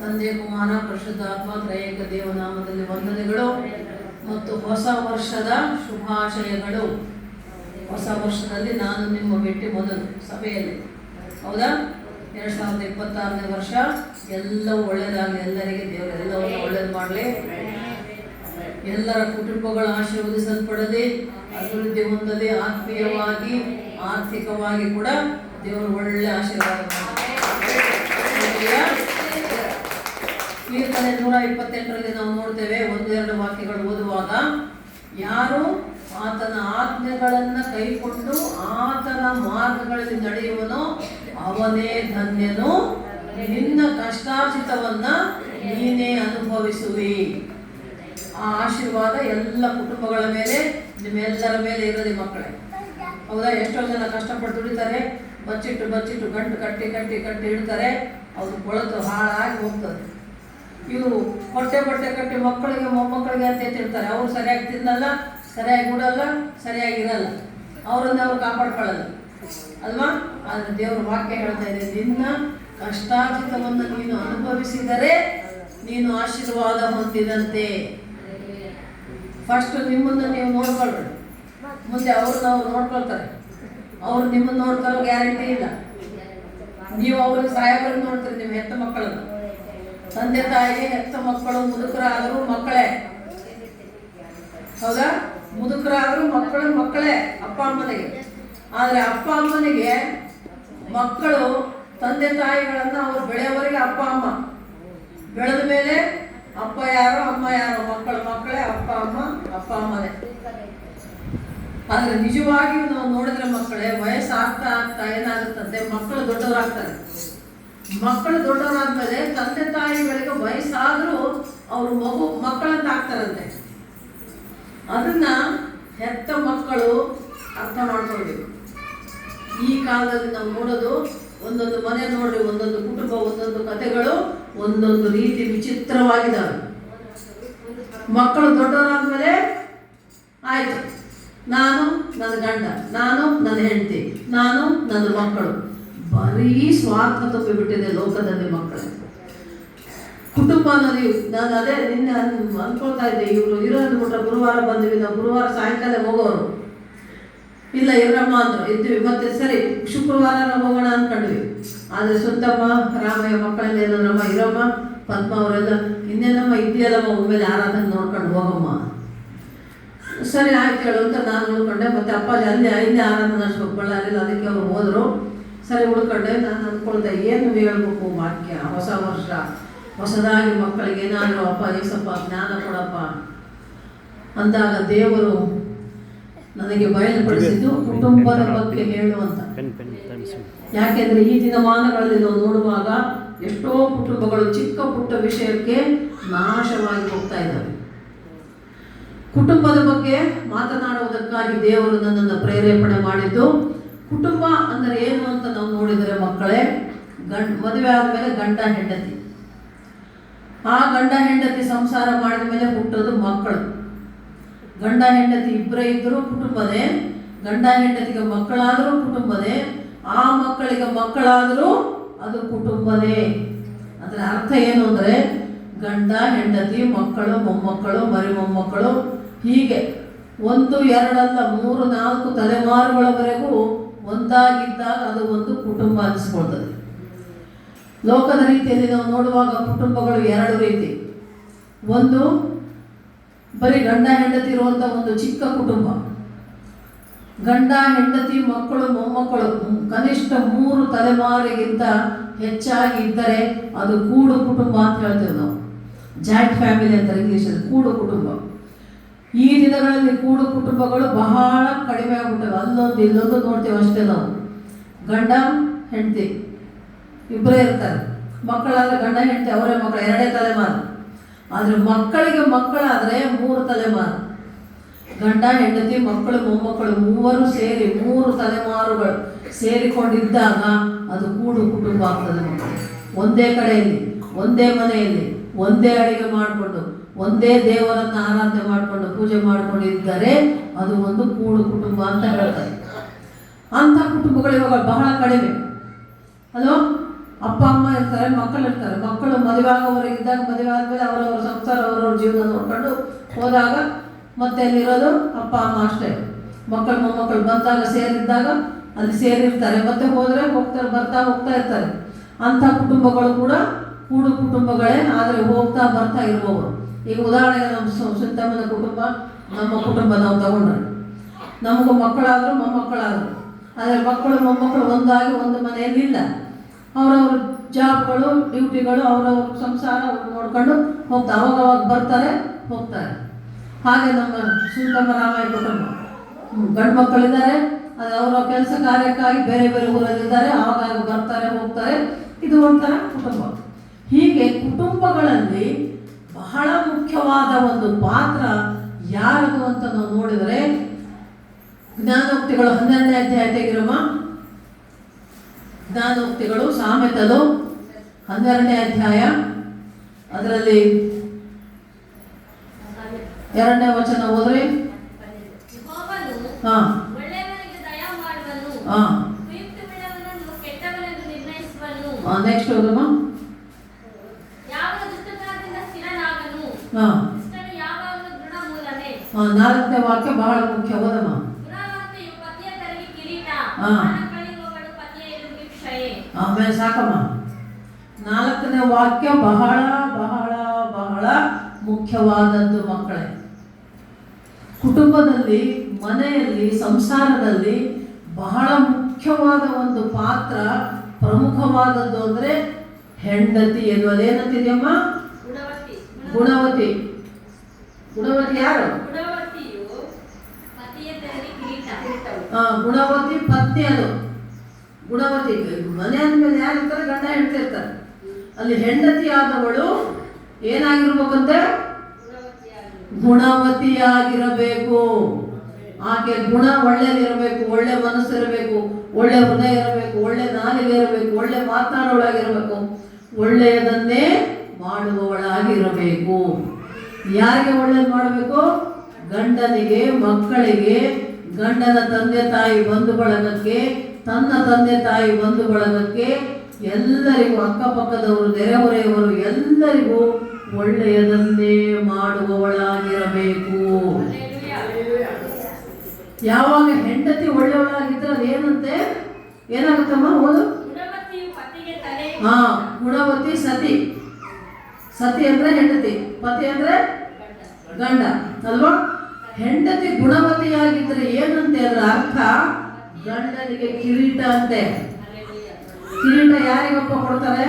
ತಂದೆ ಕುಮಾರ ಪರಿಶುದ್ಧಾತ್ಮ ತ್ರಯೇಕ ದೇವನಾಮದಲ್ಲಿ ವಂದನೆಗಳು ಮತ್ತು ಹೊಸ ವರ್ಷದ ಶುಭಾಶಯಗಳು. ಹೊಸ ವರ್ಷದಲ್ಲಿ ನಾನು ನಿಮ್ಮ ಭೇಟಿ ಮೊದಲು ಸಭೆಯಲ್ಲಿ, ಹೌದಾ? 2026ನೇ ವರ್ಷ ಎಲ್ಲವೂ ಒಳ್ಳೆಯದಾಗಲಿ. ಎಲ್ಲರಿಗೆ ದೇವರು ಎಲ್ಲವನ್ನು ಒಳ್ಳೇದು ಮಾಡಲಿ. ಎಲ್ಲರ ಕುಟುಂಬಗಳು ಆಶೀರ್ವದಿಸಲ್ಪಡಲಿ, ಅಭಿವೃದ್ಧಿ ಹೊಂದಲಿ. ಆತ್ಮೀಯವಾಗಿ ಆರ್ಥಿಕವಾಗಿ ಕೂಡ ದೇವರು ಒಳ್ಳೆ ಆಶೀರ್ವಾದ ಮಾಡಲಿ. ಕೀರ್ತನೆ 128ರಲ್ಲಿ ನಾವು ನೋಡ್ತೇವೆ, 1-2 ವಾಕ್ಯಗಳು ಓದುವಾಗ, ಯಾರು ಆತನ ಆಜ್ಞೆಗಳನ್ನು ಕೈಕೊಂಡು ಆತನ ಮಾರ್ಗಗಳಲ್ಲಿ ನಡೆಯುವನೋ ಅವನೇ ಧನ್ಯನು. ನಿನ್ನ ಕಷ್ಟಾರ್ಜಿತವನ್ನ ನೀನೇ ಅನುಭವಿಸುವಿ. ಆ ಆಶೀರ್ವಾದ ಎಲ್ಲ ಕುಟುಂಬಗಳ ಮೇಲೆ, ನಿಮ್ಮೆಲ್ಲರ ಮೇಲೆ ಇರೋದೇ ಮಕ್ಕಳೇ, ಹೌದಾ? ಎಷ್ಟೋ ಜನ ಕಷ್ಟಪಟ್ಟು ದುಡಿತಾರೆ, ಬಚ್ಚಿಟ್ಟು ಗಂಟು ಕಟ್ಟಿ ಇಡ್ತಾರೆ. ಅವ್ರು ಕೊಳತು ಹಾಳಾಗಿ ಹೋಗ್ತದೆ. ಇವರು ಹೊಟ್ಟೆ ಕಟ್ಟಿ ಮಕ್ಕಳಿಗೆ ಮೊಮ್ಮಕ್ಕಳಿಗೆ ಅಂತ ಹೇಳ್ತಾರೆ. ಅವ್ರು ಸರಿಯಾಗಿ ತಿನ್ನಲ್ಲ, ಸರಿಯಾಗಿ ಉಡಲ್ಲ, ಸರಿಯಾಗಿ ಇರಲ್ಲ, ಅವರನ್ನ ಅವ್ರು ಕಾಪಾಡ್ಕೊಳ್ಳಲ್ಲ ಅಲ್ವಾ? ಆದರೆ ದೇವ್ರ ವಾಕ್ಯ ಹೇಳ್ತಾ ಇದೆ, ನಿನ್ನ ಕಷ್ಟಾರ್ಜಿತವನ್ನು ನೀನು ಅನುಭವಿಸಿದರೆ ನೀನು ಆಶೀರ್ವಾದ ಹೊಂದಿದಂತೆ. ಫಸ್ಟ್ ನಿಮ್ಮನ್ನು ನೀವು ನೋಡ್ಕೊಳ್ರಿ, ಮುಂದೆ ಅವ್ರನ್ನ ಅವ್ರು ನೋಡ್ಕೊಳ್ತಾರೆ. ಅವ್ರು ನಿಮ್ಮನ್ನು ನೋಡ್ಕೊಳ್ಳೋ ಗ್ಯಾರಂಟಿ ಇಲ್ಲ. ನೀವು ಅವ್ರಿಗೆ ಸಾಯೋವರೆಗೆ ನೋಡ್ತೀರಿ ನಿಮ್ಮ ಹೆತ್ತ ಮಕ್ಕಳನ್ನು. ತಂದೆ ತಾಯಿಗೆ ಹೆತ್ತ ಮಕ್ಕಳು ಮುದುಕರಾದರೂ ಮಕ್ಕಳೇ, ಹೌದಾ? ಮುದುಕರಾದರೂ ಮಕ್ಕಳೇ ಅಪ್ಪ ಅಮ್ಮನಿಗೆ. ಆದರೆ ಅಪ್ಪ ಅಮ್ಮನಿಗೆ ಮಕ್ಕಳು ತಂದೆ ತಾಯಿಗಳನ್ನ ಅವ್ರು ಬೆಳೆಯವರೆಗೆ ಅಪ್ಪ ಅಮ್ಮ, ಬೆಳೆದ ಮೇಲೆ ಅಪ್ಪ ಯಾರೋ ಅಮ್ಮ ಯಾರೋ, ಮಕ್ಕಳೇ ಅಪ್ಪ ಅಮ್ಮನೇ. ಆದರೆ ನಿಜವಾಗಿಯೂ ನಾವು ನೋಡಿದ್ರೆ ಮಕ್ಕಳೇ, ವಯಸ್ಸಾಗ್ತಾ ಏನಾಗುತ್ತಂತೆ, ಮಕ್ಕಳು ದೊಡ್ಡವರಾಗ್ತಾರೆ. ಮಕ್ಕಳು ದೊಡ್ಡವರಾದ್ಮೇಲೆ ತಂದೆ ತಾಯಿಗಳಿಗೆ ವಯಸ್ಸಾದರೂ ಅವರು ಮಕ್ಕಳಂತ ಆಗ್ತಾರಂತೆ. ಅದನ್ನ ಹೆತ್ತ ಮಕ್ಕಳು ಅರ್ಥ ಮಾಡ್ಕೊಳ್ಬೇಕು. ಈ ಕಾಲದಲ್ಲಿ ನಾವು ನೋಡೋದು, ಒಂದೊಂದು ಮನೆ ನೋಡ್ರಿ, ಒಂದೊಂದು ಕುಟುಂಬ, ಒಂದೊಂದು ಕಥೆಗಳು, ಒಂದೊಂದು ರೀತಿ ವಿಚಿತ್ರವಾಗಿದ್ದಾವೆ. ಮಕ್ಕಳು ದೊಡ್ಡವರಾದ್ಮೇಲೆ ಆಯ್ತು, ನಾನು ನನ್ನ ಗಂಡ, ನಾನು ನನ್ನ ಹೆಂಡತಿ, ನಾನು ನನ್ನ ಮಕ್ಕಳು, ಬರೀ ಸ್ವಾರ್ಥ ತುಂಬಿಬಿಟ್ಟಿದೆ ಲೋಕದಲ್ಲಿ ಮಕ್ಕಳು. ಕುಟುಂಬ ಅನ್ನೋದು, ನಾನು ಅದೇ ನಿನ್ನೆ ಅನ್ಕೊಳ್ತಾ ಇದ್ದೆ, ಇವರು ಇರೋದು ಬಿಟ್ರೆ ಗುರುವಾರ ಬಂದ್ವಿ, ನಾವು ಗುರುವಾರ ಸಾಯಂಕಾಲ ಹೋಗೋರು ಇಲ್ಲ, ಇರಮ್ಮ ಅಂದ್ರು, ಇದ್ವಿ. ಮತ್ತೆ ಸರಿ ಶುಕ್ರವಾರ ನಾವು ಹೋಗೋಣ ಅಂದ್ಕೊಂಡ್ವಿ. ಆದರೆ ಸುತ್ತಮ್ಮ ರಾಮಯ್ಯ ಮಕ್ಕಳೆಲ್ಲ ಏನಂದ್ರಮ್ಮ, ಇರಮ್ಮ, ಪದ್ಮ ಅವರೆಲ್ಲ ಇನ್ನೇನಮ್ಮ ಇದೆಯಲ್ಲಮ್ಮ, ಒಮ್ಮೆಲೆ ಆರಾಧನೆ ನೋಡ್ಕೊಂಡು ಹೋಗಮ್ಮ. ಸರಿ ಆಯ್ತು ಹೇಳು ಅಂತ ನಾನು ಉಳ್ಕೊಂಡೆ. ಮತ್ತೆ ಅಪ್ಪಾಜಿ ಅಲ್ಲಿ ಆರಾಧನೆ ನಡೆಸ್ಬೇಕು ಬಳ್ಳಾರಿಲ್ಲ, ಅದಕ್ಕೆ ಅವ್ರು ಹೋದರು. ಸರಿ ಉಳ್ಕೊಂಡೆ. ನಾನು ಅಂದ್ಕೊಳ್ದೆ, ಏನು ಹೇಳ್ಬೇಕು ವಾಕ್ಯ, ಹೊಸ ವರ್ಷ ಹೊಸದಾಗಿ ಮಕ್ಕಳಿಗೆ ಏನಾದರೂ ಅಪ್ಪ ಏಸಪ್ಪ ಜ್ಞಾನ ಕೊಡಪ್ಪ ಅಂದಾಗ ದೇವರು ನನಗೆ ಬಯಲುಪಡಿಸಿದ್ದು ಕುಟುಂಬದ ಬಗ್ಗೆ ಹೇಳುವಂತ. ಯಾಕೆಂದ್ರೆ ಈ ದಿನಮಾನಗಳಲ್ಲಿ ನಾವು ನೋಡುವಾಗ ಎಷ್ಟೋ ಕುಟುಂಬಗಳು ಚಿಕ್ಕ ಪುಟ್ಟ ವಿಷಯಕ್ಕೆ ನಾಶವಾಗಿ ಹೋಗ್ತಾ ಇದ್ದಾವೆ. ಕುಟುಂಬದ ಬಗ್ಗೆ ಮಾತನಾಡುವುದಕ್ಕಾಗಿ ದೇವರು ನನ್ನನ್ನು ಪ್ರೇರೇಪಣೆ ಮಾಡಿದ್ದು. ಕುಟುಂಬ ಅಂದರೆ ಏನು ಅಂತ ನಾವು ನೋಡಿದರೆ ಮಕ್ಕಳೇ, ಮದುವೆ ಆದಮೇಲೆ ಗಂಡ ಹೆಂಡತಿ, ಆ ಗಂಡ ಹೆಂಡತಿ ಸಂಸಾರ ಮಾಡಿದ ಮೇಲೆ ಹುಟ್ಟೋದು ಮಕ್ಕಳು. ಗಂಡ ಹೆಂಡತಿ ಇಬ್ಬರೇ ಇದ್ದರೂ ಕುಟುಂಬನೇ, ಗಂಡ ಹೆಂಡತಿಗೆ ಮಕ್ಕಳಾದರೂ ಕುಟುಂಬನೇ, ಆ ಮಕ್ಕಳಿಗೆ ಮಕ್ಕಳಾದರೂ ಅದು ಕುಟುಂಬನೇ. ಅದರ ಅರ್ಥ ಏನು ಅಂದರೆ, ಗಂಡ ಹೆಂಡತಿ, ಮಕ್ಕಳು, ಮೊಮ್ಮಕ್ಕಳು, ಮರಿ ಮೊಮ್ಮಕ್ಕಳು, ಹೀಗೆ 1, 2 ಅಲ್ಲ 3, 4 ತಲೆಮಾರುಗಳವರೆಗೂ ಒಂದಾಗಿದ್ದಾಗ ಅದು ಒಂದು ಕುಟುಂಬ ಅನಿಸ್ಕೊಳ್ತದೆ. ಲೋಕದ ರೀತಿಯಲ್ಲಿ ನಾವು ನೋಡುವಾಗ ಕುಟುಂಬಗಳು 2 ರೀತಿ. ಒಂದು ಬರೀ ಗಂಡ ಹೆಂಡತಿ ಇರುವಂಥ ಒಂದು ಚಿಕ್ಕ ಕುಟುಂಬ. ಗಂಡ ಹೆಂಡತಿ, ಮಕ್ಕಳು, ಮೊಮ್ಮಕ್ಕಳು ಕನಿಷ್ಠ 3 ತಲೆಮಾರಿಗಿಂತ ಹೆಚ್ಚಾಗಿ ಇದ್ದರೆ ಅದು ಕೂಡು ಕುಟುಂಬ ಅಂತ ಹೇಳ್ತೇವೆ ನಾವು. ಜಾಯಿಂಟ್ ಫ್ಯಾಮಿಲಿ ಅಂತ ಇಂಗ್ಲೀಷಲ್ಲಿ, ಕೂಡು ಕುಟುಂಬ. ಈ ದಿನಗಳಲ್ಲಿ ಕೂಡು ಕುಟುಂಬಗಳು ಬಹಳ ಕಡಿಮೆ ಆಗ್ಬಿಟ್ಟವೆ. ಅಲ್ಲೊಂದು ಇಲ್ಲೊಂದು ನೋಡ್ತೇವೆ ಅಷ್ಟೇ ನಾವು. ಗಂಡ ಹೆಂಡತಿ ಇಬ್ಬರೇ ಇರ್ತಾರೆ, ಮಕ್ಕಳಾದರೆ ಗಂಡ ಹೆಂಡತಿ ಅವರೇ ಮಕ್ಕಳು, 2 ತಲೆಮಾರು. ಆದರೆ ಮಕ್ಕಳಿಗೆ ಮಕ್ಕಳಾದರೆ 3 ತಲೆಮಾರು. ಗಂಡ ಹೆಂಡತಿ, ಮಕ್ಕಳು, ಮೊಮ್ಮಕ್ಕಳು ಮೂವರು ಸೇರಿ 3 ತಲೆಮಾರುಗಳು ಸೇರಿಕೊಂಡಿದ್ದಾಗ ಅದು ಕೂಡು ಕುಟುಂಬ ಆಗ್ತದೆ. ಮಕ್ಕಳು ಒಂದೇ ಕಡೆಯಲ್ಲಿ, ಒಂದೇ ಮನೆಯಲ್ಲಿ, ಒಂದೇ ಅಡಿಗೆ ಮಾಡಿಕೊಂಡು, ಒಂದೇ ದೇವರನ್ನು ಆರಾಧನೆ ಮಾಡಿಕೊಂಡು, ಪೂಜೆ ಮಾಡಿಕೊಂಡು ಇದ್ದರೆ ಅದು ಒಂದು ಕೂಡು ಕುಟುಂಬ ಅಂತ ಹೇಳ್ತಾರೆ. ಅಂಥ ಕುಟುಂಬಗಳು ಇವಾಗ ಬಹಳ ಕಡಿಮೆ. ಅಲ್ವಾ? ಅಪ್ಪ ಅಮ್ಮ ಇರ್ತಾರೆ, ಮಕ್ಕಳು ಇರ್ತಾರೆ. ಮಕ್ಕಳು ಮದುವೆ ಆಗೋವರೆಗಿದ್ದಾಗ, ಮದುವೆ ಆದಮೇಲೆ ಅವರವ್ರ ಸಂಸಾರ ಅವರವ್ರ ಜೀವನ ನೋಡ್ಕೊಂಡು ಹೋದಾಗ ಮತ್ತೆ ಅಲ್ಲಿರೋದು ಅಪ್ಪ ಅಮ್ಮ ಅಷ್ಟೇ. ಮಕ್ಕಳು ಮೊಮ್ಮಕ್ಕಳು ಬಂದಾಗ ಸೇರಿದ್ದಾಗ ಅಲ್ಲಿ ಸೇರಿರ್ತಾರೆ, ಮತ್ತೆ ಹೋದರೆ ಹೋಗ್ತಾರೆ, ಹೋಗ್ತಾ ಇರ್ತಾರೆ. ಅಂಥ ಕುಟುಂಬಗಳು ಕೂಡ ಕೂಡು ಕುಟುಂಬಗಳೇ, ಆದರೆ ಹೋಗ್ತಾ ಬರ್ತಾ ಇರುವವರು. ಈಗ ಉದಾಹರಣೆಗೆ ನಮ್ಮ ಸುತ್ತಮನ ಕುಟುಂಬ, ನಮ್ಮ ಕುಟುಂಬ ನಾವು ತಗೊಂಡ್ರೆ, ನಮಗೂ ಮಕ್ಕಳಾದರೂ ಮೊಮ್ಮಕ್ಕಳಾದರು. ಆದರೆ ಮಕ್ಕಳು ಮೊಮ್ಮಕ್ಕಳು ಒಂದಾಗಿ ಒಂದು ಮನೆಯಲ್ಲಿಲ್ಲ. ಅವರವ್ರ ಜಾಬ್ಗಳು, ಡ್ಯೂಟಿಗಳು, ಅವರವ್ರ ಸಂಸಾರ ನೋಡ್ಕೊಂಡು ಹೋಗ್ತಾ ಅವಾಗ ಬರ್ತಾರೆ, ಹೋಗ್ತಾರೆ. ಹಾಗೆ ನಮ್ಮ ಸುತ್ತಮ ರಾಮಯ್ಯ ಕುಟುಂಬ, ಗಂಡು ಮಕ್ಕಳಿದ್ದಾರೆ, ಅದು ಅವರ ಕೆಲಸ ಕಾರ್ಯಕ್ಕಾಗಿ ಬೇರೆ ಬೇರೆ ಊರಲ್ಲಿದ್ದಾರೆ, ಆವಾಗ ಬರ್ತಾರೆ, ಹೋಗ್ತಾರೆ. ಇದು ಒಂಥರ ಕುಟುಂಬ. ಹೀಗೆ ಕುಟುಂಬಗಳಲ್ಲಿ ಬಹಳ ಮುಖ್ಯವಾದ ಒಂದು ಪಾತ್ರ ಯಾರದು ಅಂತ ನಾವು ನೋಡಿದರೆ, ಜ್ಞಾನೋಕ್ತಿಗಳು 12ನೇ ಅಧ್ಯಾಯ ತೆಗಿರಮ್ಮ. ಜ್ಞಾನೋಕ್ತಿಗಳು ಸಾಮೆತಲು 12ನೇ ಅಧ್ಯಾಯ, ಅದರಲ್ಲಿ 2ನೇ ವಚನ ಓದ್ರಿ. ನೆಕ್ಸ್ಟ್ ಹೋಗಮ್ಮ. 4ನೇ ವಾಕ್ಯ ಬಹಳ ಮುಖ್ಯ, ಓದಮ್ಮ. ಆಮೇಲೆ ಸಾಕಮ್ಮ. 4ನೇ ವಾಕ್ಯ ಬಹಳ ಬಹಳ ಬಹಳ ಮುಖ್ಯವಾದದ್ದು ಮಕ್ಕಳೇ. ಕುಟುಂಬದಲ್ಲಿ, ಮನೆಯಲ್ಲಿ, ಸಂಸಾರದಲ್ಲಿ ಬಹಳ ಮುಖ್ಯವಾದ ಒಂದು ಪಾತ್ರ, ಪ್ರಮುಖವಾದದ್ದು ಅಂದರೆ ಹೆಂಡತಿ ಎನ್ನುವುದು. ಏನಂತಿದೆಯಮ್ಮ? ಗುಣವತಿ. ಗುಣವತಿ ಯಾರು? ಗುಣವತಿ ಪತ್ನಿ. ಅದು ಗುಣವತಿ. ಮನೆ ಅಂದಮೇಲೆ ಯಾರಿರ್ತಾರೆ? ಗಂಡ ಹೆಂಡತಿ ಇರ್ತಾರೆ. ಅಲ್ಲಿ ಹೆಂಡತಿ ಆದವಳು ಏನಾಗಿರ್ಬೇಕಂತೆ? ಗುಣವತಿಯಾಗಿರಬೇಕು. ಆಕೆ ಗುಣ ಒಳ್ಳೆದಿರಬೇಕು, ಒಳ್ಳೆ ಮನಸ್ಸು ಇರಬೇಕು, ಒಳ್ಳೆ ಹೃದಯ ಇರಬೇಕು, ಒಳ್ಳೆ ನಾಲಿಗೆ ಇರಬೇಕು, ಒಳ್ಳೆ ಮಾತನಾಡುವಳಾಗಿರಬೇಕು, ಒಳ್ಳೆಯದನ್ನೇ ಮಾಡುವವಳಾಗಿರಬೇಕು. ಯಾರಿಗೆ ಒಳ್ಳೇದು ಮಾಡಬೇಕು? ಗಂಡನಿಗೆ, ಮಕ್ಕಳಿಗೆ, ಗಂಡನ ತಂದೆ ತಾಯಿ ಬಂಧು ಬಳಗಕ್ಕೆ, ತನ್ನ ತಂದೆ ತಾಯಿ ಬಂಧು ಬಳಗಕ್ಕೆ, ಎಲ್ಲರಿಗೂ, ಅಕ್ಕಪಕ್ಕದವರು, ನೆರೆಹೊರೆಯವರು ಎಲ್ಲರಿಗೂ ಒಳ್ಳೆಯದನ್ನೇ ಮಾಡುವವಳಾಗಿರಬೇಕು. ಯಾವಾಗ ಹೆಂಡತಿ ಒಳ್ಳೆಯವಳಾಗಿದ್ರೆ ಅದೇನಂತೆ? ಏನಾಗುತ್ತಮ್ಮ? ಓದು. ಗುಣವತಿ ಸತಿ. ಸತಿ ಅಂದ್ರೆ ಹೆಂಡತಿ, ಪತಿ ಅಂದ್ರೆ ಗಂಡ ಅಲ್ವಾ? ಹೆಂಡತಿ ಗುಣವತಿಯಾಗಿದ್ರೆ ಏನಂತೆ? ಅದರ ಅರ್ಥ ಗಂಡನಿಗೆ ಕಿರೀಟ ಅಂತೆ. ಕಿರೀಟ ಯಾರಿಗಪ್ಪ ಕೊಡ್ತಾರೆ?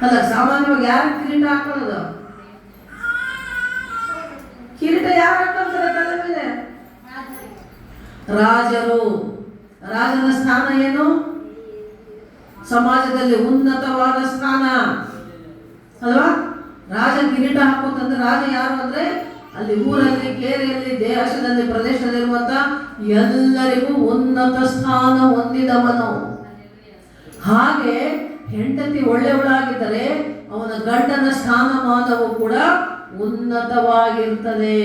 ಅಲ್ಲ, ಸಾಮಾನ್ಯವಾಗಿ ಯಾರು ಕಿರೀಟ ಹಾಕೊಳ್ಳೋದು? ಕಿರೀಟ ಯಾರು ಹಾಕೊಳ್ತಾರೆ ತಲೆ ಮೇಲೆ? ರಾಜರು. ರಾಜನ ಸ್ಥಾನ ಏನು? ಸಮಾಜದಲ್ಲಿ ಉನ್ನತವಾದ ಸ್ಥಾನ ಅಲ್ವಾ? ರಾಜ ಕಿರೀಟ ಹಾಕೋತಂದ್ರೆ, ರಾಜ ಯಾರು ಅಂದ್ರೆ ಅಲ್ಲಿ ಊರಲ್ಲಿ, ಕೇರಿಯಲ್ಲಿ, ದೇಶದಲ್ಲಿ, ಪ್ರದೇಶದಲ್ಲಿರುವಂತ ಎಲ್ಲರಿಗೂ ಉನ್ನತ ಸ್ಥಾನ ಹೊಂದಿದವನು. ಹಾಗೆ ಹೆಂಡತಿ ಒಳ್ಳೆಯವಳಾಗಿದ್ದರೆ ಅವನ ಗಂಡನ ಸ್ಥಾನಮಾನವು ಕೂಡ ಉನ್ನತವಾಗಿರ್ತದೆ.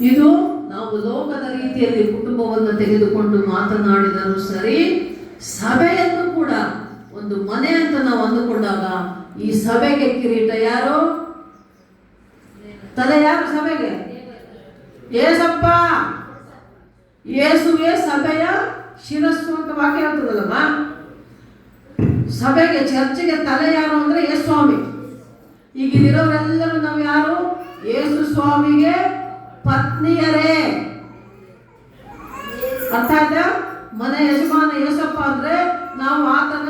ಇದು ನಾವು ಲೋಕದ ರೀತಿಯಲ್ಲಿ ಕುಟುಂಬವನ್ನು ತೆಗೆದುಕೊಂಡು ಮಾತನಾಡಿದರೂ ಸರಿ, ಸಭೆಯನ್ನು ಕೂಡ ಒಂದು ಮನೆ ಅಂತ ನಾವು ಅಂದುಕೊಂಡಾಗ ಈ ಸಭೆಗೆ ಕಿರೀಟ ಯಾರು? ತಲೆ ಯಾರು ಸಭೆಗೆ? ಏಸಪ್ಪ. ಯೇಸುವೇ ಸಭೆಯ ಶಿರಸ್ಸು ಅಂತ ವಾಕ್ಯ ಹೇಳ್ತದಲ್ಲಮ್ಮ. ಸಭೆಗೆ, ಚರ್ಚೆಗೆ ತಲೆ ಯಾರು ಅಂದ್ರೆ ಯೇಸು ಸ್ವಾಮಿ. ಈಗ ಇಲ್ಲಿರೋರೆಲ್ಲರೂ ನಾವು ಯಾರು? ಯೇಸು ಸ್ವಾಮಿಗೆ ಪತ್ನಿಯರೇ. ಅರ್ಥ ಆಯ್ತಾ? ಮನೆ ಯಜಮಾನ ಯೇಸಪ್ಪ ಅಂದ್ರೆ ನಾವು ಆತನ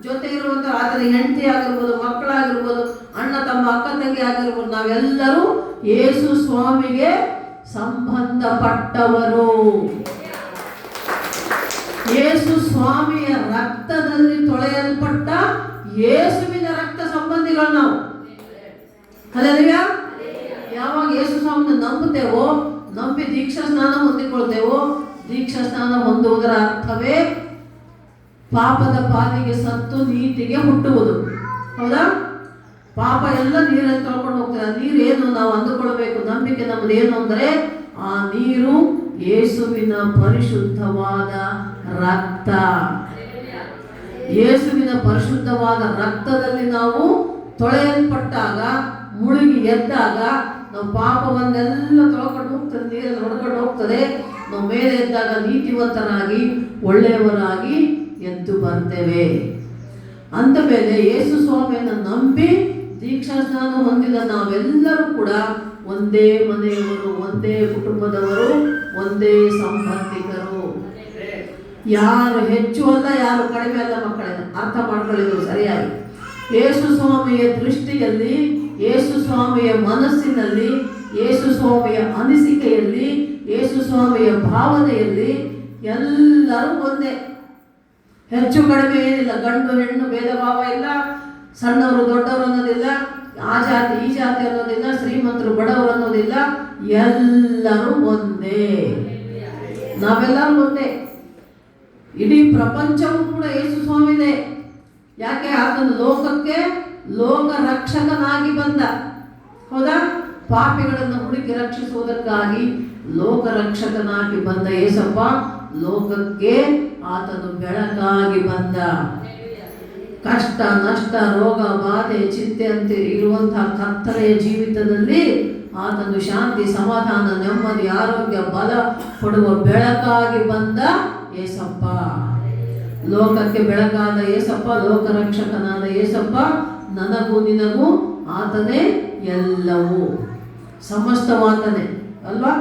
ಜೊತೆ ಇರುವಂತ, ಆತನ ಹೆಂಡತಿ ಆಗಿರ್ಬೋದು, ಮಕ್ಕಳಾಗಿರ್ಬೋದು, ಅಣ್ಣ ತಮ್ಮ, ಅಕ್ಕ ತಂಗಿ ಆಗಿರ್ಬೋದು, ನಾವೆಲ್ಲರೂ ಯೇಸು ಸ್ವಾಮಿಗೆ ಸಂಬಂಧಪಟ್ಟವರು. ಯೇಸು ಸ್ವಾಮಿಯ ರಕ್ತದಲ್ಲಿ ತೊಳೆಯಲ್ಪಟ್ಟ ಯೇಸುವಿನ ರಕ್ತ ಸಂಬಂಧಿಗಳು ನಾವು. ಹಲ್ಲೆಲೂಯಾ. ಯಾವಾಗ ಯೇಸು ಸ್ವಾಮಿನ ನಂಬುತ್ತೇವೋ, ನಂಬಿ ದೀಕ್ಷಾ ಸ್ನಾನ ಹೊಂದಿಕೊಳ್ತೇವೋ, ದೀಕ್ಷಾ ಸ್ನಾನ ಹೊಂದುವುದರ ಅರ್ಥವೇ ಪಾಪದ ಪಾಲಿಗೆ ಸತ್ತು ನೀತಿಗೆ ಹುಟ್ಟುವುದು. ಹೌದಾ? ಪಾಪ ಎಲ್ಲ ನೀರಲ್ಲಿ ತೊಳ್ಕೊಂಡು ಹೋಗ್ತಾರೆ. ನೀರು ಏನು ನಾವು ಅಂದುಕೊಳ್ಬೇಕು? ನಂಬಿಕೆ ನಮ್ಮದೇನು ಅಂದರೆ ಆ ನೀರು ಯೇಸುವಿನ ಪರಿಶುದ್ಧವಾದ ರಕ್ತ. ಯೇಸುವಿನ ಪರಿಶುದ್ಧವಾದ ರಕ್ತದಲ್ಲಿ ನಾವು ತೊಳೆಯಲ್ಪಟ್ಟಾಗ, ಮುಳುಗಿ ಎದ್ದಾಗ ನಾವು ಪಾಪವನ್ನೆಲ್ಲ ತೊಳ್ಕೊಂಡು ಹೋಗ್ತದೆ, ನೀರಲ್ಲಿ ಹೊಡ್ಕೊಂಡು ಹೋಗ್ತದೆ. ನಾವು ಮೇಲೆ ಎದ್ದಾಗ ನೀತಿವಂತರಾಗಿ ಒಳ್ಳೆಯವರಾಗಿ ಎದ್ದು ಬರ್ತೇವೆ. ಅಂದ ಮೇಲೆ ಯೇಸು ಸ್ವಾಮಿಯನ್ನು ನಂಬಿ ದೀಕ್ಷಾ ಸ್ನಾನ ಹೊಂದಿದ ನಾವೆಲ್ಲರೂ ಕೂಡ ಒಂದೇ ಮನೆಯವರು, ಒಂದೇ ಕುಟುಂಬದವರು, ಒಂದೇ ಸಂಬಂಧಿಕರು. ಯಾರು ಹೆಚ್ಚು ಅಲ್ಲ, ಯಾರು ಕಡಿಮೆ ಅಲ್ಲ. ಮಕ್ಕಳೇ ಅರ್ಥ ಮಾಡ್ಕೊಳ್ಳಿದ್ರು ಸರಿಯಾಗಿ. ಯೇಸು ಸ್ವಾಮಿಯ ದೃಷ್ಟಿಯಲ್ಲಿ, ಯೇಸು ಸ್ವಾಮಿಯ ಮನಸ್ಸಿನಲ್ಲಿ, ಯೇಸು ಸ್ವಾಮಿಯ ಅನಿಸಿಕೆಯಲ್ಲಿ, ಯೇಸು ಸ್ವಾಮಿಯ ಭಾವನೆಯಲ್ಲಿ ಎಲ್ಲರೂ ಒಂದೇ. ಹೆಚ್ಚು ಕಡಿಮೆ ಏನಿಲ್ಲ. ಗಂಡು ಹೆಣ್ಣು ಭೇದ ಭಾವ ಇಲ್ಲ. ಸಣ್ಣವರು ದೊಡ್ಡವರು ಅನ್ನೋದಿಲ್ಲ. ಆ ಜಾತಿ ಈ ಜಾತಿ ಅನ್ನೋದಿಲ್ಲ. ಶ್ರೀಮಂತರು ಬಡವರು ಅನ್ನೋದಿಲ್ಲ. ಎಲ್ಲರೂ ಒಂದೇ. ನಾವೆಲ್ಲರೂ ಒಂದೇ. ಇಡೀ ಪ್ರಪಂಚವೂ ಕೂಡ ಯೇಸು ಸ್ವಾಮಿನೇ. ಯಾಕೆ? ಆತನು ಲೋಕಕ್ಕೆ ಲೋಕ ರಕ್ಷಕನಾಗಿ ಬಂದ. ಹೌದಾ? ಪಾಪಿಗಳನ್ನು ಹುಡುಕಿ ರಕ್ಷಿಸುವುದಕ್ಕಾಗಿ ಲೋಕ ರಕ್ಷಕನಾಗಿ ಬಂದ ಯೇಸಪ್ಪ ಲೋಕಕ್ಕೆ ಆತನು ಬೆಳಕಾಗಿ ಬಂದ. ಕಷ್ಟ, ನಷ್ಟ, ರೋಗ, ಬಾಧೆ, ಚಿಂತೆ ಅಂತ ಇರುವಂತಹ ಕತ್ತಲೆಯ ಜೀವಿತದಲ್ಲಿ ಆತನು ಶಾಂತಿ, ಸಮಾಧಾನ, ನೆಮ್ಮದಿ, ಆರೋಗ್ಯ, ಬಲ ಕೊಡುವ ಬೆಳಕಾಗಿ ಬಂದ ಯೇಸಪ್ಪ. ಲೋಕಕ್ಕೆ ಬೆಳಕಾದ ಯೇಸಪ್ಪ, ಲೋಕರಕ್ಷಕನಾದ ಯೇಸಪ್ಪ, ನನಗೂ ನಿನಗೂ ಆತನೇ ಎಲ್ಲವೂ, ಸಮಸ್ತವಾತನೇ ಅಲ್ವಾ?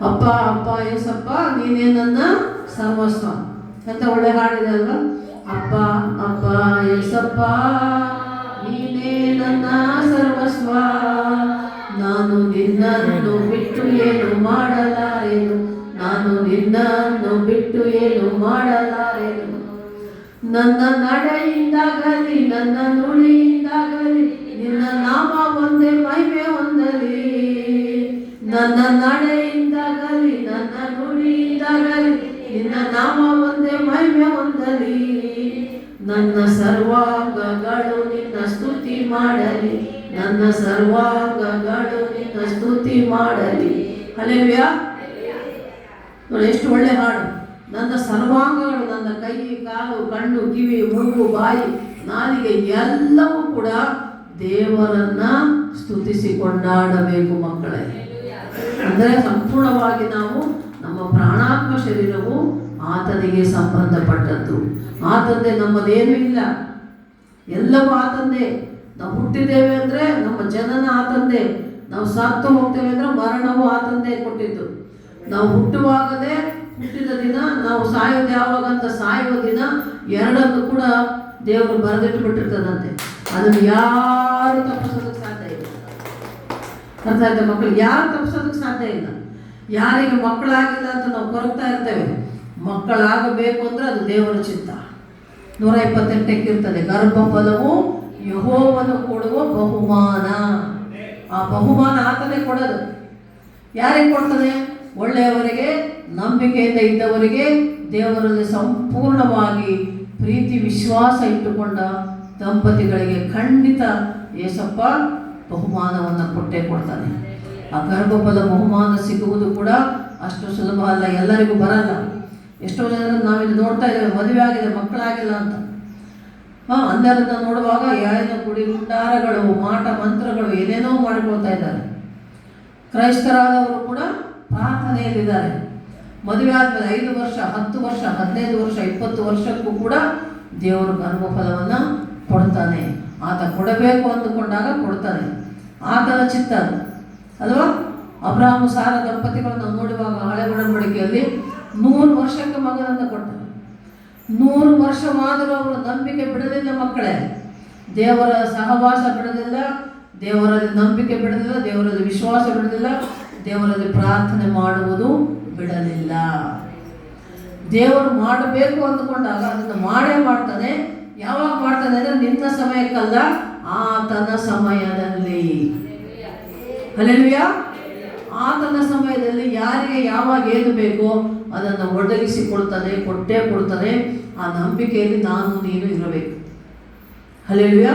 ಅಪ್ಪ ಅಪ್ಪ ಯೇಸಪ್ಪ ನೀನೇ ನನ್ನ ಸರ್ವಸ್ವ ಅಂತ ಒಳ್ಳೆ ಹಾಡಿದೆ ಅಲ್ವಾ? ಅಪ್ಪ ಅಪ್ಪ ಯೇಸಪ್ಪ ನೀನೇ ನನ್ನ ಸರ್ವಸ್ವ, ನಾನು ನಿನ್ನನ್ನು ಬಿಟ್ಟು ಏನು ಮಾಡಲಾರೆನು, ನಾನು ನಿನ್ನನ್ನು ಬಿಟ್ಟು ಏನು ಮಾಡಲಾರೆನು. ನನ್ನ ನಡೆಯಿಂದಾಗಲಿ ನನ್ನ ನುಡಿಯಿಂದಾಗಲಿ ನಿನ್ನ ನಾಮ ಒಂದೇ ಮಹಿಮೆ ಹೊಂದಲಿ. ನನ್ನ ನಡೆಯಿಂದಾಗಲಿ ನನ್ನ ನುಡಿಯಿಂದಾಗಲಿ ನಿನ್ನ ನಾಮ ಒಂದೇ ಮಹಿಮೆ ಹೊಂದಲಿ. ನನ್ನ ಸರ್ವಾಂಗಗಳು ನಿನ್ನ ಸ್ತುತಿ ಮಾಡಲಿ, ನನ್ನ ಸರ್ವಾಂಗಗಳು ನಿನ್ನ ಸ್ತುತಿ ಮಾಡಲಿ. ಹಲ್ಲೆಲೂಯಾ. ನೋಡಿ ಎಷ್ಟು ಒಳ್ಳೆ ಹಾಡು. ನನ್ನ ಸರ್ವಾಂಗಗಳು, ನನ್ನ ಕೈ, ಕಾಲು, ಕಣ್ಣು, ಕಿವಿ, ಮೂಗು, ಬಾಯಿ, ನಾಲಿಗೆ ಎಲ್ಲವೂ ಕೂಡ ದೇವರನ್ನ ಸ್ತುತಿಸಿ ಕೊಂಡಾಡಬೇಕು ಮಕ್ಕಳೇ. ಅಂದರೆ ಸಂಪೂರ್ಣವಾಗಿ ನಾವು ನಮ್ಮ ಪ್ರಾಣಾತ್ಮ ಶರೀರವು ಆತನಿಗೆ ಸಂಬಂಧಪಟ್ಟದ್ದು. ಆತಂದೆ ನಮ್ಮದೇನೂ ಇಲ್ಲ, ಎಲ್ಲವೂ ಆತಂದೆ. ನಾವು ಹುಟ್ಟಿದ್ದೇವೆ ಅಂದರೆ ನಮ್ಮ ಜನನ ಆತಂದೆ, ನಾವು ಸತ್ತು ಹೋಗ್ತೇವೆ ಅಂದರೆ ಮರಣವು ಆತಂದೆ ಕೊಟ್ಟಿದ್ದು. ನಾವು ಹುಟ್ಟುವಾಗಲೇ ಹುಟ್ಟಿದ ದಿನ, ನಾವು ಸಾಯೋದು ಯಾವಾಗ ಅಂತ ಸಾಯುವ ದಿನ, ಎರಡನ್ನು ಕೂಡ ದೇವರು ಬರೆದಿಟ್ಟುಬಿಟ್ಟಿರ್ತಾನಂತೆ. ಅದನ್ನು ಯಾರು ತಪ್ಪಿಸೋದಕ್ಕೆ ಸಾಧ್ಯ ಇಲ್ಲ. ಅರ್ಥ ಆಯ್ತಾ ಮಕ್ಕಳು? ಯಾರು ತಪ್ಪಿಸೋದಕ್ಕೆ ಸಾಧ್ಯ ಇಲ್ಲ. ಯಾರಿಗೆ ಮಕ್ಕಳಾಗಿಲ್ಲ ಅಂತ ನಾವು ಕೊರಗ್ತಾ ಇರ್ತೇವೆ. ಮಕ್ಕಳಾಗಬೇಕು ಅಂದರೆ ಅದು ದೇವರ ಚಿತ್ತ. 128ಕ್ಕೆ ಇರ್ತದೆ, ಗರ್ಭಫಲವು ಯೆಹೋವನು ಕೊಡುವ ಬಹುಮಾನ. ಆ ಬಹುಮಾನ ಆತನೇ ಕೊಡೋದು. ಯಾರಿಗೆ ಕೊಡ್ತಾನೆ? ಒಳ್ಳೆಯವರಿಗೆ, ನಂಬಿಕೆಯಿಂದ ಇದ್ದವರಿಗೆ, ದೇವರಲ್ಲಿ ಸಂಪೂರ್ಣವಾಗಿ ಪ್ರೀತಿ ವಿಶ್ವಾಸ ಇಟ್ಟುಕೊಂಡ ದಂಪತಿಗಳಿಗೆ ಖಂಡಿತ ಯೇಸಪ್ಪ ಬಹುಮಾನವನ್ನು ಕೊಟ್ಟೇ ಕೊಡ್ತಾನೆ. ಆ ಗರ್ಭಫಲ ಬಹುಮಾನ ಸಿಗುವುದು ಕೂಡ ಅಷ್ಟು ಸುಲಭ ಅಲ್ಲ, ಎಲ್ಲರಿಗೂ ಬರಲ್ಲ. ಎಷ್ಟೋ ಜನ ನಾವಿಲ್ಲಿ ನೋಡ್ತಾ ಇದ್ದೇವೆ, ಮದುವೆ ಆಗಿದೆ ಮಕ್ಕಳಾಗಿಲ್ಲ ಅಂತ. ಅಂದರನ್ನ ನೋಡುವಾಗ ಯಾರಿನ ಗುಡಿ ಗುಂಡಾರಗಳು, ಮಾಟ ಮಂತ್ರಗಳು ಏನೇನೋ ಮಾಡಿಕೊಳ್ತಾ ಇದ್ದಾರೆ. ಕ್ರೈಸ್ತರಾದವರು ಕೂಡ ಪ್ರಾರ್ಥನೆಯಲ್ಲಿದ್ದಾರೆ. ಮದುವೆ ಆದಮೇಲೆ 5 ವರ್ಷ, 10 ವರ್ಷ, 15 ವರ್ಷ, 20 ವರ್ಷಕ್ಕೂ ಕೂಡ ದೇವರು ಗರ್ಭಫಲವನ್ನು ಕೊಡ್ತಾನೆ. ಆತ ಕೊಡಬೇಕು ಅಂದುಕೊಂಡಾಗ ಕೊಡ್ತಾನೆ. ಆತನ ಚಿತ್ತ ಅಲ್ವಾ? ಅಬ್ರಹಾಮ ಸಾರ ದಂಪತಿಗಳನ್ನು ನೋಡುವಾಗ ಹಳೆ ಒಡಂಬಡಿಕೆಯಲ್ಲಿ 100 ವರ್ಷಕ್ಕೆ ಮಗನನ್ನು ಕೊಟ್ಟರು. 100 ವರ್ಷವಾದರೂ ಅವರ ನಂಬಿಕೆ ಬಿಡಲಿಲ್ಲ ಮಕ್ಕಳೇ. ದೇವರ ಸಹವಾಸ ಬಿಡಲಿಲ್ಲ, ದೇವರಲ್ಲಿ ನಂಬಿಕೆ ಬಿಡಲಿಲ್ಲ, ದೇವರಲ್ಲಿ ವಿಶ್ವಾಸ ಬಿಡಲಿಲ್ಲ, ದೇವರಲ್ಲಿ ಪ್ರಾರ್ಥನೆ ಮಾಡುವುದು ಬಿಡಲಿಲ್ಲ. ದೇವರು ಮಾಡಬೇಕು ಅಂದುಕೊಂಡಾಗ ಅದನ್ನು ಮಾಡೇ ಮಾಡ್ತಾನೆ. ಯಾವಾಗ ಮಾಡ್ತಾನೆ ಅಂದರೆ ನಿನ್ನ ಸಮಯಕ್ಕಲ್ಲ, ಆತನ ಸಮಯದಲ್ಲಿ. ಹಲ್ಲೆಲೂಯಾ. ಆತನ ಸಮಯದಲ್ಲಿ ಯಾರಿಗೆ ಯಾವಾಗ ಏನು ಬೇಕೋ ಅದನ್ನು ಒದಗಿಸಿ ಕೊಡ್ತಾನೆ, ಕೊಟ್ಟೇ ಕೊಡ್ತಾನೆ. ಆ ನಂಬಿಕೆಯಲ್ಲಿ ನಾನು ನೀನು ಇರಬೇಕು. ಹಲ್ಲೆಲೂಯಾ.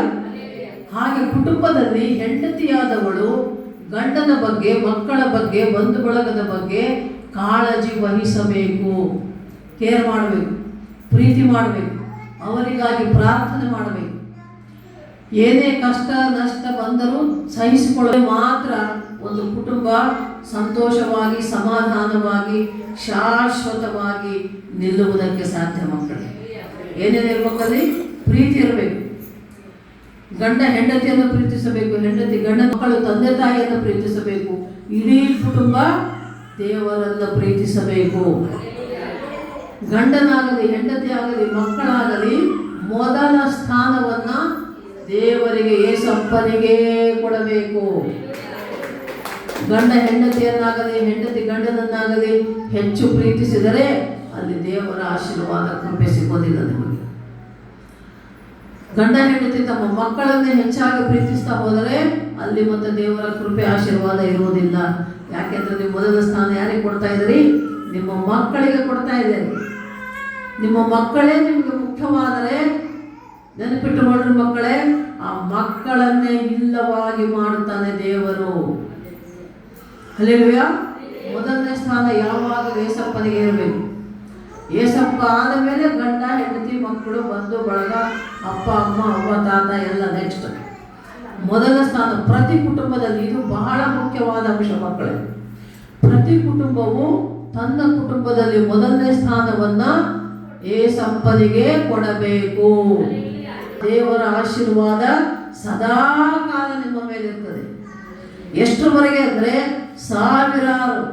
ಹಾಗೆ ಕುಟುಂಬದಲ್ಲಿ ಹೆಂಡತಿಯಾದವಳು ಗಂಡನ ಬಗ್ಗೆ, ಮಕ್ಕಳ ಬಗ್ಗೆ, ಬಂಧು ಬಳಗದ ಬಗ್ಗೆ ಕಾಳಜಿ ವಹಿಸಬೇಕು, ಕೇರ್ ಮಾಡಬೇಕು, ಪ್ರೀತಿ ಮಾಡಬೇಕು, ಅವರಿಗಾಗಿ ಪ್ರಾರ್ಥನೆ ಮಾಡಬೇಕು. ಏನೇ ಕಷ್ಟ ನಷ್ಟ ಬಂದರೂ ಸಹಿಸಿಕೊಳ್ಳಲು ಮಾತ್ರ ಒಂದು ಕುಟುಂಬ ಸಂತೋಷವಾಗಿ ಸಮಾಧಾನವಾಗಿ ಶಾಶ್ವತವಾಗಿ ನಿಲ್ಲುವುದಕ್ಕೆ ಸಾಧ್ಯ. ಮಕ್ಕಳೇ, ಏನೇನಿರ್ಬೇಕಲ್ಲಿ ಪ್ರೀತಿ ಇರಬೇಕು. ಗಂಡ ಹೆಂಡತಿಯನ್ನು ಪ್ರೀತಿಸಬೇಕು, ಹೆಂಡತಿ ಗಂಡ ಮಕ್ಕಳು ತಂದೆ ತಾಯಿಯನ್ನು ಪ್ರೀತಿಸಬೇಕು, ಇಡೀ ಕುಟುಂಬ ದೇವರನ್ನು ಪ್ರೀತಿಸಬೇಕು. ಗಂಡನಾಗಲಿ ಹೆಂಡತಿ ಆಗಲಿ ಮಕ್ಕಳಾಗಲಿ ಮೊದಲ ಸ್ಥಾನವನ್ನ ದೇವರಿಗೆ ಯೇಸಪ್ಪನಿಗೆ ಕೊಡಬೇಕು. ಗಂಡ ಹೆಂಡತಿಯನ್ನಾಗಲಿ ಹೆಂಡತಿ ಗಂಡನನ್ನಾಗಲಿ ಹೆಚ್ಚು ಪ್ರೀತಿಸಿದರೆ ಅಲ್ಲಿ ದೇವರ ಆಶೀರ್ವಾದ ಕೃಪೆ ಸಿಗೋದಿಲ್ಲ ನಿಮಗೆ. ಗಂಡ ಹೆಂಡತಿ ತಮ್ಮ ಮಕ್ಕಳನ್ನೇ ಹೆಚ್ಚಾಗಿ ಪ್ರೀತಿಸ್ತಾ ಹೋದರೆ ಅಲ್ಲಿ ಮತ್ತೆ ದೇವರ ಕೃಪೆ ಆಶೀರ್ವಾದ ಇರುವುದಿಲ್ಲ. ಯಾಕೆಂದ್ರೆ ನೀವು ಮೊದಲ ಸ್ಥಾನ ಯಾರಿಗೆ ಕೊಡ್ತಾ ಇದ್ದೀರಿ? ನಿಮ್ಮ ಮಕ್ಕಳಿಗೆ ಕೊಡ್ತಾ ಇದ್ದೀರಿ. ನಿಮ್ಮ ಮಕ್ಕಳೇ ನಿಮಗೆ ಮುಖ್ಯವಾದರೆ ನೆನಪಿಟ್ಟುಕೊಳ್ಳ್ರಿ ಮಕ್ಕಳೇ, ಆ ಮಕ್ಕಳನ್ನೇ ಇಲ್ಲವಾಗಿ ಮಾಡುತ್ತಾನೆ ದೇವರು. ಹಲ್ಲೆಲೂಯಾ. ಮೊದಲನೇ ಸ್ಥಾನ ಯಾವಾಗ ಏಸಪ್ಪನಿಗೆ ಇರಬೇಕು. ಏಸಪ್ಪ ಆದ ಮೇಲೆ ಗಂಡ ಹೆಂಡತಿ ಮಕ್ಕಳು ಬಂಧು ಬಳಗ ಅಪ್ಪ ಅಮ್ಮ ಅವ್ವ ತಾತ ಎಲ್ಲ ನೆಕ್ಸ್ಟ್. ಮೊದಲ ಸ್ಥಾನ ಪ್ರತಿ ಕುಟುಂಬದಲ್ಲಿ ಇದು ಬಹಳ ಮುಖ್ಯವಾದ ಅಂಶ ಮಕ್ಕಳೇ. ಪ್ರತಿ ಕುಟುಂಬವು ತನ್ನ ಕುಟುಂಬದಲ್ಲಿ ಮೊದಲನೇ ಸ್ಥಾನವನ್ನ ಏಸಪ್ಪನಿಗೆ ಕೊಡಬೇಕು. ದೇವರ ಆಶೀರ್ವಾದ ಸದಾ ಕಾಲ ನಿಮ್ಮ ಮೇಲೆ ಇರ್ತದೆ. ಎಷ್ಟರವರೆಗೆ ಅಂದರೆ ಸಾವಿರಾರು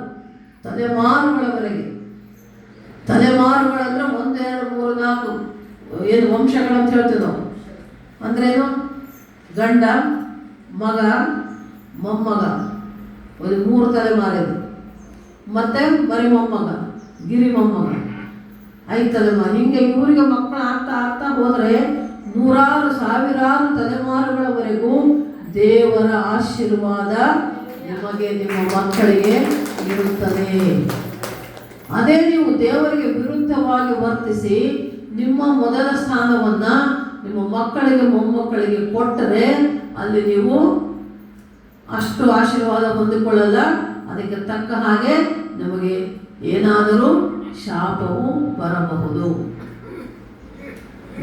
ತಲೆಮಾರುಗಳವರೆಗೆ. ತಲೆಮಾರುಗಳಂದ್ರೆ 1 2 3 4 ಏನು ವಂಶಗಳಂತ ಹೇಳ್ತೀವಿ ನಾವು. ಅಂದ್ರೇನು? ಗಂಡ ಮಗ ಮೊಮ್ಮಗ, ಒಂದು 3 ತಲೆಮಾರಿದು. ಮತ್ತೆ ಬರೀ ಮೊಮ್ಮಗ ಗಿರಿ ಮೊಮ್ಮಗ 5 ತಲೆಮಾರು. ಹಿಂಗೆ ಇವರಿಗೆ ಮಕ್ಕಳು ಆಗ್ತಾ ಹೋದರೆ ನೂರಾರು ಸಾವಿರಾರು ತಲೆಮಾರುಗಳವರೆಗೂ ದೇವರ ಆಶೀರ್ವಾದ ನಿಮಗೆ ನಿಮ್ಮ ಮಕ್ಕಳಿಗೆ ಇರುತ್ತದೆ. ಅದೇ ನೀವು ದೇವರಿಗೆ ವಿರುದ್ಧವಾಗಿ ವರ್ತಿಸಿ ನಿಮ್ಮ ಮೊದಲ ಸ್ಥಾನವನ್ನ ನಿಮ್ಮ ಮಕ್ಕಳಿಗೆ ಮೊಮ್ಮಕ್ಕಳಿಗೆ ಕೊಟ್ಟರೆ ಅಲ್ಲಿ ನೀವು ಅಷ್ಟು ಆಶೀರ್ವಾದ ಹೊಂದಿಕೊಳ್ಳಲ್ಲ. ಅದಕ್ಕೆ ತಕ್ಕ ಹಾಗೆ ನಿಮಗೆ ಏನಾದರೂ ಶಾಪವು ಬರಬಹುದು.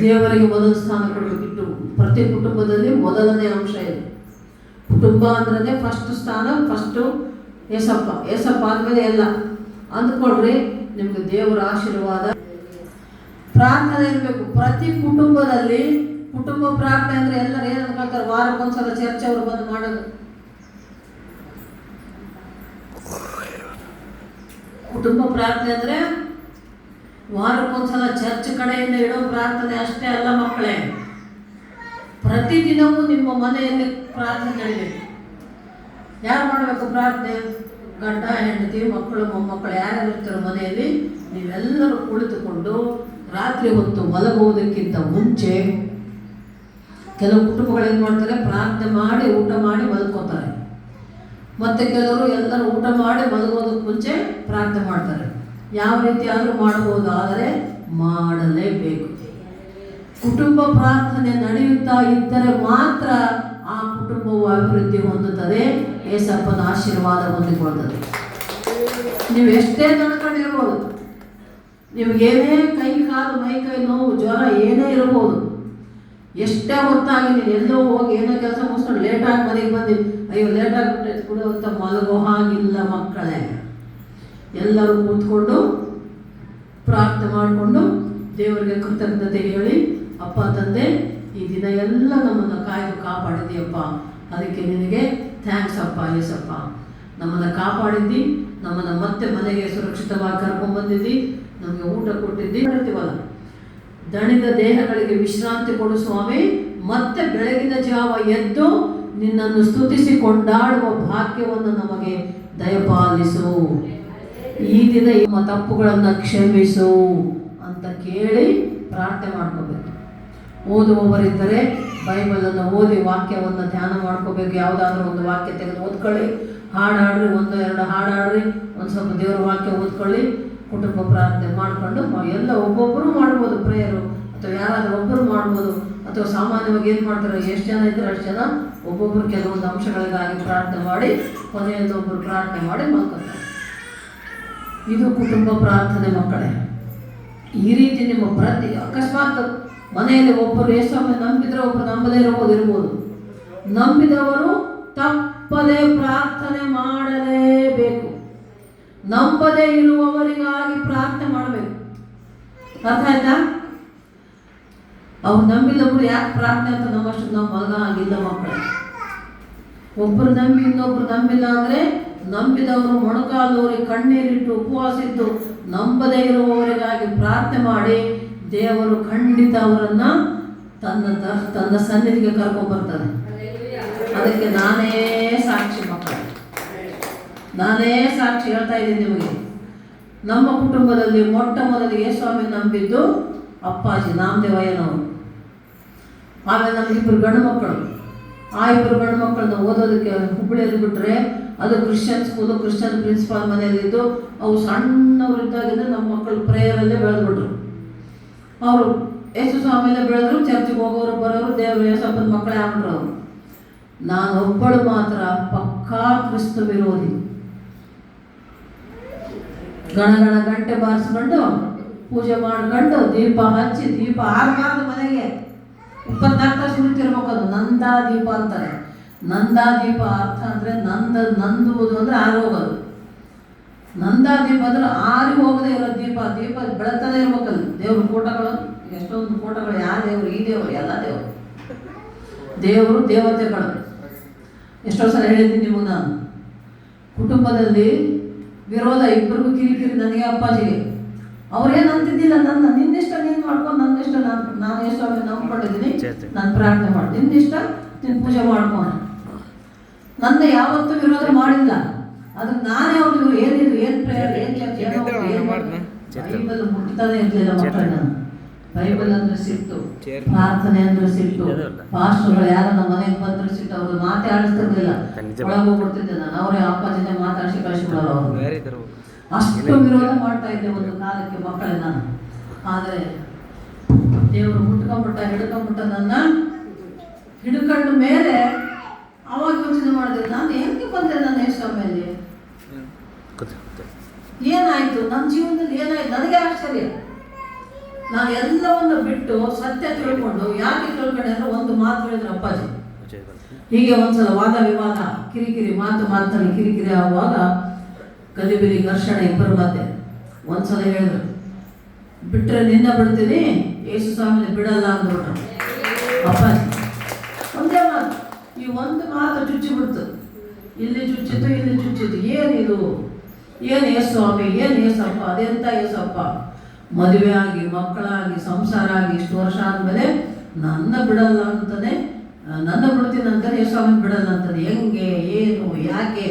ದೇವರಿಗೆ ಮೊದಲ ಸ್ಥಾನ ಕೊಡಬೇಕಿಟ್ಟು ಪ್ರತಿ ಕುಟುಂಬದಲ್ಲಿ ಮೊದಲನೇ ಅಂಶ ಇದೆ. ಕುಟುಂಬ ಅಂದ್ರೆ ಫಸ್ಟ್ ಸ್ಥಾನ, ಫಸ್ಟು ಏಸಪ್ಪ ಆದ್ಮೇಲೆ ಎಲ್ಲ ಅಂದ್ಕೊಡ್ರಿ. ನಿಮ್ಗೆ ದೇವರ ಆಶೀರ್ವಾದ. ಪ್ರಾರ್ಥನೆ ಇರಬೇಕು ಪ್ರತಿ ಕುಟುಂಬದಲ್ಲಿ. ಕುಟುಂಬ ಪ್ರಾರ್ಥನೆ ಅಂದ್ರೆ ಎಲ್ಲರೂ ಏನು ಅನ್ಕೊಳ್ತಾರೆ? ವಾರಕ್ಕೊಂದ್ಸಲ ಚರ್ಚ್ ಅವರು ಬಂದು ಮಾಡೋದು. ಕುಟುಂಬ ಪ್ರಾರ್ಥನೆ ಅಂದ್ರೆ ವಾರಕ್ಕೊಂದ್ಸಲ ಚರ್ಚ್ ಕಡೆಯಿಂದ ಇಡೋ ಪ್ರಾರ್ಥನೆ ಅಷ್ಟೇ ಅಲ್ಲ ಮಕ್ಕಳೇ. ಪ್ರತಿದಿನವೂ ನಿಮ್ಮ ಮನೆಯಲ್ಲಿ ಪ್ರಾರ್ಥನೆ ನಡೀಬೇಕು. ಯಾರು ಮಾಡಬೇಕು ಪ್ರಾರ್ಥನೆ? ಗಂಡ ಹೆಂಡತಿ ಮಕ್ಕಳು ಮೊಮ್ಮಕ್ಕಳು ಯಾರ್ಯಾರು ಇರ್ತಾರೋ ಮನೆಯಲ್ಲಿ ನೀವೆಲ್ಲರೂ ಕುಳಿತುಕೊಂಡು ರಾತ್ರಿ ಹೊತ್ತು ಮಲಗುವುದಕ್ಕಿಂತ ಮುಂಚೆ ಕೆಲವು ಕುಟುಂಬಗಳು ಏನು ಮಾಡ್ತಾರೆ? ಪ್ರಾರ್ಥನೆ ಮಾಡಿ ಊಟ ಮಾಡಿ ಮಲ್ಕೋತಾರೆ. ಮತ್ತು ಕೆಲವರು ಎಲ್ಲರೂ ಊಟ ಮಾಡಿ ಮಲಗೋದಕ್ಕೆ ಮುಂಚೆ ಪ್ರಾರ್ಥನೆ ಮಾಡ್ತಾರೆ. ಯಾವ ರೀತಿ ಆದರೂ ಮಾಡಬಹುದು, ಆದರೆ ಮಾಡಲೇಬೇಕು. ಕುಟುಂಬ ಪ್ರಾರ್ಥನೆ ನಡೆಯುತ್ತಾ ಇದ್ದರೆ ಮಾತ್ರ ಆ ಕುಟುಂಬವು ಅಭಿವೃದ್ಧಿ ಹೊಂದುತ್ತದೆ, ಏಸಪ್ಪನ ಆಶೀರ್ವಾದ ಹೊಂದಿಕೊಳ್ಳುತ್ತದೆ. ನೀವು ಎಷ್ಟೇ ನಡ್ಕೊಂಡಿರ್ಬೋದು, ನಿಮಗೇನೇ ಕೈ ಕಾಲು ಮೈಕೈ ನೋವು ಜ್ವರ ಏನೇ ಇರ್ಬೋದು, ಎಷ್ಟೇ ಹೊತ್ತಾಗಿ ನೀನು ಎಲ್ಲೋ ಹೋಗಿ ಏನೋ ಕೆಲಸ ಮುಗಿಸ್ಕೊಂಡು ಲೇಟಾಗಿ ಮನೆಗೆ ಬಂದು ಅಯ್ಯೋ ಲೇಟಾಗಿಬಿಟ್ಟೈತೆ ಕೂಡ ಅಂತ ಮಲಗೋ ಹಾಗಿಲ್ಲ ಮಕ್ಕಳೇ. ಎಲ್ಲರೂ ಕೂತ್ಕೊಂಡು ಪ್ರಾರ್ಥನೆ ಮಾಡಿಕೊಂಡು ದೇವರಿಗೆ ಕೃತಜ್ಞತೆ ಹೇಳಿ, ಅಪ್ಪ ತಂದೆ ಈ ದಿನ ಎಲ್ಲ ನಮ್ಮನ್ನು ಕಾಯ್ದು ಕಾಪಾಡಿದ್ದೀಯಪ್ಪ, ಅದಕ್ಕೆ ನಿನಗೆ ಥ್ಯಾಂಕ್ಸ್ ಅಪ್ಪ ಏಸಪ್ಪ. ನಮ್ಮನ್ನು ಕಾಪಾಡಿದ್ದಿ, ನಮ್ಮನ್ನು ಮತ್ತೆ ಮನೆಗೆ ಸುರಕ್ಷಿತವಾಗಿ ಕರ್ಕೊಂಡ್ಬಂದಿದ್ದಿ, ನಮಗೆ ಊಟ ಕೊಟ್ಟಿದ್ದಿ. ಹೇಳ್ತೀವಲ್ಲ, ದಣಿದ ದೇಹಗಳಿಗೆ ವಿಶ್ರಾಂತಿ ಕೊಡು ಸ್ವಾಮಿ, ಮತ್ತೆ ಬೆಳಗಿನ ಜಾವ ಎದ್ದು ನಿನ್ನನ್ನು ಸ್ತುತಿಸಿ ಕೊಂಡಾಡುವ ಭಾಗ್ಯವನ್ನು ನಮಗೆ ದಯಪಾಲಿಸು. ಈ ದಿನ ನಿಮ್ಮ ತಪ್ಪುಗಳನ್ನು ಕ್ಷಮಿಸು ಅಂತ ಕೇಳಿ ಪ್ರಾರ್ಥನೆ ಮಾಡ್ಕೋಬೇಕು. ಓದುವವರಿದ್ದರೆ ಬೈಬಲನ್ನು ಓದಿ ವಾಕ್ಯವನ್ನು ಧ್ಯಾನ ಮಾಡ್ಕೋಬೇಕು. ಯಾವುದಾದ್ರೂ ಒಂದು ವಾಕ್ಯ ತೆಗೆದು ಓದ್ಕೊಳ್ಳಿ, ಹಾಡಾಡ್ರಿ, 1-2 ಹಾಡಾಡ್ರಿ, ಒಂದು ಸ್ವಲ್ಪ ದೇವರ ವಾಕ್ಯ ಓದ್ಕೊಳ್ಳಿ, ಕುಟುಂಬ ಪ್ರಾರ್ಥನೆ ಮಾಡಿಕೊಂಡು ಎಲ್ಲ ಒಬ್ಬೊಬ್ಬರು ಮಾಡ್ಬೋದು ಪ್ರೇಯರು, ಅಥವಾ ಯಾರಾದರೂ ಒಬ್ಬರು ಮಾಡ್ಬೋದು. ಅಥವಾ ಸಾಮಾನ್ಯವಾಗಿ ಏನು ಮಾಡ್ತಾರೆ, ಎಷ್ಟು ಜನ ಇದ್ದರೆ ಅಷ್ಟು ಜನ ಒಬ್ಬೊಬ್ಬರು ಕೆಲವೊಂದು ಅಂಶಗಳಿಗಾಗಿ ಪ್ರಾರ್ಥನೆ ಮಾಡಿ ಕೊನೆಯಲ್ಲಿ ಒಬ್ಬರು ಪ್ರಾರ್ಥನೆ ಮಾಡಿ ಮಲ್ಕೊತಾರೆ. ಇದು ಕುಟುಂಬ ಪ್ರಾರ್ಥನೆ ಮಕ್ಕಳೇ. ಈ ರೀತಿ ನಿಮ್ಮ ಅಕಸ್ಮಾತ್ ಮನೆಯಲ್ಲಿ ಒಬ್ಬರು ಯೇಸುವನ್ನು ನಂಬಿದ್ರೆ ಒಬ್ಬರು ನಂಬದೇ ಇರ್ಬೋದು. ನಂಬಿದವರು ತಪ್ಪದೇ ಪ್ರಾರ್ಥನೆ ಮಾಡಲೇಬೇಕು. ನಂಬದೇ ಇರುವವರಿಗಾಗಿ ಪ್ರಾರ್ಥನೆ ಮಾಡಬೇಕು. ಅರ್ಥ ಆಯ್ತಾ? ಅವ್ರು ನಂಬಿದವರು ಯಾಕೆ ಪ್ರಾರ್ಥನೆ ಅಂತ ನಮ್ಮಷ್ಟು ನಾವು ಮಗ ಆಗಿಲ್ಲ ಮಕ್ಕಳು. ಒಬ್ಬರು ನಂಬಿ ಇನ್ನೊಬ್ರು ನಂಬಿಲ್ಲ ಅಂದರೆ ನಂಬಿದವರು ಮೊಣಕಾಲೂರಿ ಕಣ್ಣೀರಿಟ್ಟು ಉಪವಾಸ ಇದ್ದು ನಂಬದೇ ಇರುವವರಿಗಾಗಿ ಪ್ರಾರ್ಥನೆ ಮಾಡಿ ದೇವರು ಖಂಡಿತ ಅವರನ್ನು ತನ್ನ ಸನ್ನಿಧಿಗೆ ಕರ್ಕೊಂಡ್ಬರ್ತಾನೆ. ಅದಕ್ಕೆ ನಾನೇ ಸಾಕ್ಷಿ ಮಕ್ಕಳು, ನಾನೇ ಸಾಕ್ಷಿ ಹೇಳ್ತಾ ಇದ್ದೀನಿ ನಿಮಗೆ. ನಮ್ಮ ಕುಟುಂಬದಲ್ಲಿ ಮೊಟ್ಟ ಮೊದಲಿಗೆ ಸ್ವಾಮಿ ನಂಬಿದ್ದು ಅಪ್ಪಾಜಿ ನಾಮದೇವಯ್ಯನವರು. ಆಮೇಲೆ ನಮ್ಗೆ ಇಬ್ಬರು ಗಂಡು ಮಕ್ಕಳು. ಆ ಇಬ್ಬರು ಗಂಡು ಮಕ್ಕಳನ್ನ ಓದೋದಕ್ಕೆ ಹುಬ್ಬಳ್ಳಿಯಲ್ಲಿ ಬಿಟ್ಟರೆ ಅದು ಕ್ರಿಶ್ಚಿಯನ್ ಸ್ಕೂಲು, ಕ್ರಿಶ್ಚಿಯನ್ ಪ್ರಿನ್ಸಿಪಾಲ್ ಮನೆಯಲ್ಲಿದ್ದು ಅವು ಸಣ್ಣವರಿದ್ದಾಗಿಂದ ನಮ್ಮ ಮಕ್ಕಳು ಪ್ರೇಯರಲ್ಲೇ ಬೆಳೆದ್ಬಿಟ್ರು. ಅವರು ಯೇಸು ಸ್ವಾಮಿಯಲ್ಲೇ ಬೆಳೆದ್ರು, ಚರ್ಚಿಗೆ ಹೋಗೋರು ಬರೋರು, ದೇವರು ಯೇಸಪ್ಪನ ಮಕ್ಕಳೇ ಆಗ್ಬಿಟ್ರು ಅವರು. ನಾನು ಒಬ್ಬಳು ಮಾತ್ರ ಪಕ್ಕಾ ಕ್ರಿಸ್ತ ವಿರೋಧಿ. ಗಣಗಣ ಗಂಟೆ ಬಾರಿಸ್ಕೊಂಡು ಪೂಜೆ ಮಾಡ್ಕೊಂಡು ದೀಪ ಹಚ್ಚಿ, ದೀಪ ಆರಬಾರ್ದು ಮನೆಗೆ, 24 ತಾಸು ನಿಂತಿರ್ಬೇಕು. ಅದು ನಂದಾ ದೀಪ ಅಂತಾರೆ. ನಂದಾ ದೀಪ ಅರ್ಥ ಅಂದರೆ ನಂದುವುದು ಅಂದರೆ ಆರೋಗೋದು. ನಂದಾ ದೀಪ ಅಂದ್ರೆ ಆರಿ ಹೋಗದೆ ಇರೋ ದೀಪ. ದೀಪ ಬೆಳತಾನೆ ಇರ್ಬೇಕಲ್ಲ. ದೇವ್ರ ಫೋಟೋಗಳು, ಎಷ್ಟೊಂದು ಫೋಟೋಗಳು, ಯಾವ ದೇವರು, ಈ ದೇವರು, ಎಲ್ಲ ದೇವರು ದೇವತೆಗಳು. ಎಷ್ಟೋ ಸಲ ಹೇಳಿದ್ದೀನಿ ನಿಮಗೆ ನಾನು. ಕುಟುಂಬದಲ್ಲಿ ವಿರೋಧ, ಇಬ್ಬರಿಗೂ ಕಿರಿಕಿರಿ, ನನಗೆ ಅಪ್ಪಾಜಿಗೆ. ಅವ್ರೇನು ಅಂತಿದ್ದಿಲ್ಲ, ನಿನ್ನಿಷ್ಟ ನೀನು ಮಾಡ್ಕೊಂಡು, ನನ್ನಿಷ್ಟ ನಾನು ಎಷ್ಟು ನಂಬ್ಕೊಂಡಿದ್ದೀನಿ, ನಾನು ಪ್ರಾರ್ಥನೆ ಮಾಡಿ, ನಿನ್ನಿಷ್ಟ ನೀನು ಪೂಜೆ ಮಾಡ್ಕೊಂಡು. ನನ್ನ ಯಾವತ್ತೂ ವಿರೋಧ ಮಾಡಿಲ್ಲ. ಅದಕ್ಕೆ ನಾನೇ ಅವ್ರಿಗೆ ಏನಿದ್ರು, ಏನು ಪ್ರೇಯರ್, ಏನು ಬೈಬಲ್ ಮುಟ್ತಾನೆ ಇರಲಿಲ್ಲ ಮಕ್ಕಳು. ನಾನು ಬೈಬಲ್ ಅಂದ್ರೆ ಸಿಟ್ಟು, ಪ್ರಾರ್ಥನೆ ಅಂದ್ರೆ ಸಿಟ್ಟು. ಪಾಸ್ಟರ್ಗಳು ಯಾರ ನಮ್ಮ ಮನೆಗೆ ಬಂದ್ರೆ ಸಿಟ್ಟು. ಅವ್ರು ಮಾತಾಡಿಸ್ತಿರ್ಲಿಲ್ಲ, ಒಳಗೋಗ್ಬಿಡ್ತಿದ್ದೆ ನಾನು. ಅವರೇ ಅಪ್ಪಾಜಿನೇ ಮಾತಾಡಿಸಿ ಕಳಿಸ್ಬಿಡೋರು ಅವರು. ಅಷ್ಟು ವಿರೋಧ ಮಾಡ್ತಾ ಇದ್ದೆ ಒಂದು ಕಾಲಕ್ಕೆ ಮಕ್ಕಳೇ ನಾನು. ಆದರೆ ದೇವರು ಹಿಡ್ಕೊಂಡ್ಬಿಟ್ಟ ನನ್ನ ಹಿಡ್ಕೊಂಡ ಮೇಲೆ ಅವಾಗ ಯೋಚನೆ ಮಾಡಿದೆ, ನಾನು ಹೆಂಗೆ ಬಂದೆ ನನ್ನ ಯೇಸುವಿನಲ್ಲಿ, ಏನಾಯ್ತು ನನ್ನ ಜೀವನದಲ್ಲಿ, ಏನಾಯ್ತು ನನಗೆ ಆಶ್ಚರ್ಯ. ನಾನು ಎಲ್ಲವನ್ನು ಬಿಟ್ಟು ಸತ್ಯ ತಿಳ್ಕೊಂಡು, ಯಾಕೆ ತಿಳ್ಕೊಂಡೆ ಅಂದ್ರೆ ಒಂದು ಮಾತು ಹೇಳಿದ್ರು ಅಪ್ಪಾಜಿ. ಹೀಗೆ ಒಂದ್ಸಲ ವಾದ ವಿವಾದ, ಕಿರಿಕಿರಿ, ಮಾತಲ್ಲಿ ಕಿರಿಕಿರಿ ಆಗುವಾಗ ಗಲಿಬಿಲಿ ಘರ್ಷಣೆ ಇಬ್ಬರು ಮಧ್ಯೆ. ಒಂದ್ಸಲ ಹೇಳಿದ್ರು, ಬಿಟ್ಟರೆ ನಿನ್ನ ಬಿಡ್ತೀನಿ, ಯೇಸು ಸ್ವಾಮಿನ ಬಿಡಲ್ಲ ಅಂದ್ಬಿಟ್ರು ಅಪ್ಪಾಜಿ. ಒಂದೇ ಮಾತು, ಈ ಒಂದು ಮಾತು ಚುಚ್ಚಿಬಿಡ್ತು. ಇಲ್ಲಿ ಚುಚ್ಚಿತು, ಇಲ್ಲಿ ಚುಚ್ಚಿತು. ಏನಿದು, ಏನು ಯೇಸ್ವಾಮಿ, ಏನು ಯೇಸಪ್ಪ, ಅದೆಂತ ಯೇಸಪ್ಪ. ಮದುವೆ ಆಗಿ ಮಕ್ಕಳಾಗಿ ಸಂಸಾರ ಆಗಿ ಇಷ್ಟು ವರ್ಷ ಆದಮೇಲೆ ನನ್ನ ಬಿಡಲ್ಲ ಅಂತಾನೆ, ನನ್ನ ಬಿಡ್ತೀನಿ ಅಂತಾನೆ, ಯೇಸ್ವಾಮಿ ಬಿಡಲ್ಲ ಅಂತಾನೆ. ಹೆಂಗೆ, ಏನು, ಯಾಕೆ?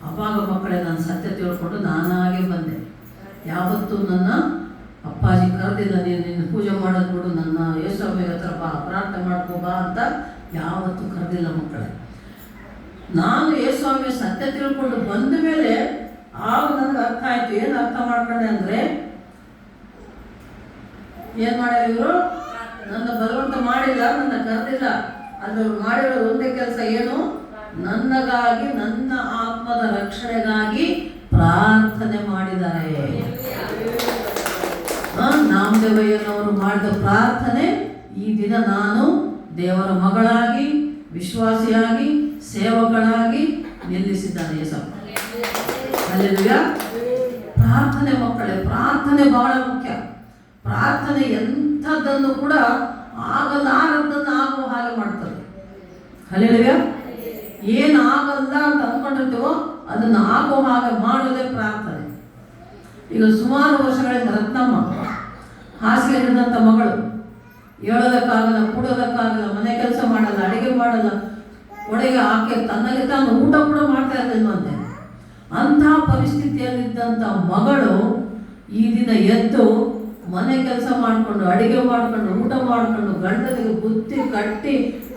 ಅವಾಗ ಮಕ್ಕಳೇ ನಾನು ಸತ್ಯ ತಿಳ್ಕೊಂಡು ನಾನಾಗೆ ಬಂದೆ. ಯಾವತ್ತೂ ನನ್ನ ಅಪ್ಪಾಜಿ ಕರೆದಿಲ್ಲ, ನೀನು ಪೂಜೆ ಮಾಡೋದು ಬಿಡು, ನನ್ನ ಯೇಸುವಿನ ಹತ್ರ ಬಾ, ಪ್ರಾರ್ಥನೆ ಮಾಡ್ಕೋ ಬಾ ಅಂತ ಯಾವತ್ತೂ ಕರೆದಿಲ್ಲ ಮಕ್ಕಳೇ. ನಾನು ಯೇಸುವಿನ ಸತ್ಯ ತಿಳ್ಕೊಂಡು ಬಂದ ಮೇಲೆ ಆಗ ನನಗೆ ಅರ್ಥ ಆಯ್ತು. ಏನು ಅರ್ಥ ಮಾಡ್ಕೊಂಡೆ ಅಂದರೆ, ಏನು ಮಾಡ್ಯಾರ ಇವರು, ನನ್ನ ಬಲವಂತ ಮಾಡಿಲ್ಲ, ನನ್ನ ಕರೆದಿಲ್ಲ. ಅಲ್ಲಿ ಮಾಡಿರೋದು ಒಂದೇ ಕೆಲಸ, ಏನು, ನನ್ನಗಾಗಿ, ನನ್ನ ಆತ್ಮದ ರಕ್ಷಣೆಗಾಗಿ ಪ್ರಾರ್ಥನೆ ಮಾಡಿದ್ದಾರೆ. ನಾಮದೇವಯ್ಯನವರು ಮಾಡಿದ ಪ್ರಾರ್ಥನೆ ಈ ದಿನ ನಾನು ದೇವರ ಮಗಳಾಗಿ, ವಿಶ್ವಾಸಿಯಾಗಿ, ಸೇವಕಳಾಗಿ ನಿಲ್ಲಿಸಿದ್ದಾನೆ ಯೇಸಪ್ಪ. ಹಲ್ಲೆಲೂಯಾ. ಪ್ರಾರ್ಥನೆ ಮಕ್ಕಳೇ, ಪ್ರಾರ್ಥನೆ ಬಹಳ ಮುಖ್ಯ. ಪ್ರಾರ್ಥನೆ ಎಂಥದ್ದನ್ನು ಕೂಡ ಆಗಲಾರದನ್ನು ಆಗುವ ಹಾಗೆ ಮಾಡ್ತದೆ. ಹಲ್ಲೆಲೂಯಾ. ಏನು ಆಗಲ್ಲ ಅಂತ ಅಂದ್ಕೊಂಡಿರ್ತೀವೋ ಅದನ್ನು ಆಗೋ ಹಾಗೆ ಮಾಡೋದೇ ಪ್ರಾರ್ಥನೆ. ಈಗ ಸುಮಾರು ವರ್ಷಗಳಿಂದ ರತ್ನಮ್ಮ ಹಾಸಿಗೆ ಹಿಡಿದಂಥ ಮಗಳು, ಹೇಳೋದಕ್ಕಾಗಲ್ಲ, ಕೂಡೋದಕ್ಕಾಗಲ್ಲ, ಮನೆ ಕೆಲಸ ಮಾಡಲ್ಲ, ಅಡುಗೆ ಮಾಡಲ್ಲ, ಒಳಗೆ ಆಕೆ ತನ್ನಗೆ ತಾನು ಊಟ ಕೂಡ ಮಾಡ್ತಾ ಇರಲಿಲ್ವಂತೆ. ಅಂಥ ಪರಿಸ್ಥಿತಿಯಲ್ಲಿದ್ದಂಥ ಮಗಳು ಈ ದಿನ ಎದ್ದು ಮನೆ ಕೆಲಸ ಮಾಡಿಕೊಂಡು, ಅಡುಗೆ ಮಾಡಿಕೊಂಡು, ಊಟ ಮಾಡಿಕೊಂಡು, ಗಂಡನಿಗೆ ಬುತ್ತಿ ಕಟ್ಟಿ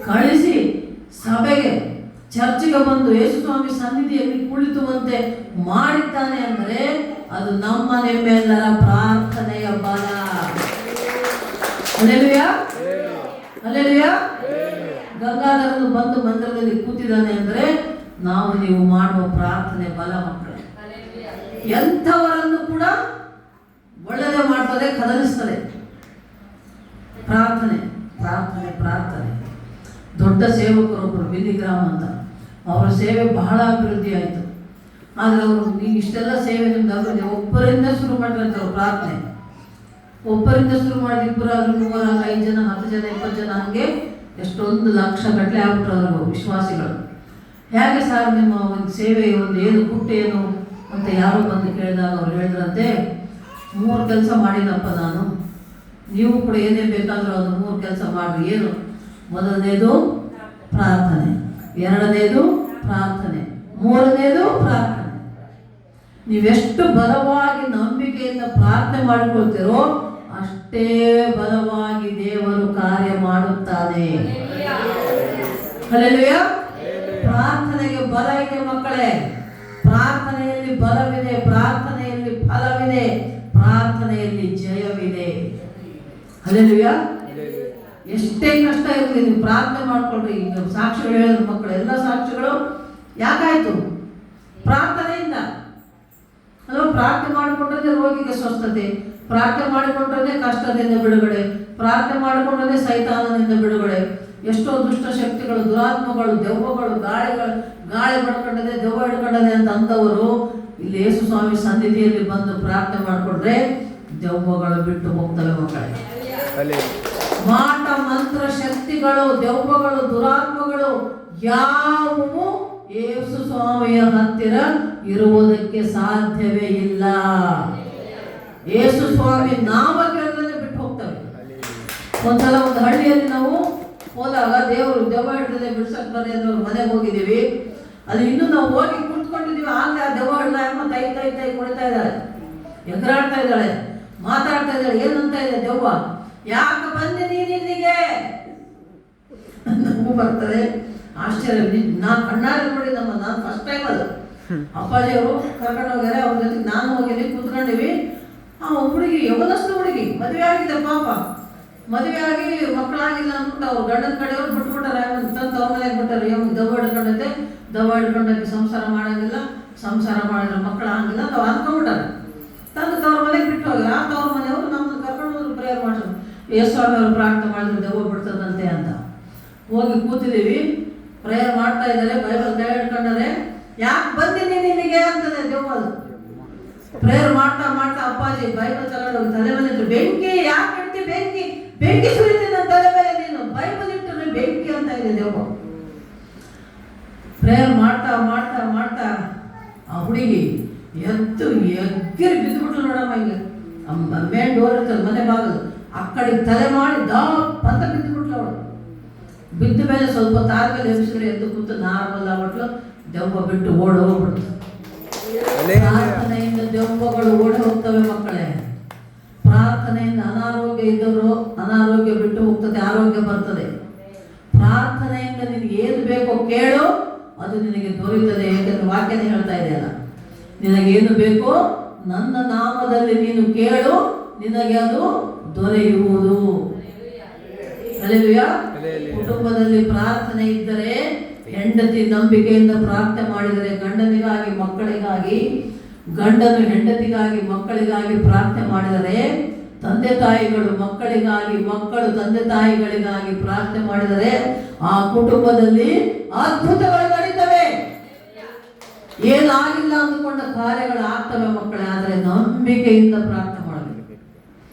ಕಳಿಸಿ ಸಭೆಗೆ, ಚರ್ಚಿಗೆ ಬಂದು ಯೇಸು ಸ್ವಾಮಿ ಸನ್ನಿಧಿಯಲ್ಲಿ ಕುಳಿತುವಂತೆ ಮಾಡಿದ್ದಾನೆ ಅಂದರೆ ಅದು ನಮ್ಮ ನಿಮ್ಮೆಲ್ಲರ ಪ್ರಾರ್ಥನೆಯ ಬಲ. Hallelujah, hallelujah. ಗಂಗಾಧರನು ಬಂದು ಮಂದಿರದಲ್ಲಿ ಕೂತಿದ್ದಾನೆ ಅಂದರೆ ನಾವು ನೀವು ಮಾಡುವ ಪ್ರಾರ್ಥನೆ ಬಲ ಮಕ್ಕಳೇ. ಎಂಥವರನ್ನು ಕೂಡ ಒಳ್ಳೆಯದೇ ಮಾಡ್ತದೆ, ಕದಲಿಸ್ತದೆ. ಪ್ರಾರ್ಥನೆ ಪ್ರಾರ್ಥನೆ ಪ್ರಾರ್ಥನೆ. ದೊಡ್ಡ ಸೇವಕರೊಬ್ಬರು ಬಿಲ್ಲಿಗ್ರಾಮ್ ಅಂತ, ಅವರ ಸೇವೆ ಬಹಳ ಅಭಿವೃದ್ಧಿ ಆಯಿತು. ಆದರೆ ಅವರು ನೀವು ಇಷ್ಟೆಲ್ಲ ಸೇವೆ ನಿಮ್ದು ಅಭಿವೃದ್ಧಿ ಒಬ್ಬರಿಂದ ಶುರು ಮಾಡಿರ್ತಾರೆ ಪ್ರಾರ್ಥನೆ. ಒಬ್ಬರಿಂದ ಶುರು ಮಾಡಿ ಇಬ್ಬರಾದ್ರು 3 5 ಜನ 10 ಜನ 20 ಜನ ಹಾಗೆ ಎಷ್ಟೊಂದು ಲಕ್ಷ ಗಟ್ಟಲೆ ಆಗ್ಬಿಟ್ರು ವಿಶ್ವಾಸಿಗಳು. ಹೇಗೆ ಸರ್ ನಿಮ್ಮ ಒಂದು ಸೇವೆ ಒಂದು ಏನು ಗುಟ್ಟೇನು ಅಂತ ಯಾರೋ ಬಂದು ಕೇಳಿದಾಗ ಅವ್ರು ಹೇಳಿದ್ರಂತೆ, 3 ಕೆಲಸ ಮಾಡಿದಪ್ಪ ನಾನು, ನೀವು ಕೂಡ ಏನೇ ಬೇಕಾದರೂ ಅದು 3 ಕೆಲಸ ಮಾಡಿರಿ. ಏನು? ಮೊದಲನೇದು ಪ್ರಾರ್ಥನೆ, ಎರಡನೇದು ಪ್ರಾರ್ಥನೆ, ಮೂರನೇದು ಪ್ರಾರ್ಥನೆ. ನೀವೆಷ್ಟು ಬಲವಾಗಿ ನಂಬಿಕೆಯಿಂದ ಪ್ರಾರ್ಥನೆ ಮಾಡಿಕೊಳ್ತೀರೋ ಅಷ್ಟೇ ಬಲವಾಗಿ ದೇವರು ಕಾರ್ಯ ಮಾಡುತ್ತಾನೆ. ಹಲ್ಲೆಲೂಯಾ. ಪ್ರಾರ್ಥನೆಗೆ ಬಲ ಇದೆ ಮಕ್ಕಳೇ, ಪ್ರಾರ್ಥನೆಯಲ್ಲಿ ಬಲವಿದೆ, ಪ್ರಾರ್ಥನೆಯಲ್ಲಿ ಫಲವಿದೆ, ಪ್ರಾರ್ಥನೆಯಲ್ಲಿ ಜಯವಿದೆ. ಹಲ್ಲೆಲೂಯಾ. ಎಷ್ಟೇ ಕಷ್ಟ ಇರಲಿ ನೀವು ಪ್ರಾರ್ಥನೆ ಮಾಡ್ಕೊಳ್ರಿ. ಈಗ ಸಾಕ್ಷಿಗಳು ಹೇಳಿದ್ರು ಮಕ್ಕಳು, ಎಲ್ಲ ಸಾಕ್ಷಿಗಳು ಯಾಕಾಯ್ತು? ಪ್ರಾರ್ಥನೆಯಿಂದ. ಅಲ್ವಾ? ಪ್ರಾರ್ಥನೆ ಮಾಡಿಕೊಂಡ್ರೆ ರೋಗಿಗೆ ಸ್ವಸ್ಥತೆ, ಪ್ರಾರ್ಥನೆ ಮಾಡಿಕೊಂಡ್ರೆ ಕಷ್ಟದಿಂದ ಬಿಡುಗಡೆ, ಪ್ರಾರ್ಥನೆ ಮಾಡಿಕೊಂಡ್ರೆ ಸೈತಾನದಿಂದ ಬಿಡುಗಡೆ. ಎಷ್ಟೋ ದುಷ್ಟ ಶಕ್ತಿಗಳು, ದುರಾತ್ಮಗಳು, ದೆವ್ವಗಳು, ಗಾಳಿ ಬಡ್ಕೊಂಡದೆ, ದೆವ್ವ ಹಿಡ್ಕೊಂಡದೆ ಅಂತ ಅಂದವರು ಇಲ್ಲಿ ಯೇಸು ಸ್ವಾಮಿ ಸನ್ನಿಧಿಯಲ್ಲಿ ಬಂದು ಪ್ರಾರ್ಥನೆ ಮಾಡಿಕೊಂಡ್ರೆ ದೆವ್ವಗಳು ಬಿಟ್ಟು ಹೋಗ್ತವೆ ಮಕ್ಕಳೇ. ಮಾಟ ಮಂತ್ರ ಶಕ್ತಿಗಳು, ದೆವ್ವಗಳು, ದುರಾತ್ಮಗಳು ಯಾವುವು ಯೇಸು ಸ್ವಾಮಿಯ ಹತ್ತಿರ ಇರುವುದಕ್ಕೆ ಸಾಧ್ಯವೇ ಇಲ್ಲ. ಯೇಸು ಸ್ವಾಮಿ ನಾಮ ಕೇಳಿದ್ರೆ ಬಿಟ್ಟು ಹೋಗ್ತವೆ. ಒಂದ್ಸಲ ಒಂದು ಹಳ್ಳಿಯಲ್ಲಿ ನಾವು ಹೋದಾಗ ದೇವರು ದೆವ್ವ ಹಿಡಿದ್ರೆ ಬಿಡ್ಸಕ್ ಬರ್ರಿ ಅಂದ್ರೆ ಅವ್ರ ಮನೆಗೆ ಹೋಗಿದ್ದೀವಿ. ಅದು ಇನ್ನೂ ನಾವು ಹೋಗಿ ಕುತ್ಕೊಂಡಿದ್ದೀವಿ, ಆಗಲೇ ಆ ದೆವ್ವ ಹಿಡಿದ ಅಮ್ಮ ತೈ ತೈ ತೈ ಕುಣಿತಾ ಇದ್ದಾಳೆ, ಎಗರಾಡ್ತಾ ಇದ್ದಾಳೆ, ಮಾತಾಡ್ತಾ ಇದ್ದಾಳೆ. ಏನಂತ ಇದೆ ದೆವ್ವ? ಯಾಕೆ ಬಂದೆ ನೀನು ಇಲ್ಲಿಗೆ? ನಮಗೂ ಬರ್ತದೆ ಆಶ್ಚರ್ಯ. ನಾನು ಕಣ್ಣಾರೆ ನೋಡಿ ನಾನು ಫಸ್ಟ್ ಟೈಮ್ ಅದು ಅಪ್ಪಾಜಿ ಅವರು ಕರ್ಕೊಂಡು ಹೋಗ್ಯಾರೆ, ಅವ್ರ ಜೊತೆಗೆ ನಾನು ಹೋಗಿದ್ದೀನಿ, ಕುತ್ಕೊಂಡಿವಿ. ಆ ಹುಡುಗಿ ಯವನಸ್ಥ ಹುಡುಗಿ, ಮದುವೆ ಆಗಿದೆ ಪಾಪ, ಮದುವೆ ಆಗಿ ಮಕ್ಕಳಾಗಿಲ್ಲ ಅಂದ್ಬಿಟ್ಟು ಅವ್ರು ಗಂಡನ ಕಡೆಯವ್ರು ಬಿಟ್ಬಿಟ್ಟಾರೆ, ತಂದು ಅವ್ರ ಮನೆಗೆ ಬಿಟ್ಟಾರೆ. ದೆವ್ವ ಹಿಡ್ಕೊಂಡೈತೆ, ದೆವ್ವ ಹಿಡ್ಕೊಂಡಕ್ಕೆ ಸಂಸಾರ ಮಾಡೋಂಗಿಲ್ಲ, ಸಂಸಾರ ಮಾಡಿದ್ರೆ ಮಕ್ಕಳು ಆಗಿಲ್ಲ ಅಂತ ಅಂದ್ಕೊಂಡ್ಬಿಟ್ಟಾರೆ. ತಂದು ತವ್ರ ಮನೆಗೆ ಬಿಟ್ಟು ಹೋಗ್ಯಾರ. ಆ ತವ್ರ ಮನೆಯವರು ನಮ್ಮನ್ನು ಕರ್ಕೊಂಡು ಹೋದ್ರು, ಪ್ರೇಯರ್ ಮಾಡಿದ್ರು. ಯೇಸುಸ್ವಾಮಿ ಅವರು ಪ್ರಾರ್ಥನೆ ಮಾಡಿದ್ರು ದೆವ್ವ ಬಿಡ್ತದಂತೆ ಅಂತ. ಹೋಗಿ ಕೂತಿದ್ದೀವಿ, ಪ್ರೇಯರ್ ಮಾಡ್ತಾ ಇದ್ದಾರೆ, ಬೈಬಲ್ ಕೈ ಹಿಡ್ಕೊಂಡರೆ. ಯಾಕೆ ಬಂದಿದ್ದೀನಿ ನಿನಗೆ ಅಂತದೆ ದೆವ್ವ. ಪ್ರೇಯರ್ ಮಾಡ್ತಾ ಮಾಡ್ತಾ ಅಪ್ಪಾಜಿ ಬೈಬಲ್ ತಗೊಂಡು ತಲೆ ಮೇಲೆ ಇಟ್ಟು, ಬೆಂಕಿ ಯಾಕೆ ಇಡ್ತಿ? ಬೆಂಕಿ ಬೆಂಕಿ ಸುರಿತೀನಿ ನನ್ನ ತಲೆ ಮೇಲೆ, ನೀನು ಬೈಬಲ್ ಇಟ್ಟರೆ ಬೆಂಕಿ ಅಂತ ಇದೆ ದೆವ್ವ. ಪ್ರೇಯರ್ ಮಾಡ್ತಾ ಮಾಡ್ತಾ ಮಾಡ್ತಾ ಆ ಹುಡುಗಿ ಎಗ್ಗಿರಿ ಬಿದ್ದುಬಿಟ್ಲು ನೋಡಮ್ಮ. ಹಿಂಗೆ ಮೇನ್ ಡೋರ್ ಇರ್ತದೆ ಮನೆ ಬಾಗಲು, ಆ ಕಡೆಗೆ ತಲೆ ಮಾಡಿ ದಪ್ಪ ಅಂತ ಬಿದ್ದುಬಿಟ್ಲು ಅವಳು. ಬಿದ್ದ ಮೇಲೆ ಸ್ವಲ್ಪ ತಾಳ್ಮೇಲೆ ಎಬ್ಸಿದ್ರೆ ಎದ್ದು ಕೂತು ನಾರ್ಮಲ್ ಆಗ್ಬಿಟ್ಲು. ದೆವ್ವ ಬಿಟ್ಟು ಓಡಿ ಹೋಗ್ಬಿಡ್ತು. ಪ್ರಾರ್ಥನೆಯಿಂದ ದೆವ್ವಗಳು ಓಡಿ ಹೋಗ್ತವೆ ಮಕ್ಕಳೇ. ಪ್ರಾರ್ಥನೆಯಿಂದ ಅನಾರೋಗ್ಯ ಇದ್ದವರು ಅನಾರೋಗ್ಯ ಬಿಟ್ಟು ಹೋಗ್ತದೆ, ಆರೋಗ್ಯ ಬರ್ತದೆ. ಪ್ರಾರ್ಥನೆಯಿಂದ ನಿನಗೆ ಏನು ಬೇಕೋ ಕೇಳು, ಅದು ನಿನಗೆ ದೊರೆಯುತ್ತದೆ. ಯಾಕಂದ್ರೆ ವಾಕ್ಯನೇ ಹೇಳ್ತಾ ಇದೆಯಲ್ಲ, ನಿನಗೇನು ಬೇಕೋ ನನ್ನ ನಾಮದಲ್ಲಿ ನೀನು ಕೇಳು, ನಿನಗೆ ಅದು ದೊರೆಯುವುದು. ಹಲ್ಲೆಲೂಯಾ. ಕುಟುಂಬದಲ್ಲಿ ಪ್ರಾರ್ಥನೆ ಇದ್ದರೆ, ಹೆಂಡತಿ ನಂಬಿಕೆಯಿಂದ ಪ್ರಾರ್ಥನೆ ಮಾಡಿದರೆ, ಗಂಡನಿಗಾಗಿ ಮಕ್ಕಳಿಗಾಗಿ, ಗಂಡನು ಹೆಂಡತಿಗಾಗಿ ಮಕ್ಕಳಿಗಾಗಿ ಪ್ರಾರ್ಥನೆ ಮಾಡಿದರೆ, ತಂದೆ ತಾಯಿಗಳು ಮಕ್ಕಳಿಗಾಗಿ, ಮಕ್ಕಳು ತಂದೆ ತಾಯಿಗಳಿಗಾಗಿ ಪ್ರಾರ್ಥನೆ ಮಾಡಿದರೆ ಆ ಕುಟುಂಬದಲ್ಲಿ ಅದ್ಭುತಗಳು ನಡೀತವೆ. ಏನಾಗಿಲ್ಲ ಅಂದುಕೊಂಡ ಕಾರ್ಯಗಳು ಆಗ್ತವೆ ಮಕ್ಕಳೇ. ಆದರೆ ನಂಬಿಕೆಯಿಂದ ಪ್ರಾರ್ಥನೆ ಮಾಡಬೇಕು.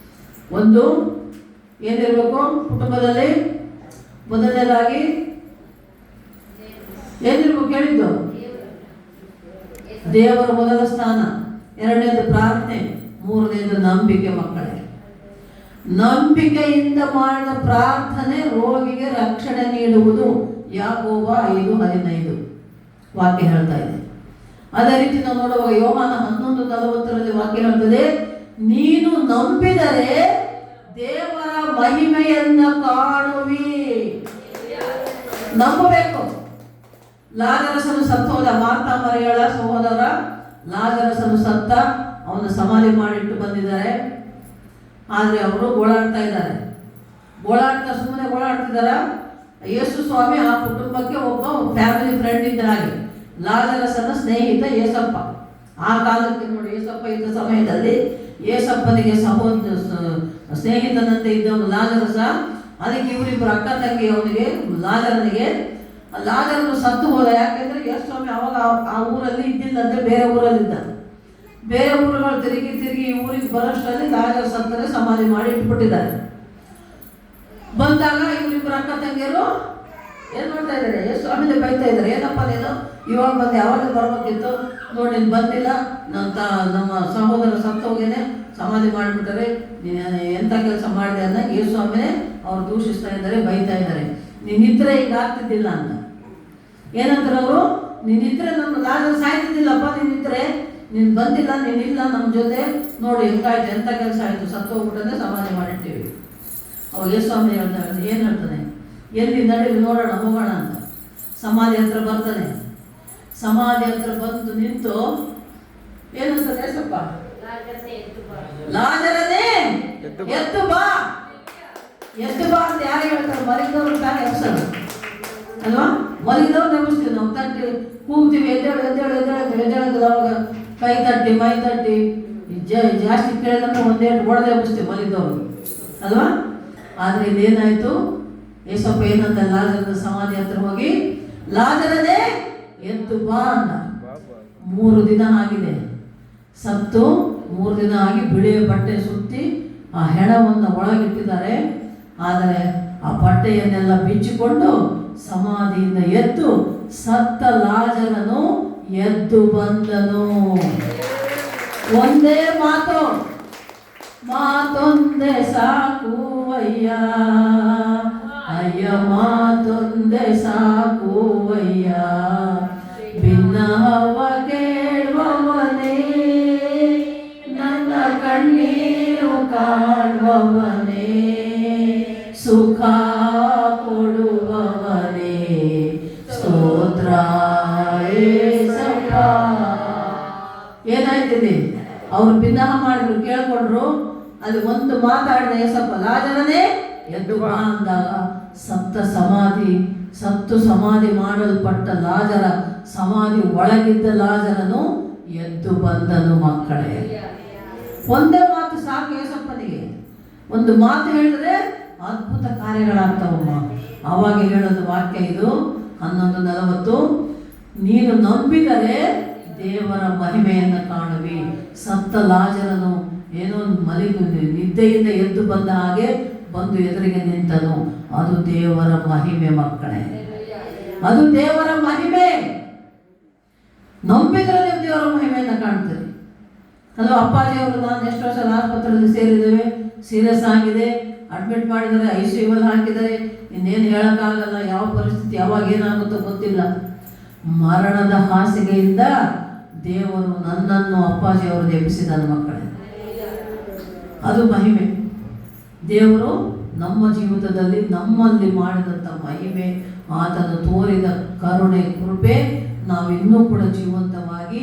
ಒಂದು ಏನಿರಬೇಕು ಕುಟುಂಬದಲ್ಲಿ? ಮೊದಲನೇದಾಗಿ ಏನಿರ್ಬೇಕು ಹೇಳಿದ್ದು? ದೇವರ ಮೊದಲ ಸ್ಥಾನ, ಎರಡನೇದು ಪ್ರಾರ್ಥನೆ, ಮೂರನೇದು ನಂಬಿಕೆ ಮಕ್ಕಳೇ. ನಂಬಿಕೆಯಿಂದ ಮಾಡಿದ ಪ್ರಾರ್ಥನೆ ರೋಗಿಗೆ ರಕ್ಷಣೆ ನೀಡುವುದು. ಯಾಕೋಬ 5:15 ವಾಕ್ಯ ಹೇಳ್ತಾ ಇದೆ. ಅದೇ ರೀತಿ ನಾವು ನೋಡುವಾಗ ಯೋಹಾನ 11:40 ವಾಕ್ಯ ಹೇಳ್ತದೆ, ನೀನು ನಂಬಿದರೆ ದೇವರ ಮಹಿಮೆಯನ್ನ ಕಾಣುವಿ. ನಂಬಬೇಕು. ಲಾಜರಸನು ಸತ್ತೋದ, ಮಾರ್ತಾ ಮರಿಯಳ ಸಹೋದರ ಲಾಜರಸನು ಸತ್ತ, ಅವನು ಸಮಾಧಿ ಮಾಡಿಟ್ಟು ಬಂದಿದ್ದಾರೆ. ಆದರೆ ಅವರು ಗೋಳಾಡ್ತಾ ಇದ್ದಾರೆ. ಸುಮ್ಮನೆ ಗೋಳಾಡ್ತಿದ್ದಾರ. ಯೇಸು ಸ್ವಾಮಿ ಆ ಕುಟುಂಬಕ್ಕೆ ಒಬ್ಬ ಫ್ಯಾಮಿಲಿ ಫ್ರೆಂಡ್ ಇದ್ದ ಹಾಗೆ. ಲಾಜರಸನ ಸ್ನೇಹಿತ ಏಸಪ್ಪ. ಆ ಕಾಲಕ್ಕೆ ನೋಡಿ, ಏಸಪ್ಪ ಇದ್ದ ಸಮಯದಲ್ಲಿ ಏಸಪ್ಪನಿಗೆ ಸ್ನೇಹಿತನಂತೆ ಇದ್ದವನು ಲಾಜರಸ. ಅದಕ್ಕೆ ಇವರಿಬ್ಬರು ಅಕ್ಕ ತಂಗಿ ಅವನಿಗೆ ಲಾಜರನಿಗೆ. ಲಾಜರನು ಸತ್ತು ಹೋದ. ಯಾಕೆಂದ್ರೆ ಯೇಸು ಸ್ವಾಮಿ ಅವಾಗ ಆ ಊರಲ್ಲಿ ಇದ್ದಿಲ್ಲಂದ್ರೆ ಬೇರೆ ಊರಲ್ಲಿದ್ದ. ಬೇರೆ ಊರುಗಳು ತಿರುಗಿ ಈ ಊರಿಗೆ ಬರೋಷ್ಟರಲ್ಲಿ ಲಾಜರ್ ಸತ್ತರೆ ಸಮಾಧಿ ಮಾಡಿ ಇಟ್ಬಿಟ್ಟಿದ್ದಾರೆ. ಬಂದಾಗ ಇವರಿಬ್ಬರು ಅಕ್ಕ ತಂಗಿಯರು ಏನು ಮಾಡ್ತಾ ಇದ್ದಾರೆ, ಯೇಸು ಸ್ವಾಮಿನೇ ಬೈತಾ ಇದ್ದಾರೆ, ಏನಪ್ಪ ನೀನು ಇವಾಗ ಬಂದು ಯಾವಾಗ ಬರ್ಬೇಕಿತ್ತು ನೋಡಿ, ನೀನು ಬಂದಿಲ್ಲ, ನಮ್ಮ ಸಹೋದರ ಸತ್ತೋಗೇನೆ ಸಮಾಧಿ ಮಾಡಿಬಿಟ್ಟಾರೆ, ನೀನು ಎಂಥ ಕೆಲಸ ಮಾಡಿದೆ ಅಂತ ಯೇಸು ಸ್ವಾಮಿನೇ ಅವ್ರು ದೂಷಿಸ್ತಾ ಇದ್ದಾರೆ, ಬೈತಾ ಇದ್ದಾರೆ. ನೀನಿದ್ರೆ ಈಗ ಆಗ್ತಿದ್ದಿಲ್ಲ ಅಂತ. ಏನಂತಾರೆ ಅವರು, ನೀನಿದ್ರೆ ನಮ್ಮ ಲಾಜರ್ ಸಾಯ್ತಿದ್ದಿಲ್ಲಪ್ಪ, ನೀನಿದ್ರೆ ನೀನು ಬಂದಿಲ್ಲ, ನೀನಿಲ್ಲ ನಮ್ಮ ಜೊತೆ, ನೋಡಿ ಹೆಂಗಾಯ್ತು, ಎಂಥ ಕೆಲಸ ಆಯಿತು, ಸತ್ತೋಗ್ಬಿಟ್ಟಂದ್ರೆ ಸಮಾಧಿ ಮಾಡಿರ್ತೀವಿ. ಅವಾಗ ಯೇಸು ಸ್ವಾಮಿ ಹೇಳ್ತಾರೆ, ಏನು ಹೇಳ್ತಾನೆ, ಎಲ್ಲಿ ನಡೀಲಿ ನೋಡೋಣ ಹೋಗೋಣ ಅಂತ ಸಮಾಧಿ ಹತ್ರ ಬರ್ತಾನೆ. ಸಮಾಧಿ ಹತ್ರ ಬಂದು ನಿಂತು ಏನಂತಾನೆ, ಸ್ವಲ್ಪ ಲಾಜರನೇ ಎದ್ದು ಬಾ, ಎದ್ದು ಬಾ ಅಂತ ಯಾರು ಹೇಳ್ತಾರೆ, ಮಲಗಿದವ್ರು ತಾನೇ ಎಬ್ಸೋದು ಅಲ್ವಾ? ಮಲಗಿದವ್ರು ನೆಮಿಸ್ತೀವಿ ನಾವು, ತಟ್ಟಿ ಕೂಗ್ತೀವಿ, ಎದ್ದೇಳು ಎದ್ದೇಳು ಎದ್ದೇಳು ಎದ್ದೇಳಂದ್ರೆ ಅವಾಗ ಕೈ ತಟ್ಟಿ ಮೈ ತಟ್ಟಿ ಜಾಸ್ತಿ ಕೇಳಿದ್ರೆ ಒಂದೇಟು ಹೊಡೆದೇ ಎಬ್ಬಿಸ್ತೀವಿ ಮಲಗಿದವ್ರು ಅಲ್ವಾ? ಆದರೆ ಇಲ್ಲೇನಾಯ್ತು, ಏಸಪ್ಪ ಏನಂದ, ಲಾಜರನ ಸಮಾಧಿ ಹತ್ರ ಹೋಗಿ ಲಾಜರನೇ ಎದ್ದು ಬಾ ಅಂದ. 3 ದಿನ ಆಗಿದೆ, ಸತ್ತು 3 ದಿನ ಆಗಿ ಬಿಳಿಯ ಬಟ್ಟೆ ಸುತ್ತಿ ಆ ಹೆಣವನ್ನು ಒಳಗಿಟ್ಟಿದ್ದಾರೆ. ಆದರೆ ಆ ಬಟ್ಟೆಯನ್ನೆಲ್ಲ ಬಿಚ್ಚಿಕೊಂಡು ಸಮಾಧಿಯಿಂದ ಎದ್ದು ಸತ್ತ ಲಾಜರನು ಎದ್ದು ಬಂದನು. ಒಂದೇ ಮಾತು, ಮಾತೊಂದೇ ಸಾಕು ಅಯ್ಯ, ಅಯ್ಯ ಮಾತೊಂದೇ ಸಾಕು ಅಯ್ಯ, ಭಿನ್ನವ ಕೇಳುವವನೇ, ನನ್ನ ಕಣ್ಣೀರು ಕಾಣುವವನೇ, ಸುಖ ಕೊಡುವವನೇ, ಸ್ತೋತ್ರ ಏಸಪ್ಪ. ಏನಾಯ್ತಿದೆ, ಅವ್ರು ಭಿನ್ನಹ ಮಾಡಿದ್ರು, ಕೇಳ್ಕೊಂಡ್ರು. ಅಲ್ಲಿ ಒಂದು ಮಾತಾಡಿದ ಏಸಪ್ಪ, ಲಾಜರನೇ ಎದ್ದು ಬಾ ಅಂದಾಗ ಸತ್ತು ಸಮಾಧಿ ಮಾಡಲ್ಪಟ್ಟ ಲಾಜರ ಸಮಾಧಿ ಒಳಗಿದ್ದ ಲಾಜರನು ಎದ್ದು ಬಂದನು. ಮಕ್ಕಳೇ, ಒಂದೇ ಮಾತು ಸಾಕು ಏಸಪ್ಪನಿಗೆ. ಒಂದು ಮಾತು ಹೇಳಿದ್ರೆ ಅದ್ಭುತ ಕಾರ್ಯಗಳಾಗ್ತಾವಮ್ಮ. ಆವಾಗ ಹೇಳೋದು ವಾಕ್ಯ ಇದು 11:40, ನೀನು ನಂಬಿದರೆ ದೇವರ ಮಹಿಮೆಯನ್ನು ಕಾಣುವಿ. ಸತ್ತ ಲಾಜರನು ಏನೋ ನಿದ್ದೆಯಿಂದ ಎದ್ದು ಬಂದ ಹಾಗೆ ಬಂದು ಎದುರಿಗೆ ನಿಂತನು. ಅದು ದೇವರ ಮಹಿಮೆ ಮಕ್ಕಳೇ, ಅದು ದೇವರ ಮಹಿಮೆ. ನಂಬಿದ್ರೆ ನೀವು ದೇವರ ಮಹಿಮೆಯನ್ನು ಕಾಣ್ತೀರಿ ಅಲ್ವಾ? ಅಪ್ಪಾಜಿಯವರು ನಾನು ಎಷ್ಟೋ ಸಲ ಆಸ್ಪತ್ರೆಯಲ್ಲಿ ಸೇರಿದ್ದೇವೆ, ಸೀರಿಯಸ್ ಆಗಿದೆ, ಅಡ್ಮಿಟ್ ಮಾಡಿದರೆ ICU ಹಾಕಿದ್ದಾರೆ, ಇನ್ನೇನು ಹೇಳೋಕ್ಕಾಗಲ್ಲ, ಯಾವ ಪರಿಸ್ಥಿತಿ ಯಾವಾಗ ಏನಾಗುತ್ತೋ ಗೊತ್ತಿಲ್ಲ. ಮರಣದ ಹಾಸಿಗೆಯಿಂದ ದೇವರು ನನ್ನನ್ನು ಅಪ್ಪಾಜಿಯವರು ಎಬ್ಬಿಸಿದನು ಮಕ್ಕಳೇ. ಅದು ಮಹಿಮೆ. ದೇವರು ನಮ್ಮ ಜೀವಿತದಲ್ಲಿ ನಮ್ಮಲ್ಲಿ ಮಾಡಿದಂಥ ಮಹಿಮೆ, ಆತನು ತೋರಿದ ಕರುಣೆ ಕೃಪೆ, ನಾವಿನ್ನೂ ಕೂಡ ಜೀವಂತವಾಗಿ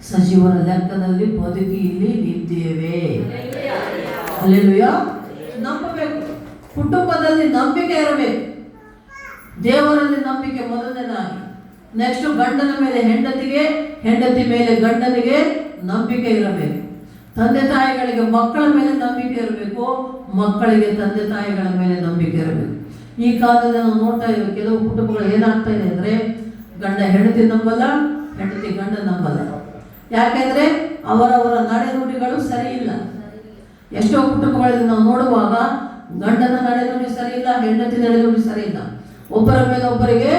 ಸಜೀವರ ಲೆಕ್ಕದಲ್ಲಿ ಬದುಕಿ ಇಲ್ಲಿ ನಿದ್ದೇವೆ. ಹಲ್ಲೆಲೂಯಾ. ನಂಬಬೇಕು, ಕುಟುಂಬದಲ್ಲಿ ನಂಬಿಕೆ ಇರಬೇಕು, ದೇವರಲ್ಲಿ ನಂಬಿಕೆ ಮೊದಲನೇದಾಗಿ. ನೆಕ್ಸ್ಟ್ ಗಂಡನ ಮೇಲೆ ಹೆಂಡತಿಗೆ, ಹೆಂಡತಿ ಮೇಲೆ ಗಂಡನಿಗೆ ನಂಬಿಕೆ ಇರಬೇಕು. ತಂದೆ ತಾಯಿಗಳಿಗೆ ಮಕ್ಕಳ ಮೇಲೆ ನಂಬಿಕೆ ಇರಬೇಕು, ಮಕ್ಕಳಿಗೆ ತಂದೆ ತಾಯಿಗಳ ಮೇಲೆ ನಂಬಿಕೆ ಇರಬೇಕು. ಈ ಕಾಲದಲ್ಲಿ ನಾವು ನೋಡ್ತಾ ಇದ್ದೇವೆ, ಕೆಲವು ಕುಟುಂಬಗಳು ಏನಾಗ್ತಾ ಇದೆ ಅಂದರೆ, ಗಂಡ ಹೆಂಡತಿ ನಂಬಲ್ಲ, ಹೆಂಡತಿ ಗಂಡ ನಂಬಲ್ಲ. ಯಾಕೆಂದರೆ ಅವರವರ ನಡೆನುಡಿಗಳು ಸರಿ ಇಲ್ಲ. ಎಷ್ಟೋ ಕುಟುಂಬಗಳಲ್ಲಿ ನಾವು ನೋಡುವಾಗ ಗಂಡನ ನಡೆನುಡಿ ಸರಿ ಇಲ್ಲ, ಹೆಂಡತಿ ನಡೆನುಡಿ ಸರಿ ಇಲ್ಲ, ಒಬ್ಬರ ಮೇಲೆ ಒಬ್ಬರಿಗೆ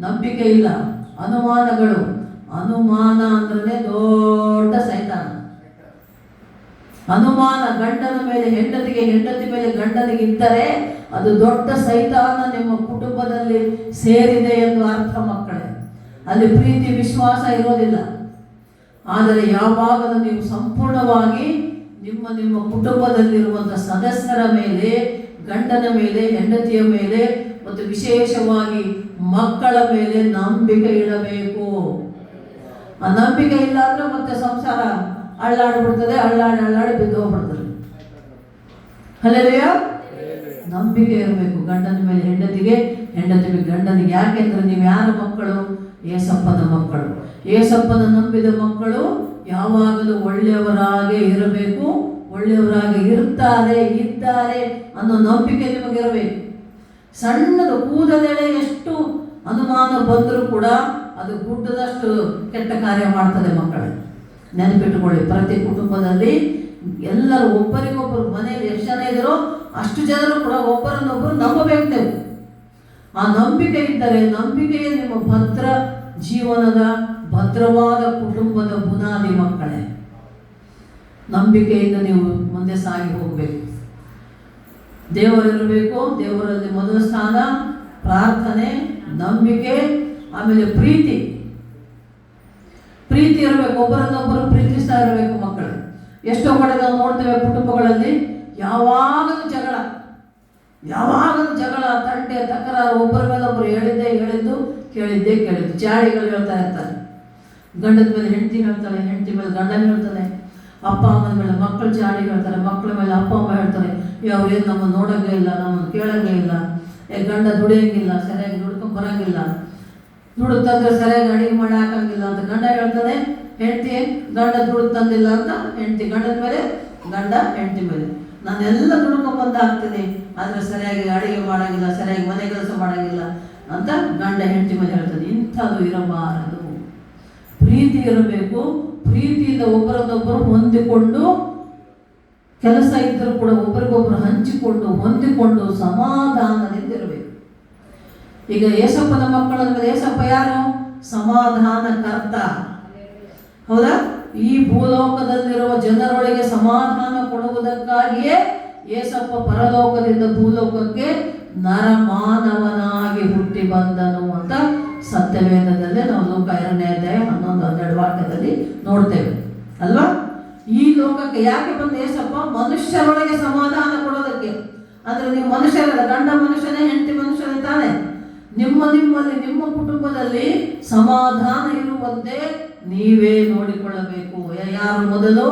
ನಂಬಿಕೆ ಇಲ್ಲ, ಅನುಮಾನಗಳು. ಅನುಮಾನ ಅಂದ್ರೆ ದೊಡ್ಡ ಸೈತಾನ. ಅನುಮಾನ ಗಂಡನ ಮೇಲೆ ಹೆಂಡತಿಗೆ, ಹೆಂಡತಿ ಮೇಲೆ ಗಂಡನಿಗೆ ಇದ್ದರೆ ಅದು ದೊಡ್ಡ ಸೈತಾನ ನಿಮ್ಮ ಕುಟುಂಬದಲ್ಲಿ ಸೇರಿದೆ ಎಂದು ಅರ್ಥ ಮಕ್ಕಳೇ. ಅಲ್ಲಿ ಪ್ರೀತಿ ವಿಶ್ವಾಸ ಇರೋದಿಲ್ಲ. ಆದರೆ ಯಾವಾಗಲೂ ನೀವು ಸಂಪೂರ್ಣವಾಗಿ ನಿಮ್ಮ ಕುಟುಂಬದಲ್ಲಿರುವಂಥ ಸದಸ್ಯರ ಮೇಲೆ, ಗಂಡನ ಮೇಲೆ, ಹೆಂಡತಿಯ ಮೇಲೆ ಮತ್ತು ವಿಶೇಷವಾಗಿ ಮಕ್ಕಳ ಮೇಲೆ ನಂಬಿಕೆ ಇಡಬೇಕು. ಆ ನಂಬಿಕೆ ಇಲ್ಲ ಅಂದ್ರೆ ಮತ್ತೆ ಸಂಸಾರ ಅಳ್ಳಾಡ್ಬಿಡ್ತದೆ, ಅಳ್ಳಾಡಿ ಬಿದ್ದು ಹೋಗ್ಬಿಡ್ತದೆ. ಹಲ್ಲೆಲೂಯಾ. ನಂಬಿಕೆ ಇರಬೇಕು ಗಂಡನ ಮೇಲೆ ಹೆಂಡತಿಗೆ, ಹೆಂಡತಿ ಮೇಲೆ ಗಂಡನಿಗೆ. ಯಾಕೆಂದ್ರೆ ನೀವು ಯಾರ ಮಕ್ಕಳು? ಏಸಪ್ಪನ ಮಕ್ಕಳು. ಏಸಪ್ಪನ ನಂಬಿದ ಮಕ್ಕಳು ಯಾವಾಗಲೂ ಒಳ್ಳೆಯವರಾಗೇ ಇರಬೇಕು, ಒಳ್ಳೆಯವರಾಗಿ ಇದ್ದಾರೆ ಅನ್ನೋ ನಂಬಿಕೆ ನಿಮಗಿರಬೇಕು. ಸಣ್ಣದು ಕೂದಲೆಳೆ ಎಷ್ಟು ಅನುಮಾನ ಬಂದರೂ ಕೂಡ ಅದು ಗುಡ್ಡದಷ್ಟು ಕೆಟ್ಟ ಕಾರ್ಯ ಮಾಡ್ತದೆ ಮಕ್ಕಳೇ. ನೆನಪಿಟ್ಟುಕೊಳ್ಳಿ, ಪ್ರತಿ ಕುಟುಂಬದಲ್ಲಿ ಎಲ್ಲರೂ ಒಬ್ಬರಿಗೊಬ್ಬರು, ಮನೆಯಲ್ಲಿ ಎಷ್ಟು ಜನ ಇದ್ದೀರೋ ಅಷ್ಟು ಜನರು ಕೂಡ ಒಬ್ಬರನ್ನೊಬ್ಬರು ನಂಬಬೇಕು ನೀವು. ಆ ನಂಬಿಕೆ ಇದ್ದರೆ, ನಂಬಿಕೆಯೇ ನಿಮ್ಮ ಭದ್ರ ಜೀವನದ ಭದ್ರವಾದ ಕುಟುಂಬದ ಬುನಾದಿ ಮಕ್ಕಳೇ. ನಂಬಿಕೆಯಿಂದ ನೀವು ಮುಂದೆ ಸಾಗಿ ಹೋಗಬೇಕು. ದೇವರಿರಬೇಕು. ದೇವರಲ್ಲಿ ಮೊದಲ ಸ್ಥಾನ ಪ್ರಾರ್ಥನೆ, ನಂಬಿಕೆ, ಆಮೇಲೆ ಪ್ರೀತಿ ಇರಬೇಕು. ಒಬ್ಬರನ್ನೊಬ್ಬರು ಪ್ರೀತಿಸ್ತಾ ಇರಬೇಕು ಮಕ್ಕಳು. ಎಷ್ಟೋ ಕಡೆ ನಾವು ನೋಡ್ತೇವೆ ಕುಟುಂಬಗಳಲ್ಲಿ ಯಾವಾಗಲೂ ಜಗಳ, ತಂಟೆ, ತಕರಾರು, ಒಬ್ಬರ ಮೇಲೆ ಒಬ್ಬರು ಹೇಳಿದ್ದು ಕೇಳಿದ್ದು ಚಾಡಿಗಳು ಹೇಳ್ತಾ ಇರ್ತಾರೆ. ಗಂಡದ ಮೇಲೆ ಹೆಂಡತಿ ಹೇಳ್ತಾಳೆ, ಹೆಂಡತಿ ಮೇಲೆ ಗಂಡನ ಹೇಳ್ತಾನೆ, ಅಪ್ಪ ಅಮ್ಮನ ಮೇಲೆ ಮಕ್ಕಳು ಚಾಡಿ ಹೇಳ್ತಾರೆ, ಮಕ್ಕಳ ಮೇಲೆ ಅಪ್ಪ ಅಮ್ಮ ಹೇಳ್ತಾರೆ, ಅವ್ರೇನು ನಮ್ಮನ್ನು ನೋಡೋಂಗೇ ಇಲ್ಲ, ನಮ್ಮನ್ನು ಕೇಳೋಂಗೇ ಇಲ್ಲ, ಗಂಡ ದುಡಿಯೋಂಗಿಲ್ಲ, ಸರಿಯಾಗಿ ದುಡ್ಕೊಂಡು ಬರೋಂಗಿಲ್ಲ, ದುಡ್ಡು ಸರಿಯಾಗಿ ಅಡಿಗೆ ಮಾಡಿ ಹಾಕಂಗಿಲ್ಲ ಅಂತ ಗಂಡ ಹೇಳ್ತಾನೆ. ಹೆಂಡತಿ ಗಂಡ ದುಡ್ಡು ತಂದಿಲ್ಲ ಅಂತ ಹೆಂಡತಿ ಗಂಡನ ಮೇಲೆ, ಗಂಡ ಹೆಂಡತಿ ಮೇಲೆ, ನಾನೆಲ್ಲ ದುಡ್ಕೊಂಡು ಬಂದು ಹಾಕ್ತೀನಿ ಆದರೆ ಸರಿಯಾಗಿ ಅಡಿಗೆ ಮಾಡೋಂಗಿಲ್ಲ, ಸರಿಯಾಗಿ ಮನೆ ಕೆಲಸ ಮಾಡೋಂಗಿಲ್ಲ ಅಂತ ಗಂಡ ಹೆಂಡತಿ ಮೇಲೆ ಹೇಳ್ತಾನೆ. ಇಂಥದ್ದು ಇರಬಾರದು. ಪ್ರೀತಿ ಇರಬೇಕು. ಪ್ರೀತಿಯಿಂದ ಒಬ್ಬರನ್ನೊಬ್ಬರು ಹೊಂದಿಕೊಂಡು, ಕೆಲಸ ಇದ್ದರೂ ಕೂಡ ಒಬ್ಬರಿಗೊಬ್ಬರು ಹಂಚಿಕೊಂಡು ಹೊಂದಿಕೊಂಡು ಸಮಾಧಾನದಿಂದ ಇರಬೇಕು. ಈಗ ಏಸಪ್ಪನ ಮಕ್ಕಳ ಮೇಲೆ ಏಸಪ್ಪ ಯಾರು? ಸಮಾಧಾನಕರ್ತ. ಹೌದಾ? ಈ ಭೂಲೋಕದಲ್ಲಿರುವ ಜನರೊಳಗೆ ಸಮಾಧಾನ ಕೊಡುವುದಕ್ಕಾಗಿಯೇ ಏಸಪ್ಪ ಪರಲೋಕದಿಂದ ಭೂಲೋಕಕ್ಕೆ ನರಮಾನವನಾಗಿ ಹುಟ್ಟಿ ಬಂದನು ಅಂತ ಸತ್ಯವೇದದಲ್ಲೇ ನಾವು ಲೋಕ 2ನೇ ಅಧ್ಯಾಯ 11-12 ವಾಕ್ಯದಲ್ಲಿ ನೋಡ್ತೇವೆ ಅಲ್ವಾ? ಈ ಲೋಕಕ್ಕೆ ಯಾಕೆ ಬಂದ ಏಸಪ್ಪ? ಮನುಷ್ಯರೊಳಗೆ ಸಮಾಧಾನ ಕೊಡೋದಕ್ಕೆ. ಅಂದ್ರೆ ನೀವು ಮನುಷ್ಯರಲ್ಲ, ಗಂಡ ಮನುಷ್ಯನೇ, ಹೆಂಡತಿ ಮನುಷ್ಯನೇ ತಾನೆ. ನಿಮ್ಮಲ್ಲಿ, ನಿಮ್ಮ ಕುಟುಂಬದಲ್ಲಿ ಸಮಾಧಾನ ಇರುವಂತೆ ನೀವೇ ನೋಡಿಕೊಳ್ಳಬೇಕು. ಯಾರು ಮೊದಲು?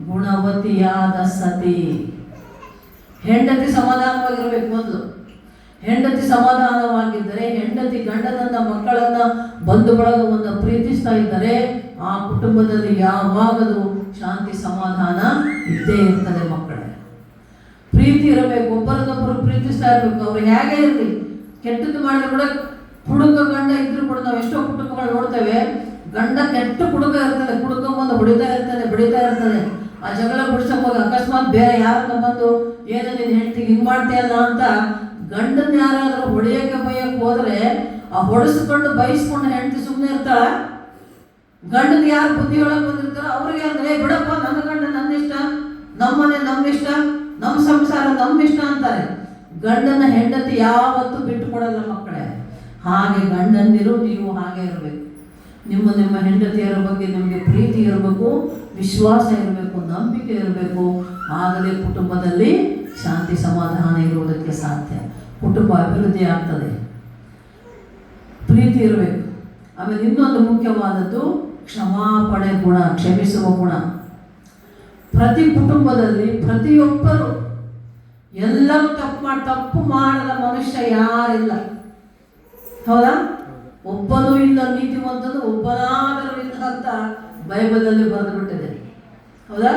ಗುಣವತಿಯಾದ ಸತಿ. ಹೆಂಡತಿ ಸಮಾಧಾನವಾಗಿರ್ಬೇಕು ಮೊದಲು. ಹೆಂಡತಿ ಸಮಾಧಾನವಾಗಿದ್ದರೆ, ಹೆಂಡತಿ ಗಂಡನನ್ನ, ಮಕ್ಕಳನ್ನ, ಬಂಧು ಬಳಗವನ್ನು ಪ್ರೀತಿಸ್ತಾ ಇದ್ದರೆ ಆ ಕುಟುಂಬದಲ್ಲಿ ಯಾವಾಗಲೂ ಶಾಂತಿ ಸಮಾಧಾನ ಇದ್ದೇ ಇರ್ತದೆ ಮಕ್ಕಳೇ. ಪ್ರೀತಿ ಇರಬೇಕು. ಒಬ್ಬರನ್ನೊಬ್ಬರು ಪ್ರೀತಿಸ್ತಾ ಇರಬೇಕು. ಅವ್ರು ಹೇಗೆ ಇರಲಿ, ಕೆಟ್ಟದ್ದು ಮಾಡಿದ್ರು ಕೂಡ, ಹುಡುಗ ಗಂಡ ಇದ್ರು ಕೂಡ ನಾವು ಎಷ್ಟೋ ಕುಟುಂಬಗಳು ನೋಡ್ತೇವೆ, ಗಂಡ ಕೆಟ್ಟ ಹುಡುಗ ಇರ್ತಾನೆ, ಹುಡುಗ ಬಂದು ಬಿಡಿತಾ ಇರ್ತಾನೆ. ಆ ಜಗಳ ಬಿಡಿಸಕ್ ಹೋಗಿ ಅಕಸ್ಮಾತ್ ಬೇರೆ ಯಾರನ್ನ ಬಂದು ಏನೋ ನೀನು ಹೆಂಡತಿಗೆ ಹಿಂಗೆ ಮಾಡ್ತೀಯಲ್ಲ ಅಂತ ಗಂಡನ ಯಾರಾದ್ರೂ ಹೊಡೆಯಕ್ಕೆ ಬೈಯಕ್ಕೆ ಹೋದ್ರೆ ಆ ಹೊಡೆಸ್ಕೊಂಡು ಬೈಸ್ಕೊಂಡು ಹೆಂಡತಿ ಸುಮ್ಮನೆ ಇರ್ತಾಳ. ಗಂಡನ ಯಾರು ಬುದ್ಧಿ ಒಳಗೆ ಬಂದಿರ್ತಾರೋ ಅವ್ರಿಗೆ ಅಂದ್ರೆ ಬಿಡಪ್ಪ, ನನ್ನ ಗಂಡ ನನ್ನ ಇಷ್ಟ, ನಮ್ಮನೆ ನಮ್ಮ ಇಷ್ಟ, ನಮ್ಮ ಸಂಸಾರ ನಮ್ಮ ಇಷ್ಟ ಅಂತಾರೆ. ಗಂಡನ ಹೆಂಡತಿ ಯಾವತ್ತೂ ಬಿಟ್ಟು ಕೊಡಲ್ಲ ಮಕ್ಕಳೇ. ಹಾಗೆ ಗಂಡಂದಿರು ನೀವು ಹಾಗೆ ಇರಬೇಕು. ನಿಮ್ಮ ಹೆಂಡತಿಯರ ಬಗ್ಗೆ ನಿಮಗೆ ಪ್ರೀತಿ ಇರಬೇಕು, ವಿಶ್ವಾಸ ಇರಬೇಕು, ನಂಬಿಕೆ ಇರಬೇಕು. ಆಗಲೇ ಕುಟುಂಬದಲ್ಲಿ ಶಾಂತಿ ಸಮಾಧಾನ ಇರುವುದಕ್ಕೆ ಸಾಧ್ಯ. ಕುಟುಂಬ ಅಭಿವೃದ್ಧಿ ಆಗ್ತದೆ. ಪ್ರೀತಿ ಇರಬೇಕು. ಆಮೇಲೆ ಇನ್ನೊಂದು ಮುಖ್ಯವಾದದ್ದು ಕ್ಷಮಾಪಣೆ ಗುಣ, ಕ್ಷಮಿಸುವ ಗುಣ. ಪ್ರತಿ ಕುಟುಂಬದಲ್ಲಿ ಪ್ರತಿಯೊಬ್ಬರು, ಎಲ್ಲರೂ ತಪ್ಪು ಮಾಡದ ಮನುಷ್ಯ ಯಾರಿಲ್ಲ. ಹೌದಾ? ಒಬ್ಬನೂ ಇಲ್ಲ ನೀತಿವಂತನು, ಒಬ್ಬನಾದರೂ ಇಲ್ಲ ಅಂತ ಬೈಬಲಲ್ಲಿ ಬರೆದು ಬಿಟ್ಟಿದೆ. ಹೌದಾ?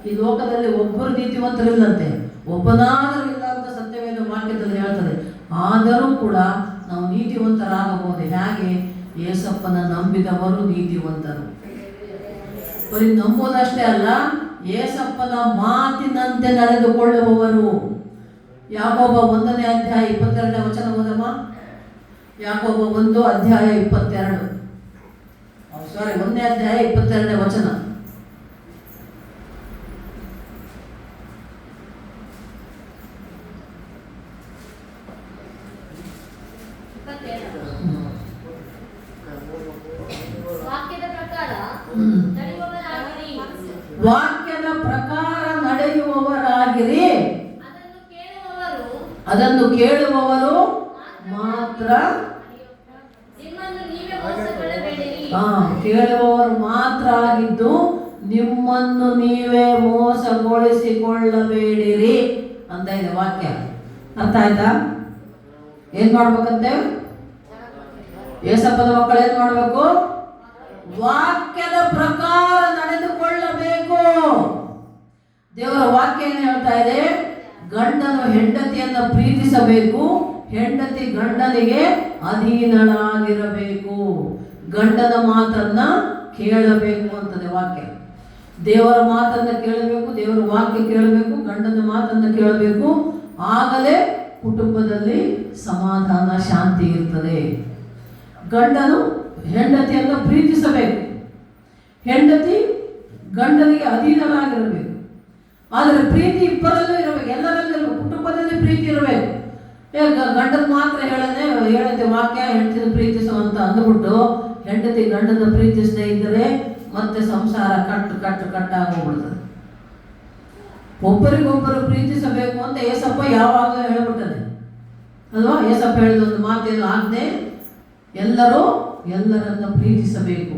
ಈ ಲೋಕದಲ್ಲಿ ಒಬ್ಬರು ನೀತಿವಂತರಿಲ್ಲಂತೆ, ಒಬ್ಬನಾದರೂ ಇಲ್ಲ ಅಂತ ಸತ್ಯವೇದ ವಾಕ್ಯದಲ್ಲಿ ಹೇಳ್ತದೆ. ಆದರೂ ಕೂಡ ನಾವು ನೀತಿವಂತರಾಗಬಹುದು. ಹೇಗೆ? ಏಸಪ್ಪನ ನಂಬಿದವರು ನೀತಿವಂತರು. ಬರೀ ನಂಬೋದಷ್ಟೇ ಅಲ್ಲ, ಏಸಪ್ಪನ ಮಾತಿನಂತೆ ನಡೆದುಕೊಳ್ಳುವವರು. ಯಾಕೋಬ 1ನೇ ಅಧ್ಯಾಯ 22ನೇ ವಚನ ಓದಮ್ಮ. ಯಾಕೋಬ 1 ಅಧ್ಯಾಯ 22, 1ನೇ ಅಧ್ಯಾಯ 22ನೇ ವಚನ. ವಾಕ್ಯದ ಪ್ರಕಾರ ನಡೆಯುವವರಾಗಿರಿ. ಅದನ್ನು ಕೇಳುವವರು ಮಾತ್ರ, ಕೇಳುವವರು ಮಾತ್ರ ಆಗಿದ್ದು ನಿಮ್ಮನ್ನು ನೀವೇ ಮೋಸಗೊಳಿಸಿಕೊಳ್ಳಬೇಡಿರಿ ಅಂತ ಇದೆ ವಾಕ್ಯ. ಅರ್ಥ ಆಯ್ತಾ? ಏನ್ ಮಾಡ್ಬೇಕಂತೆ? ಏಸಪ್ಪನ ಮಕ್ಕಳು ಏನ್ ಮಾಡ್ಬೇಕು? ವಾಕ್ಯದ ಪ್ರಕಾರ ನಡೆದುಕೊಳ್ಳಬೇಕು. ದೇವರ ವಾಕ್ಯ ಏನು ಹೇಳ್ತಾ ಇದೆ? ಗಂಡನು ಹೆಂಡತಿಯನ್ನು ಪ್ರೀತಿಸಬೇಕು, ಹೆಂಡತಿ ಗಂಡನಿಗೆ ಅಧೀನಳಾಗಿರಬೇಕು, ಗಂಡನ ಮಾತನ್ನ ಕೇಳಬೇಕು ಅಂತದೆ ವಾಕ್ಯ. ದೇವರ ಮಾತನ್ನ ಕೇಳಬೇಕು, ದೇವರ ವಾಕ್ಯ ಕೇಳಬೇಕು, ಗಂಡನ ಮಾತನ್ನ ಕೇಳಬೇಕು. ಆಗಲೇ ಕುಟುಂಬದಲ್ಲಿ ಸಮಾಧಾನ, ಶಾಂತಿ ಇರ್ತದೆ. ಗಂಡನು ಹೆಂಡತಿಯನ್ನು ಪ್ರೀತಿಸಬೇಕು, ಹೆಂಡತಿ ಗಂಡನಿಗೆ ಅಧೀನರಾಗಿರಬೇಕು. ಆದರೆ ಪ್ರೀತಿ ಇಬ್ಬರಲ್ಲೂ ಇರಬೇಕು, ಎಲ್ಲರಲ್ಲೂ ಇರಬೇಕು, ಕುಟುಂಬದಲ್ಲಿ ಪ್ರೀತಿ ಇರಬೇಕು. ಗಂಡನ ಮಾತ್ರ ಹೇಳದೆ ವಾಕ್ಯ ಹೆಂಡತಿನ ಪ್ರೀತಿಸುವಂತ ಅಂದ್ಬಿಟ್ಟು ಹೆಂಡತಿ ಗಂಡನ ಪ್ರೀತಿಸದೇ ಇದ್ದರೆ ಮತ್ತೆ ಸಂಸಾರ ಕಟ್ಟಾಗೋಗ್ಬಿಡ್ತದೆ. ಒಬ್ಬರಿಗೊಬ್ಬರು ಪ್ರೀತಿಸಬೇಕು ಅಂತ ಏಸಪ್ಪ ಯಾವಾಗಲೂ ಹೇಳ್ಬಿಟ್ಟದೆ ಅಲ್ವಾ? ಏಸಪ್ಪ ಹೇಳಿದ ಒಂದು ಮಾತೇನು ಆಜ್ಞೆ, ಎಲ್ಲರೂ ಎಲ್ಲರನ್ನ ಪ್ರೀತಿಸಬೇಕು,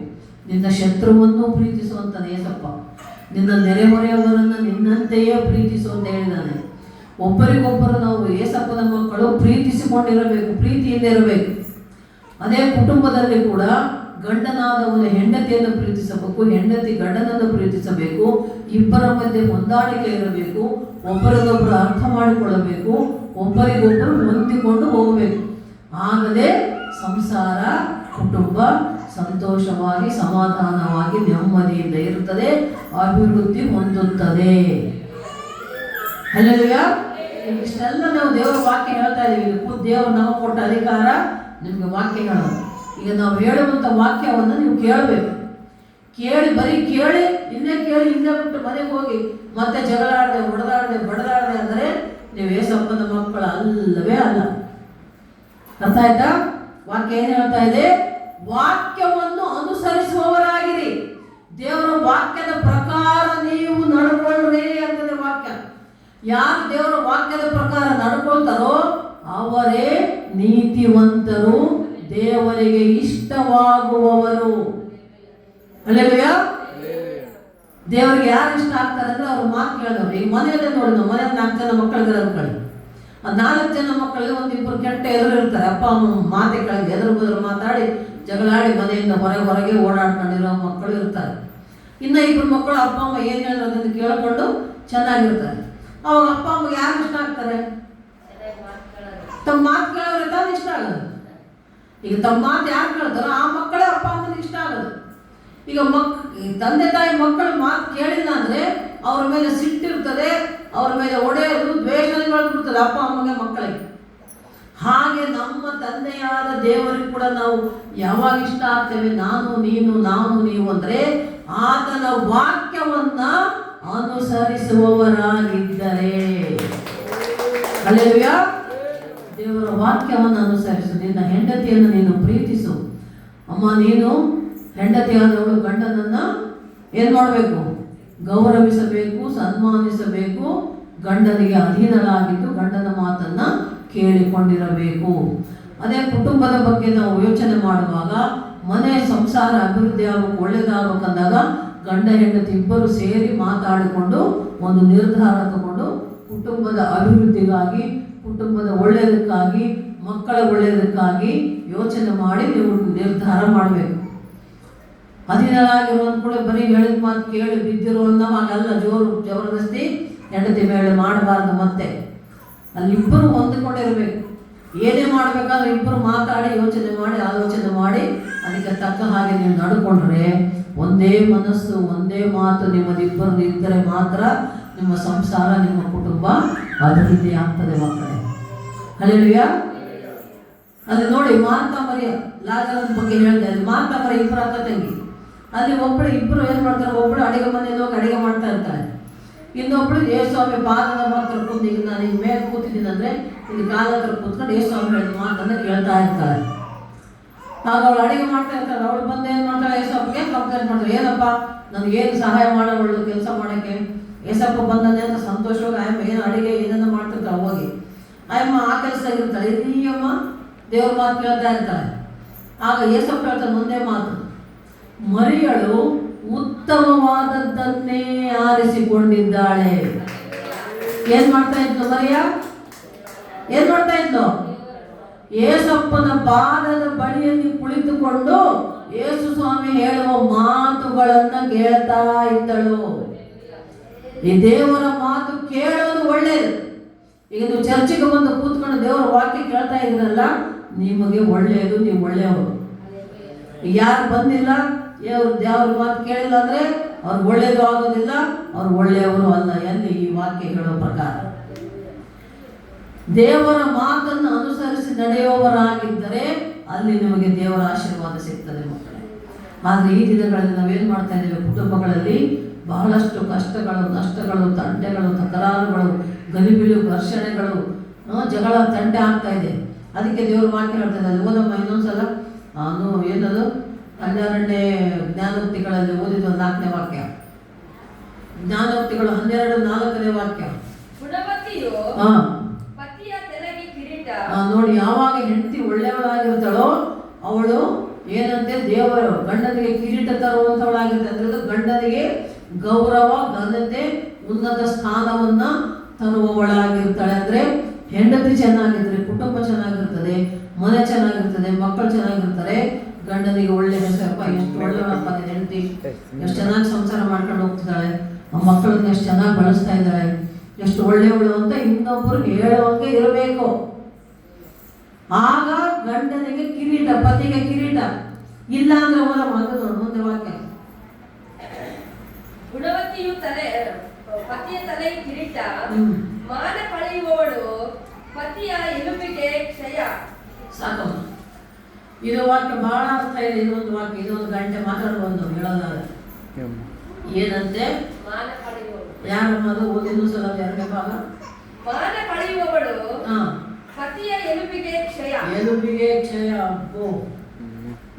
ನಿನ್ನ ಶತ್ರುವನ್ನು ಪ್ರೀತಿಸುವಂತಾನೆ ಏಸಪ್ಪ, ನಿನ್ನ ನೆರೆಹೊರೆಯವರನ್ನು ನಿನ್ನಂತೆಯೇ ಪ್ರೀತಿಸು ಅಂತ ಹೇಳಿದಾನೆ. ಒಬ್ಬರಿಗೊಬ್ಬರು ನಾವು ಏಸಪ್ಪನ ಮಕ್ಕಳು ಪ್ರೀತಿಸಿಕೊಂಡಿರಬೇಕು, ಪ್ರೀತಿಯಿಂದ ಇರಬೇಕು. ಅದೇ ಕುಟುಂಬದಲ್ಲಿ ಕೂಡ ಗಂಡನಾದವನು ಹೆಂಡತಿಯನ್ನು ಪ್ರೀತಿಸಬೇಕು, ಹೆಂಡತಿ ಗಂಡನನ್ನು ಪ್ರೀತಿಸಬೇಕು. ಇಬ್ಬರ ಮಧ್ಯೆ ಹೊಂದಾಣಿಕೆ ಇರಬೇಕು, ಒಬ್ಬರಿಗೊಬ್ಬರು ಅರ್ಥ ಮಾಡಿಕೊಳ್ಳಬೇಕು, ಒಬ್ಬರಿಗೊಬ್ಬರು ಹೊಂದಿಕೊಂಡು ಹೋಗಬೇಕು. ಆಗಲೇ ಸಂಸಾರ, ಕುಟುಂಬ ಸಂತೋಷವಾಗಿ, ಸಮಾಧಾನವಾಗಿ, ನೆಮ್ಮದಿಯಿಂದ ಇರುತ್ತದೆ, ಅಭಿವೃದ್ಧಿ ಹೊಂದುತ್ತದೆ. ಹಲ್ಲೆಲೂಯಾ. ಇಷ್ಟೆಲ್ಲ ನಾವು ದೇವರ ವಾಕ್ಯ ಹೇಳ್ತಾ ಇದ್ದೀವಿ. ದೇವರು ನಮಗೆ ಕೊಟ್ಟ ಅಧಿಕಾರ ನಿಮಗೆ ವಾಕ್ಯ ಹೇಳೋದು. ಈಗ ನಾವು ಹೇಳುವಂಥ ವಾಕ್ಯವನ್ನು ನೀವು ಕೇಳಬೇಕು. ಬರೀ ಕೇಳಿ ಇನ್ನೇ ಬಿಟ್ಟು ಮನೆಗೆ ಹೋಗಿ ಮತ್ತೆ ಜಗಳಾಡದೆ, ಬಡದಾಡದೆ ಅಂದರೆ ನೀವು ಏಸಪ್ಪನ ಮಕ್ಕಳು ಅಲ್ಲವೇ ಅಲ್ಲ. ಅರ್ಥ ಆಯ್ತಾ? ವಾಕ್ಯ ಏನು ಹೇಳ್ತಾ ಇದೆ? ವಾಕ್ಯವನ್ನು ಅನುಸರಿಸುವವರಾಗಿರಿ, ದೇವರ ವಾಕ್ಯದ ಪ್ರಕಾರ ನೀವು ನಡ್ಕೊಳ್ಳ್ರಿ ಅಂತದೆ ವಾಕ್ಯ. ಯಾರು ದೇವರ ವಾಕ್ಯದ ಪ್ರಕಾರ ನಡ್ಕೊಳ್ತಾರೋ ಅವರೇ ನೀತಿವಂತರು, ದೇವರಿಗೆ ಇಷ್ಟವಾಗುವವರು. ಹಲ್ಲೆಲೂಯಾ. ದೇವರಿಗೆ ಯಾರು ಇಷ್ಟ ಆಗ್ತಾರೆ ಅಂದ್ರೆ ಅವ್ರ ಮಾತು ಕೇಳಿದವ್ರು. ಈಗ ಮನೆಯಲ್ಲೇ ನೋಡಿ, ನಾವು ಮನೆಯಲ್ಲಿ 4 ಜನ ಮಕ್ಕಳಿದ್ದಾರೆ ಅನ್ಕೊಳ್ಳಿ. ಆ 4 ಜನ ಮಕ್ಕಳಿಗೆ ಒಂದಿಬ್ಬರು ಕೆಟ್ಟ ಎದುರು ಇರ್ತಾರೆ. ಅಪ್ಪ ಅಮ್ಮ ಮಾತೆ ಕೆಳಗೆ ಎದುರು ಮಾತಾಡಿ ಜಗಳಾಡಿ ಮನೆಯಿಂದ ಹೊರಗೆ ಓಡಾಡ್ಕೊಂಡಿರೋ ಮಕ್ಕಳು ಇರ್ತಾರೆ. ಇನ್ನು 2 ಮಕ್ಕಳು ಅಪ್ಪ ಅಮ್ಮ ಏನು ಹೇಳಿದ್ರು ಅದನ್ನು ಕೇಳಿಕೊಂಡು ಚೆನ್ನಾಗಿರ್ತಾರೆ. ಅವಾಗ ಅಪ್ಪ ಅಮ್ಮಗೆ ಯಾರು ಇಷ್ಟ ಆಗ್ತಾರೆ? ತಮ್ಮ ಮಾತು ಕೇಳೋದ್ರೆ ತಾನು ಇಷ್ಟ ಆಗೋದು. ಈಗ ತಮ್ಮ ಮಾತು ಯಾರು ಕೇಳ್ತಾರೋ ಆ ಮಕ್ಕಳೇ ಅಪ್ಪ ಅಮ್ಮನಿಗೆ ಇಷ್ಟ ಆಗೋದು. ಈಗ ತಂದೆ ತಾಯಿ ಮಕ್ಕಳು ಮಾತು ಕೇಳಿಲ್ಲ ಅಂದ್ರೆ ಅವ್ರ ಮೇಲೆ ಸಿಟ್ಟಿರ್ತದೆ, ಅವ್ರ ಮೇಲೆ ಒಡೆಯೋದು, ದ್ವೇಷಗಳು ಬಿಡ್ತದೆ ಅಪ್ಪ ಅಮ್ಮಗೆ, ಮಕ್ಕಳಿಗೆ. ಹಾಗೆ ನಮ್ಮ ತಂದೆಯಾದ ದೇವರಿಗೆ ಕೂಡ ನಾವು ಯಾವಾಗ ಇಷ್ಟ ಆಗ್ತೇವೆ? ನಾನು ನೀನು, ನಾವು ನೀವು ಅಂದ್ರೆ ಆತನ ವಾಕ್ಯವನ್ನ ಅನುಸರಿಸುವವರಾಗಿದ್ದರೆ. ಹಲ್ಲೆಲೂಯಾ. ದೇವರ ವಾಕ್ಯವನ್ನು ಅನುಸರಿಸು. ನಿನ್ನ ಹೆಂಡತಿಯನ್ನು ನೀನು ಪ್ರೀತಿಸು. ಅಮ್ಮ, ನೀನು ಹೆಂಡತಿಯಾದವಳು ಗಂಡನನ್ನ ಏನ್ ಮಾಡಬೇಕು? ಗೌರವಿಸಬೇಕು, ಸನ್ಮಾನಿಸಬೇಕು, ಗಂಡನಿಗೆ ಅಧೀನರಾಗಿದ್ದು ಗಂಡನ ಮಾತನ್ನ ಕೇಳಿಕೊಂಡಿರಬೇಕು. ಅದೇ ಕುಟುಂಬದ ಬಗ್ಗೆ ನಾವು ಯೋಚನೆ ಮಾಡುವಾಗ ಮನೆ ಸಂಸಾರ ಅಭಿವೃದ್ಧಿ ಆಗಬೇಕು, ಒಳ್ಳೇದಾಗಬೇಕಂದಾಗ ಗಂಡ ಹೆಂಡತಿ ಇಬ್ಬರು ಸೇರಿ ಮಾತಾಡಿಕೊಂಡು ಒಂದು ನಿರ್ಧಾರ ತಗೊಂಡು ಕುಟುಂಬದ ಅಭಿವೃದ್ಧಿಗಾಗಿ, ಕುಟುಂಬದ ಒಳ್ಳೆಯದಕ್ಕಾಗಿ, ಮಕ್ಕಳ ಒಳ್ಳೆಯದಕ್ಕಾಗಿ ಯೋಚನೆ ಮಾಡಿ ನೀವು ನಿರ್ಧಾರ ಮಾಡಬೇಕು. ಅಧೀನರಾಗಿರುವಂತ ಕೂಡ ಬರೀ ಹೇಳಿದ ಮಾತು ಕೇಳಿ ಬಿದ್ದಿರುವಂತ ಹಾಗಲ್ಲ, ಜಬರ್ದಸ್ತಿ ಹೆಂಡತಿ ಮೇಲೆ ಮಾಡಬಾರ್ದು. ಮತ್ತೆ ಅಲ್ಲಿಬ್ಬರು ಹೊಂದಿಕೊಂಡಿರಬೇಕು. ಏನೇ ಮಾಡಬೇಕಾದ್ರೆ ಇಬ್ಬರು ಮಾತಾಡಿ ಯೋಚನೆ ಮಾಡಿ ಆಲೋಚನೆ ಮಾಡಿ ಅದಕ್ಕೆ ತಕ್ಕ ಹಾಗೆ ನೀವು ನಡ್ಕೊಂಡ್ರೆ, ಒಂದೇ ಮನಸ್ಸು ಒಂದೇ ಮಾತು ನಿಮ್ಮದಿಬ್ಬರದ್ದು ಇದ್ದರೆ ಮಾತ್ರ ನಿಮ್ಮ ಸಂಸಾರ, ನಿಮ್ಮ ಕುಟುಂಬ ಅಭಿವೃದ್ಧಿ ಆಗ್ತದೆ ಮಕ್ಕಳೇ. ಹಲ್ಲೆಲೂಯಾ. ಅಲ್ಲಿ ನೋಡಿ, ಮಾರ್ತಾ ಮರಿಯ ಲಾಜರನ ಬಗ್ಗೆ ಹೇಳ್ತಾ ಇದ್ದೆ. ಮಾರ್ತಾ ಮರಿಯ ಇಬ್ಬರು ಅಕ್ಕ ತಂಗಿ. ಅಲ್ಲಿ ಇಬ್ಬರು ಏನು ಮಾಡ್ತಾರೆ? ಒಬ್ಬಳು ಅಡಿಗೆ ಮನೆಯಲ್ಲಿ ಹೋಗಿ ಅಡಿಗೆ ಮಾಡ್ತಾ ಇರ್ತಾರೆ, ಇನ್ನೊಬ್ಳು ಯೇಸುಸ್ವಾಮಿ ಪಾದದ ಹತ್ರ ಕೂತು, ಈಗ ನಾನು ಈಗ ಮೇಲೆ ಕೂತಿದ್ದೀನಿ ಅಂದರೆ ಇಲ್ಲಿ ಕಾಲ ಹತ್ರ ಕೂತ್ಕೊಂಡು ಯೇಸುಸ್ವಾಮಿ ಹೇಳಿದ ಮಾತನ್ನು ಕೇಳ್ತಾ ಇರ್ತಾಳೆ. ಆಗ ಅವಳು ಅಡಿಗೆ ಮಾಡ್ತಾ ಇರ್ತಾಳೆ. ಅವಳು ಬಂದು ಏನು ಮಾಡ್ತಾಳೆ? ಯೇಸುಸ್ವಾಮಿಗೆ ಕಂಪ್ಲೇಂಟ್ ಮಾಡ್ತಾಳೆ, ಏನಪ್ಪ ನನಗೇನು ಸಹಾಯ ಮಾಡೋವಳು ಕೆಲಸ ಮಾಡೋಕ್ಕೆ? ಯೇಸಪ್ಪ ಬಂದನೆ ಅಂತ ಸಂತೋಷವಾಗಿ ಆಯಮ್ಮ ಏನು ಅಡಿಗೆ ಏನನ್ನ ಮಾಡ್ತಿರ್ತಾಳೆ. ಹೋಗಿ ಆಯಮ್ಮ ಆ ಕೆಲಸದಾಗಿರ್ತಾಳೆ, ಇಲ್ಲಮ್ಮ ದೇವ್ರ ಮಾತು ಕೇಳ್ತಾ ಇರ್ತಾಳೆ. ಆಗ ಯೇಸಪ್ಪ ಹೇಳ್ತಾಳೆ ಒಂದೇ ಮಾತು, ಮರಿಯಳು ಉತ್ತಮವಾದದ್ದನ್ನೇ ಆರಿಸಿಕೊಂಡಿದ್ದಾಳೆ. ಏನ್ ಮಾಡ್ತಾ ಇದ್ಲು ಮರಿಯ? ಏನ್ ಮಾಡ್ತಾ ಇದ್ಲು? ಯೇಸಪ್ಪನ ಪಾದದ ಬಳಿಯಲ್ಲಿ ಕುಳಿತುಕೊಂಡು ಯೇಸು ಸ್ವಾಮಿ ಹೇಳುವ ಮಾತುಗಳನ್ನ ಕೇಳ್ತಾ ಇದ್ದಳು. ಈ ದೇವರ ಮಾತು ಕೇಳೋದು ಒಳ್ಳೆಯದು. ಈಗ ನೀವು ಚರ್ಚಿಗೆ ಬಂದು ಕೂತ್ಕೊಂಡು ದೇವರ ವಾಕ್ಯ ಕೇಳ್ತಾ ಇದ್ರಲ್ಲ, ನಿಮಗೆ ಒಳ್ಳೆಯದು, ನೀವು ಒಳ್ಳೆಯವರು. ಯಾರು ಬಂದಿಲ್ಲ, ದೇವ್ರ ಮಾತು ಕೇಳಿಲ್ಲ ಅಂದ್ರೆ ಅವ್ರು ಒಳ್ಳೆಯದು ಆಗೋದಿಲ್ಲ, ಅವ್ರು ಒಳ್ಳೆಯವರು ಅಲ್ಲ. ಎಲ್ಲಿ ಈ ವಾಕ್ಯ ಹೇಳೋ ಪ್ರಕಾರ ದೇವರ ಮಾತನ್ನು ಅನುಸರಿಸಿ ನಡೆಯುವವರಾಗಿದ್ದರೆ ಅಲ್ಲಿ ನಿಮಗೆ ದೇವರ ಆಶೀರ್ವಾದ ಸಿಗ್ತದೆ ಮಕ್ಕಳೇ. ಆದರೆ ಈ ದಿನಗಳಲ್ಲಿ ನಾವೇನು ಮಾಡ್ತಾ ಇದ್ದೇವೆ, ಕುಟುಂಬಗಳಲ್ಲಿ ಬಹಳಷ್ಟು ಕಷ್ಟಗಳು, ನಷ್ಟಗಳು, ತಂಟೆಗಳು, ತಕರಾರುಗಳು, ಗಲಿಬಿಲು, ಘರ್ಷಣೆಗಳು, ಜಗಳ, ತಂಟೆ ಆಗ್ತಾ ಇದೆ. ಅದಕ್ಕೆ ದೇವ್ರ ವಾಕ್ಯ ಹೇಳ್ತಾ ಇದೆ. ಓದಮ್ಮ ಇನ್ನೊಂದ್ಸಲ. ಏನದು 12ನೇ ಜ್ಞಾನೋಕ್ತಿಗಳಲ್ಲಿ ಓದಿದ 4ನೇ ವಾಕ್ಯ. ಜ್ಞಾನೋಕ್ತಿಗಳು 12:4ನೇ ವಾಕ್ಯ. ನೋಡಿ, ಯಾವಾಗ ಹೆಂಡತಿ ಒಳ್ಳೆಯವಳಾಗಿರ್ತಾಳೋ ಅವಳು ಏನಂತೆ, ದೇವರು ಗಂಡನಿಗೆ ಕಿರೀಟ ತರುವಂಥವಳಾಗಿರ್ತಾಳೆ. ಅಂದ್ರೆ ಗಂಡನಿಗೆ ಗೌರವ, ಘನತೆ, ಉನ್ನತ ಸ್ಥಾನವನ್ನ ತರುವವಳಾಗಿರ್ತಾಳೆ. ಅಂದ್ರೆ ಹೆಂಡತಿ ಚೆನ್ನಾಗಿರ್ತಾರೆ, ಕುಟುಂಬ ಚೆನ್ನಾಗಿರ್ತದೆ, ಮನೆ ಚೆನ್ನಾಗಿರ್ತದೆ, ಮಕ್ಕಳು ಚೆನ್ನಾಗಿರ್ತಾರೆ. ಗಂಡನಿಗೆ ಒಳ್ಳೆ ಹೆಸರಪ್ಪ, ಎಷ್ಟು ಒಳ್ಳೆಯಪ್ಪ ನಿನ್ನ ಹೆಂಡತಿ, ಎಷ್ಟು ಚೆನ್ನಾಗಿ ಸಂಸಾರ ಮಾಡ್ಕೊಂಡು ಹೋಗ್ತಿದ್ದಾಳೆ, ಆ ಮಕ್ಕಳನ್ನ ಎಷ್ಟು ಚೆನ್ನಾಗಿ ಬಳಸ್ತಾ ಇದ್ದಾಳೆ, ಎಷ್ಟು ಒಳ್ಳೆಯವಳು ಅಂತ ಇನ್ನೊಬ್ಬರು ಹೇಳುವಂಗೆ ಇರಬೇಕು. ಆಗ ಗಂಡನಿಗೆ ಕಿರೀಟ, ಪತಿಗೆ ಕಿರೀಟ. ಇಲ್ಲ ಅಂದ್ರೆ ಮುಂದೆ ವಾಕ್ಯ. ಗುಣವತಿಯು ಪತಿಯ ತಲೆ ಕಿರೀಟ, ಮಾನ ಪಡೆಯುವವಳು ಪತಿಯ ಎಲುಬಿಗೆ ಕ್ಷಯ. ಸಾಕು, ಇದು ವಾಕ್ಯ ಬಹಳ ಅರ್ಥ ಇದೆ. ಇದೊಂದು ವಾಕ್ಯ, ಇದೊಂದು ಗಂಟೆ ಮಾತಾಡ್ಬೋದು ಹೇಳೋದಾದ್ರೆ. ಏನಂತೆ, ಮಾನ ಪಡೆಯುವವಳು. ಯಾರು ಓದಿನ ಸಲ 2ನೇ ಭಾಗ. ಮಾನ ಪಡೆಯುವವಳು ಪತಿಯ ಎಲುಬಿಗೆ ಕ್ಷಯ. ಎಲುಬಿಗೆ ಕ್ಷಯ.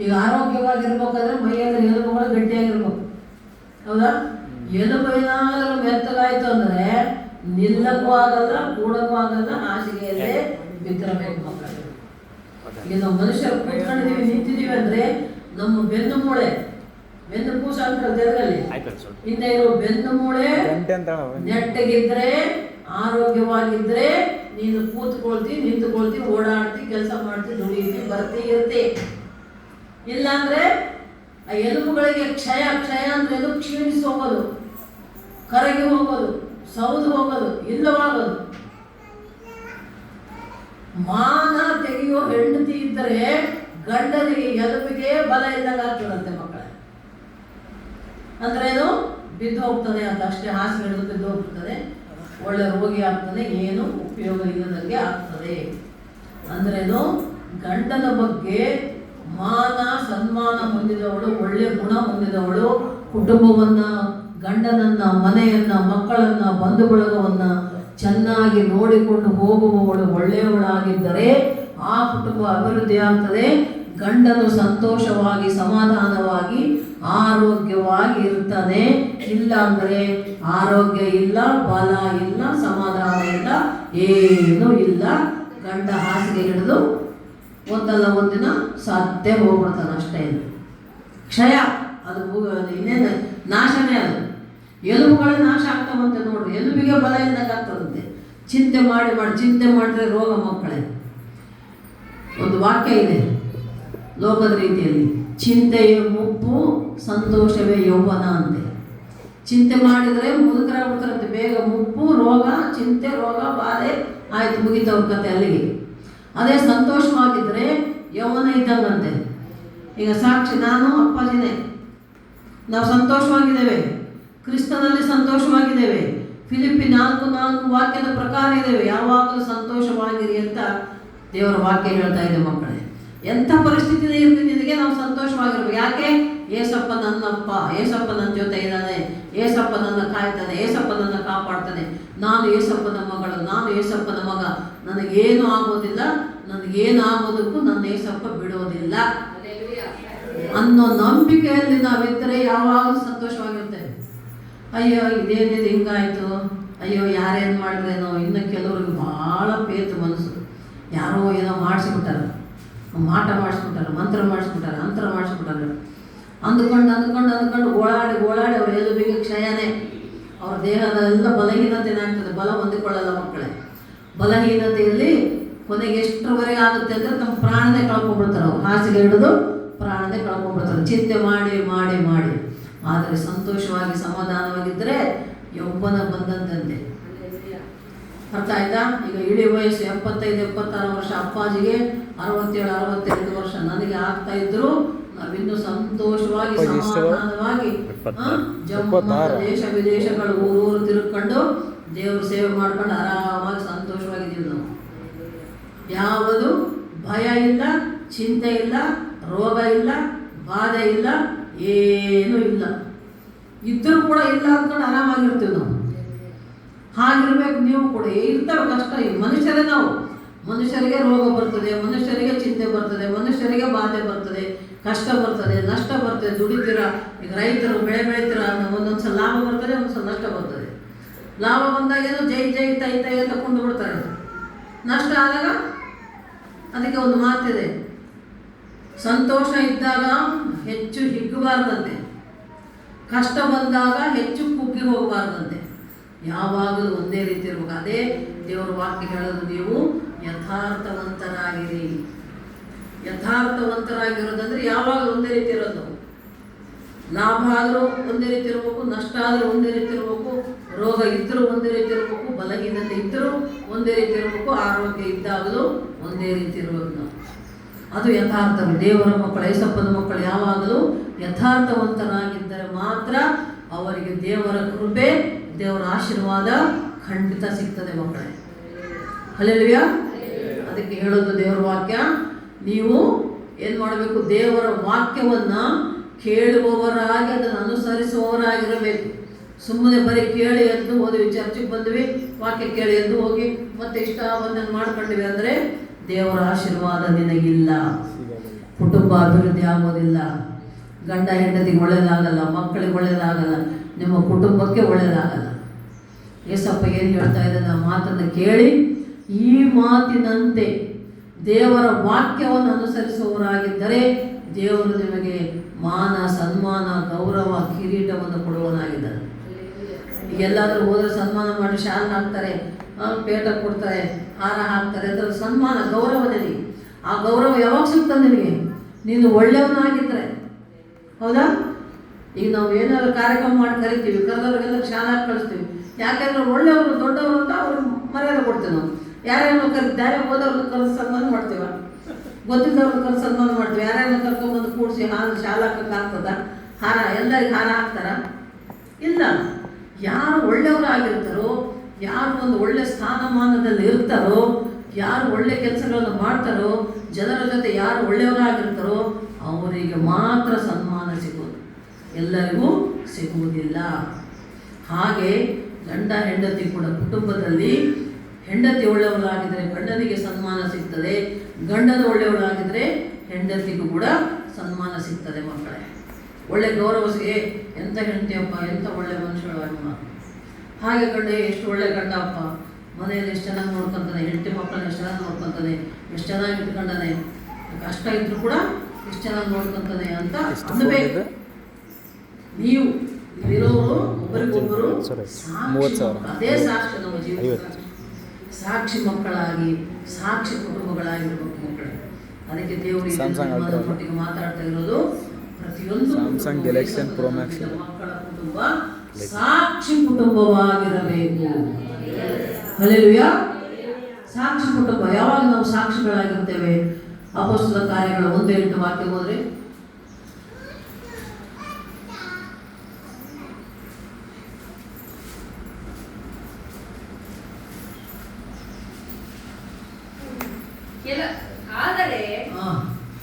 ಈಗ ಆರೋಗ್ಯವಾಗಿರ್ಬೇಕಾದ್ರೆ ಮೈಯಲ್ಲಿ ಎಲುಬುಗಳು ಗಟ್ಟಿಯಾಗಿರ್ಬೇಕು, ಹೌದಾ? ಎಲುಬು ಏನಾದರೂ ಮೆತ್ತಗಾಯ್ತು ಅಂದ್ರೆ ನಿಲ್ಲಕ್ಕೂ ಆಗಲ್ಲ, ಕೂಡಕ್ಕೂ ಆಗಲ್ಲ, ಹಾಸಿಗೆಯಲ್ಲೇ ಬಿದ್ದಿರಬೇಕು ಮಕ್ಕಳು. ಈಗ ನಾವು ಮನುಷ್ಯರು ಕೂತ್ಕೊಂಡಿದೀವಿ, ನಿಂತಿದೀವಿ ಅಂದ್ರೆ ನಮ್ಮ ಬೆನ್ನು ಮೂಳೆ, ಬೆನ್ನು ಕೂಸ ಅಂತಾರೆ ತೆಲುಗಲ್ಲಿ, ಹಿಂದೆ ಇರೋ ಬೆನ್ನು ಮೂಳೆ ನೆಟ್ಟಗಿದ್ರೆ, ಆರೋಗ್ಯವಾಗಿದ್ರೆ ನೀನು ಕೂತ್ಕೊಳ್ತಿ, ನಿಂತುಕೊಳ್ತಿ, ಓಡಾಡ್ತಿ, ಕೆಲಸ ಮಾಡ್ತಿ, ದುಡಿಯುತ್ತಿ, ಬರ್ತಿ ಇರ್ತಿ. ಇಲ್ಲಾಂದ್ರೆ ಆ ಎಲುಬುಗಳಿಗೆ ಕ್ಷಯ. ಕ್ಷಯ ಅಂದ್ರೆ ಎಲುಬು ಕ್ಷೀಣಿಸಿ ಹೋಗೋದು, ಕರಗಿ ಹೋಗೋದು, ಸೌದು ಹೋಗೋದು, ಇಲ್ಲವಾಗೋದು. ಮಾನ ತೆಗೆಯುವ ಹೆಂಡತಿ ಇದ್ದರೆ ಗಂಡನಿಗೆ ಎಲುಬಿಗೆ ಬಲ ಇಲ್ಲಂಗ ಆಗ್ತದಂತೆ ಮಕ್ಕಳೇ. ಅಂದ್ರೇನು, ಬಿದ್ದು ಹೋಗ್ತದೆ ಅಂತ ಅಷ್ಟೇ, ಹಾಸಿಗೆ ಹಿಡಿದು ಬಿದ್ದು ಹೋಗ್ತದೆ, ಒಳ್ಳೆ ರೋಗಿ ಆಗ್ತದೆ, ಏನು ಉಪಯೋಗ ಇಲ್ಲದಂಗೆ ಆಗ್ತದೆ. ಅಂದ್ರೇನು, ಗಂಡನ ಬಗ್ಗೆ ಮಾನ ಸನ್ಮಾನ ಹೊಂದಿದವಳು, ಒಳ್ಳೆ ಗುಣ ಹೊಂದಿದವಳು, ಕುಟುಂಬವನ್ನ, ಗಂಡನನ್ನ, ಮನೆಯನ್ನ, ಮಕ್ಕಳನ್ನ, ಬಂಧು ಬಳಗವನ್ನ ಚೆನ್ನಾಗಿ ನೋಡಿಕೊಂಡು ಹೋಗುವವಳು ಒಳ್ಳೆಯವಳಾಗಿದ್ದರೆ ಆ ಕುಟುಂಬ ಅಭಿವೃದ್ಧಿ ಆಗ್ತದೆ. ಗಂಡನು ಸಂತೋಷವಾಗಿ, ಸಮಾಧಾನವಾಗಿ, ಆರೋಗ್ಯವಾಗಿ ಇರ್ತಾನೆ. ಇಲ್ಲ ಅಂದ್ರೆ ಆರೋಗ್ಯ ಇಲ್ಲ, ಬಲ ಇಲ್ಲ, ಸಮಾಧಾನ ಇಲ್ಲ, ಏನೂ ಇಲ್ಲ. ಗಂಡ ಹಾಸಿಗೆ ಹಿಡಿದು ಒಂದಲ್ಲ ಒಂದಿನ ಸತ್ತೇ ಹೋಗ್ಬಿಡ್ತಾನೆ ಅಷ್ಟೇ. ಕ್ಷಯ, ಅದು ಇನ್ನೇನು ನಾಶನೇ. ಅದು ಎಲುಬುಗಳೇ ನಾಶ ಆಗ್ತಾವಂತೆ ನೋಡ್ರಿ. ಎಲುಬಿಗೆ ಬಲ ಇಲ್ಲದಂಗೆ ಆಗ್ತದಂತೆ. ಚಿಂತೆ ಮಾಡಿ ಚಿಂತೆ ಮಾಡಿದ್ರೆ ರೋಗ ಮಕ್ಕಳೇ. ಒಂದು ವಾಕ್ಯ ಇದೆ ಲೋಕದ ರೀತಿಯಲ್ಲಿ, ಚಿಂತೆಯೇ ಮುಪ್ಪು, ಸಂತೋಷವೇ ಯೌವನ ಅಂತೆ. ಚಿಂತೆ ಮಾಡಿದರೆ ಮುದುಕರಾಗ್ಬಿಡ್ತಾರಂತೆ ಬೇಗ. ಮುಪ್ಪು, ರೋಗ, ಚಿಂತೆ, ರೋಗ, ಬಾಧೆ, ಆಯ್ತು, ಮುಗಿತವ್ರ ಕತೆ ಅಲ್ಲಿಗೆ. ಅದೇ ಸಂತೋಷವಾಗಿದ್ದರೆ ಯೌವನ ಇದ್ದಂಗಂತೆ. ಈಗ ಸಾಕ್ಷಿ, ನಾನು ಅಪ್ಪಾಜಿನೇ, ನಾವು ಸಂತೋಷವಾಗಿದ್ದೇವೆ, ಕ್ರಿಸ್ತನಲ್ಲಿ ಸಂತೋಷವಾಗಿದ್ದೇವೆ, ಫಿಲಿಪ್ಪಿ 4:4 ವಾಕ್ಯದ ಪ್ರಕಾರ ಇದ್ದೇವೆ. ಯಾವಾಗಲೂ ಸಂತೋಷವಾಗಿರಿ ಅಂತ ದೇವರ ವಾಕ್ಯ ಹೇಳ್ತಾ ಇದೆ ಮಕ್ಕಳೇ. ಎಂಥ ಪರಿಸ್ಥಿತಿ ಇರ್ತೀನಿ ನಿನಗೆ ನಾವು ಸಂತೋಷವಾಗಿರ್ಬೇಕು. ಯಾಕೆ? ಏಸಪ್ಪ ನನ್ನಪ್ಪ, ಏಸಪ್ಪ ನನ್ನ ಜೊತೆ ಇದ್ದಾನೆ, ಏಸಪ್ಪ ನನ್ನ ಕಾಯ್ತಾನೆ, ಏಸಪ್ಪ ನನ್ನ ಕಾಪಾಡ್ತಾನೆ, ನಾನು ಏಸಪ್ಪನ ಮಗಳು, ನಾನು ಏಸಪ್ಪನ ಮಗ, ನನಗೇನು ಆಗೋದಿಲ್ಲ, ನನಗೇನು ಆಗೋದಕ್ಕೂ ನನ್ನ ಏಸಪ್ಪ ಬಿಡೋದಿಲ್ಲ ಅನ್ನೋ ನಂಬಿಕೆಯಲ್ಲಿ ನಾವಿದ್ದರೆ ಯಾವಾಗಲೂ ಸಂತೋಷವಾಗಿರ್ತೇವೆ. ಅಯ್ಯೋ ಇದೇನಿದೆ ಹಿಂಗಾಯ್ತು, ಅಯ್ಯೋ ಯಾರೇನು ಮಾಡಿದ್ರೇನೋ. ಇನ್ನು ಕೆಲವ್ರಿಗೆ ಭಾಳ ಪೇತು ಮನಸ್ಸು, ಯಾರೋ ಏನೋ ಮಾಡಿಸ್ಬಿಟ್ಟಾರ, ಮಾಟ ಮಾಡಿಸ್ಬಿಟ್ಟಾರ, ಮಂತ್ರ ಮಾಡಿಸ್ಬಿಟ್ಟಾರ, ಅಂತರ ಮಾಡಿಸ್ಬಿಟ್ಟಾರ, ಅಂದ್ಕೊಂಡು ಓಡಾಡಿ ಅವ್ರ ಎಲುಬಿಗೆ ಕ್ಷಯನೇ. ಅವ್ರ ದೇಹದೆಲ್ಲ ಬಲಹೀನತೆನೇ ಆಗ್ತದೆ. ಬಲ ಹೊಂದಿಕೊಳ್ಳಲ್ಲ ಮಕ್ಕಳೇ. ಬಲಹೀನತೆಯಲ್ಲಿ ಕೊನೆಗೆ ಎಷ್ಟರವರೆಗೆ ಆಗುತ್ತೆ ಅಂದರೆ ತಮ್ಮ ಪ್ರಾಣನೇ ಕಳ್ಕೊಂಡ್ಬಿಡ್ತಾರೆ. ಅವ್ರು ಹಾಸಿಗೆ ಹಿಡಿದು ಪ್ರಾಣನೇ ಕಳ್ಕೊಂಡ್ಬಿಡ್ತಾರೆ, ಚಿಂತೆ ಮಾಡಿ ಮಾಡಿ ಮಾಡಿ. ಆದರೆ ಸಂತೋಷವಾಗಿ ಸಮಾಧಾನವಾಗಿದ್ದರೆ ಯೌವನ ಬಂದಂತೆ. ಅರ್ಥ ಆಯ್ತಾ? ಈಗ ಇಡೀ ವಯಸ್ಸು 75-76 ವರ್ಷ ಅಪ್ಪಾಜಿಗೆ, 67-65 ವರ್ಷ ನನಗೆ ಆಗ್ತಾ ಇದ್ರು, ನಾವಿನ್ನೂ ಸಂತೋಷವಾಗಿ ಸಮಾಧಾನವಾಗಿ ದೇಶ ವಿದೇಶಗಳು ಊರು ತಿರುಗ್ಕೊಂಡು ದೇವ್ರ ಸೇವೆ ಮಾಡ್ಕೊಂಡು ಆರಾಮಾಗಿ ಸಂತೋಷವಾಗಿದ್ದೀವಿ ನಾವು. ಯಾವುದು ಭಯ ಇಲ್ಲ, ಚಿಂತೆ ಇಲ್ಲ, ರೋಗ ಇಲ್ಲ, ಬಾಧೆ ಇಲ್ಲ, ಏನೂ ಇಲ್ಲ. ಇದ್ರೂ ಕೂಡ ಇಲ್ಲ ಅಂದ್ಕೊಂಡು ಆರಾಮಾಗಿರ್ತೀವಿ ನಾವು. ಹಾಗಿರ್ಬೇಕು ನೀವು ಕೂಡ. ಇರ್ತವೆ ಕಷ್ಟ, ಮನುಷ್ಯರೇ ನಾವು. ಮನುಷ್ಯರಿಗೆ ರೋಗ ಬರ್ತದೆ, ಮನುಷ್ಯರಿಗೆ ಚಿಂತೆ ಬರ್ತದೆ, ಮನುಷ್ಯರಿಗೆ ಬಾಧೆ ಬರ್ತದೆ, ಕಷ್ಟ ಬರ್ತದೆ, ನಷ್ಟ ಬರ್ತದೆ. ದುಡಿತೀರ, ಈಗ ರೈತರು ಬೆಳೆ ಬೆಳಿತೀರ, ಒಂದೊಂದ್ಸಲ ಲಾಭ ಬರ್ತದೆ, ಒಂದ್ಸಲ ನಷ್ಟ ಬರ್ತದೆ. ಲಾಭ ಬಂದಾಗೇನೋ ಜೈ ಜೈ ತೈ ತೈ ಅಂತ ಕೊಂಡು ಬಿಡ್ತಾರೆ. ನಷ್ಟ ಆದಾಗ ಅದಕ್ಕೆ ಒಂದು ಮಾತಿದೆ, ಸಂತೋಷ ಇದ್ದಾಗ ಹೆಚ್ಚು ಹಿಗ್ಗಬಾರ್ದಂತೆ, ಕಷ್ಟ ಬಂದಾಗ ಹೆಚ್ಚು ಕುಗ್ಗಿ ಹೋಗಬಾರ್ದಂತೆ. ಯಾವಾಗಲೂ ಒಂದೇ ರೀತಿ ಇರ್ಬೇಕು. ಅದೇ ದೇವರ ವಾಕ್ಯ ಹೇಳೋದು, ನೀವು ಯಥಾರ್ಥವಂತರಾಗಿರಿ. ಯಥಾರ್ಥವಂತರಾಗಿರೋದಂದ್ರೆ ಯಾವಾಗಲೂ ಒಂದೇ ರೀತಿ ಇರೋದು. ಲಾಭ ಆದರೂ ಒಂದೇ ರೀತಿ ಇರಬೇಕು, ನಷ್ಟ ಆದರೂ ಒಂದೇ ರೀತಿ ಇರಬೇಕು, ರೋಗ ಇದ್ದರೂ ಒಂದೇ ರೀತಿ ಇರಬೇಕು, ಬಲಹೀನತೆ ಇದ್ದರೂ ಒಂದೇ ರೀತಿ ಇರಬೇಕು, ಆರೋಗ್ಯ ಇದ್ದಾಗಲೂ ಒಂದೇ ರೀತಿ ಇರಬೇಕು ನಾವು. ಅದು ಯಥಾರ್ಥ. ದೇವರ ಮಕ್ಕಳು, ಯೇಸಪ್ಪನ ಮಕ್ಕಳು ಯಾವಾಗಲೂ ಯಥಾರ್ಥವಂತರಾಗಿದ್ದರೆ ಮಾತ್ರ ಅವರಿಗೆ ದೇವರ ಕೃಪೆ, ದೇವರ ಆಶೀರ್ವಾದ ಖಂಡಿತ ಸಿಗ್ತದೆ ಮಕ್ಕಳೇ. ಹಲ್ಲೆಲೂಯಾ. ಅದಕ್ಕೆ ಹೇಳೋದು ದೇವರ ವಾಕ್ಯ, ನೀವು ಏನು ಮಾಡಬೇಕು? ದೇವರ ವಾಕ್ಯವನ್ನು ಕೇಳುವವರಾಗಿ ಅದನ್ನು ಅನುಸರಿಸುವವರಾಗಿರಬೇಕು. ಸುಮ್ಮನೆ ಬರೀ ಕೇಳಿ ಎದ್ದು ಹೋದ್ವಿ, ಚರ್ಚಿಗೆ ಬಂದ್ವಿ, ವಾಕ್ಯ ಕೇಳಿ ಎದ್ದು ಹೋಗಿ ಮತ್ತೆ ಇಷ್ಟ ಬಂದಂಗೆ ಮಾಡ್ಕೊಂಡಿವಿ ಅಂದರೆ ದೇವರ ಆಶೀರ್ವಾದ ನಿನಗಿಲ್ಲ. ಕುಟುಂಬ ಅಭಿವೃದ್ಧಿ ಆಗೋದಿಲ್ಲ, ಗಂಡ ಹೆಂಡತಿಗೆ ಒಳ್ಳೆಯದಾಗಲ್ಲ, ಮಕ್ಕಳಿಗೆ ಒಳ್ಳೆಯದಾಗಲ್ಲ, ನಿಮ್ಮ ಕುಟುಂಬಕ್ಕೆ ಒಳ್ಳೆಯದಾಗಲ್ಲ. ಯೇಸಪ್ಪ ಏನು ಹೇಳ್ತಾ ಇದ್ದಾನೆ, ಆ ಮಾತನ್ನು ಕೇಳಿ ಈ ಮಾತಿನಂತೆ ದೇವರ ವಾಕ್ಯವನ್ನು ಅನುಸರಿಸುವವರಾಗಿದ್ದರೆ ದೇವರು ನಿಮಗೆ ಮಾನ, ಸನ್ಮಾನ, ಗೌರವ, ಕಿರೀಟವನ್ನು ಕೊಡುವನಾಗಿದ್ದಾನೆ. ಎಲ್ಲಾದರೂ ಹೋದರೆ ಸನ್ಮಾನ ಮಾಡಿ ಶಾಲ್ ಹಾಕ್ತಾರೆ, ಪೇಟ ಕೊಡ್ತಾರೆ, ಹಾರ ಹಾಕ್ತಾರೆ, ಅದರ ಸನ್ಮಾನ, ಗೌರವ ನಿನಗೆ. ಆ ಗೌರವ ಯಾವಾಗ ಸಿಗ್ತದೆ ನಿನಗೆ? ನೀನು ಒಳ್ಳೆಯವನಾಗಿದ್ದರೆ. ಹೌದಾ? ಈಗ ನಾವು ಏನಾದ್ರು ಕಾರ್ಯಕ್ರಮ ಮಾಡಿ ಕರಿತೀವಿ, ಕರೆದವ್ರಿಗೆಲ್ಲ ಶಾಲೆ ಹಾಕಿ ಕಳಿಸ್ತೀವಿ. ಯಾಕೆಂದ್ರೆ ಒಳ್ಳೆಯವರು, ದೊಡ್ಡವರು ಅಂತ ಅವ್ರಿಗೆ ಮರ್ಯಾದೆ ಕೊಡ್ತೀವಿ ನಾವು. ಯಾರ್ಯಾರನ್ನು ಕರೀತಾರೆ, ಹೋದವ್ರನ್ನ ಕರೆದು ಸನ್ಮಾನ ಮಾಡ್ತೀವ, ಗೊತ್ತಿದ್ದವ್ರನ್ನ ಕರೆದು ಸನ್ಮಾನ ಮಾಡ್ತೀವಿ. ಯಾರ್ಯಾರನ್ನ ಕರ್ಕೊಂಡ್ಬಂದು ಕೂಡಿಸಿ ಶಾಲೆ ಹಾಕಕ್ಕೆ ಆಗ್ತದ? ಹಾರ ಎಲ್ಲರಿಗೆ ಹಾರ ಹಾಕ್ತಾರ? ಇಲ್ಲ. ಯಾರು ಒಳ್ಳೆಯವರಾಗಿರ್ತಾರೋ, ಯಾರು ಒಂದು ಒಳ್ಳೆ ಸ್ಥಾನಮಾನದಲ್ಲಿ ಇರ್ತಾರೋ, ಯಾರು ಒಳ್ಳೆ ಕೆಲಸಗಳನ್ನು ಮಾಡ್ತಾರೋ, ಜನರ ಜೊತೆ ಯಾರು ಒಳ್ಳೆಯವರಾಗಿರ್ತಾರೋ ಅವರಿಗೆ ಮಾತ್ರ ಸನ್ಮಾನ ಸಿಗೋದು, ಎಲ್ಲರಿಗೂ ಸಿಗುವುದಿಲ್ಲ. ಹಾಗೆ ಗಂಡ ಹೆಂಡತಿ ಕೂಡ ಕುಟುಂಬದಲ್ಲಿ ಹೆಂಡತಿ ಒಳ್ಳೆಯವರಾಗಿದ್ದರೆ ಗಂಡನಿಗೆ ಸನ್ಮಾನ ಸಿಗ್ತದೆ, ಗಂಡನ ಒಳ್ಳೆಯವರಾಗಿದ್ದರೆ ಹೆಂಡತಿಗೂ ಕೂಡ ಸನ್ಮಾನ ಸಿಗ್ತದೆ ಮಕ್ಕಳೇ. ಒಳ್ಳೆ ಗೌರವ ಸಿಗೇ, ಎಂಥ ಹೆಂಡತಿಯಪ್ಪ, ಎಂಥ ಒಳ್ಳೆ ಮನುಷ್ಯಳಮ್ಮ, ಹಾಗೆ ಗಂಡ ಎಷ್ಟು ಒಳ್ಳೆ ಗಂಡ ಅಪ್ಪ, ಮನೆಯಲ್ಲಿ ಎಷ್ಟು ಚೆನ್ನಾಗಿ ನೋಡ್ಕೊತಾನೆ, ಹೆಂಡತಿ ಮಕ್ಕಳನ್ನ ಎಷ್ಟು ಚೆನ್ನಾಗಿ ನೋಡ್ಕೊತಾನೆ, ಎಷ್ಟು ಚೆನ್ನಾಗಿ ಇಟ್ಕೊಂಡಾನೆ, ಕಷ್ಟ ಇದ್ರೂ ಕೂಡ ಎಷ್ಟು ಚೆನ್ನಾಗಿ ನೋಡ್ಕೊತಾನೆ ಅಂತ ಅನ್ನಬೇಕು. ನೀವು ಇರೋರು ಒಬ್ಬರಿಗೊಬ್ಬರು ಅದೇ ಸಾಕ್ಷಿ, ನಮ್ಮ ಜೀವನ ಸಾಕ್ಷಿ ಮಕ್ಕಳಾಗಿ, ಸಾಕ್ಷಿ ಕುಟುಂಬಗಳಾಗಿರ್ಬೇಕು ಮಕ್ಕಳು. ಅದಕ್ಕೆ ದೇವರು ಒಟ್ಟಿಗೆ ಮಾತಾಡ್ತಾ ಇರೋದು, ಪ್ರತಿಯೊಂದು ಮಕ್ಕಳ ಕುಟುಂಬ ಸಾಕ್ಷಿ ಕುಟುಂಬವಾಗಿರಬೇಕು. ಹಲ್ಲೆಲೂಯಾ. ಸಾಕ್ಷಿ ಕುಟುಂಬ. ಯಾವಾಗ ನಾವು ಸಾಕ್ಷಿಗಳಾಗಿರ್ತೇವೆ? ಅಪೊಸ್ತಲ ಕಾರ್ಯಗಳು 1:8 ವಾಕ್ಯ ಹೋದ್ರೆ, ಆದರೆ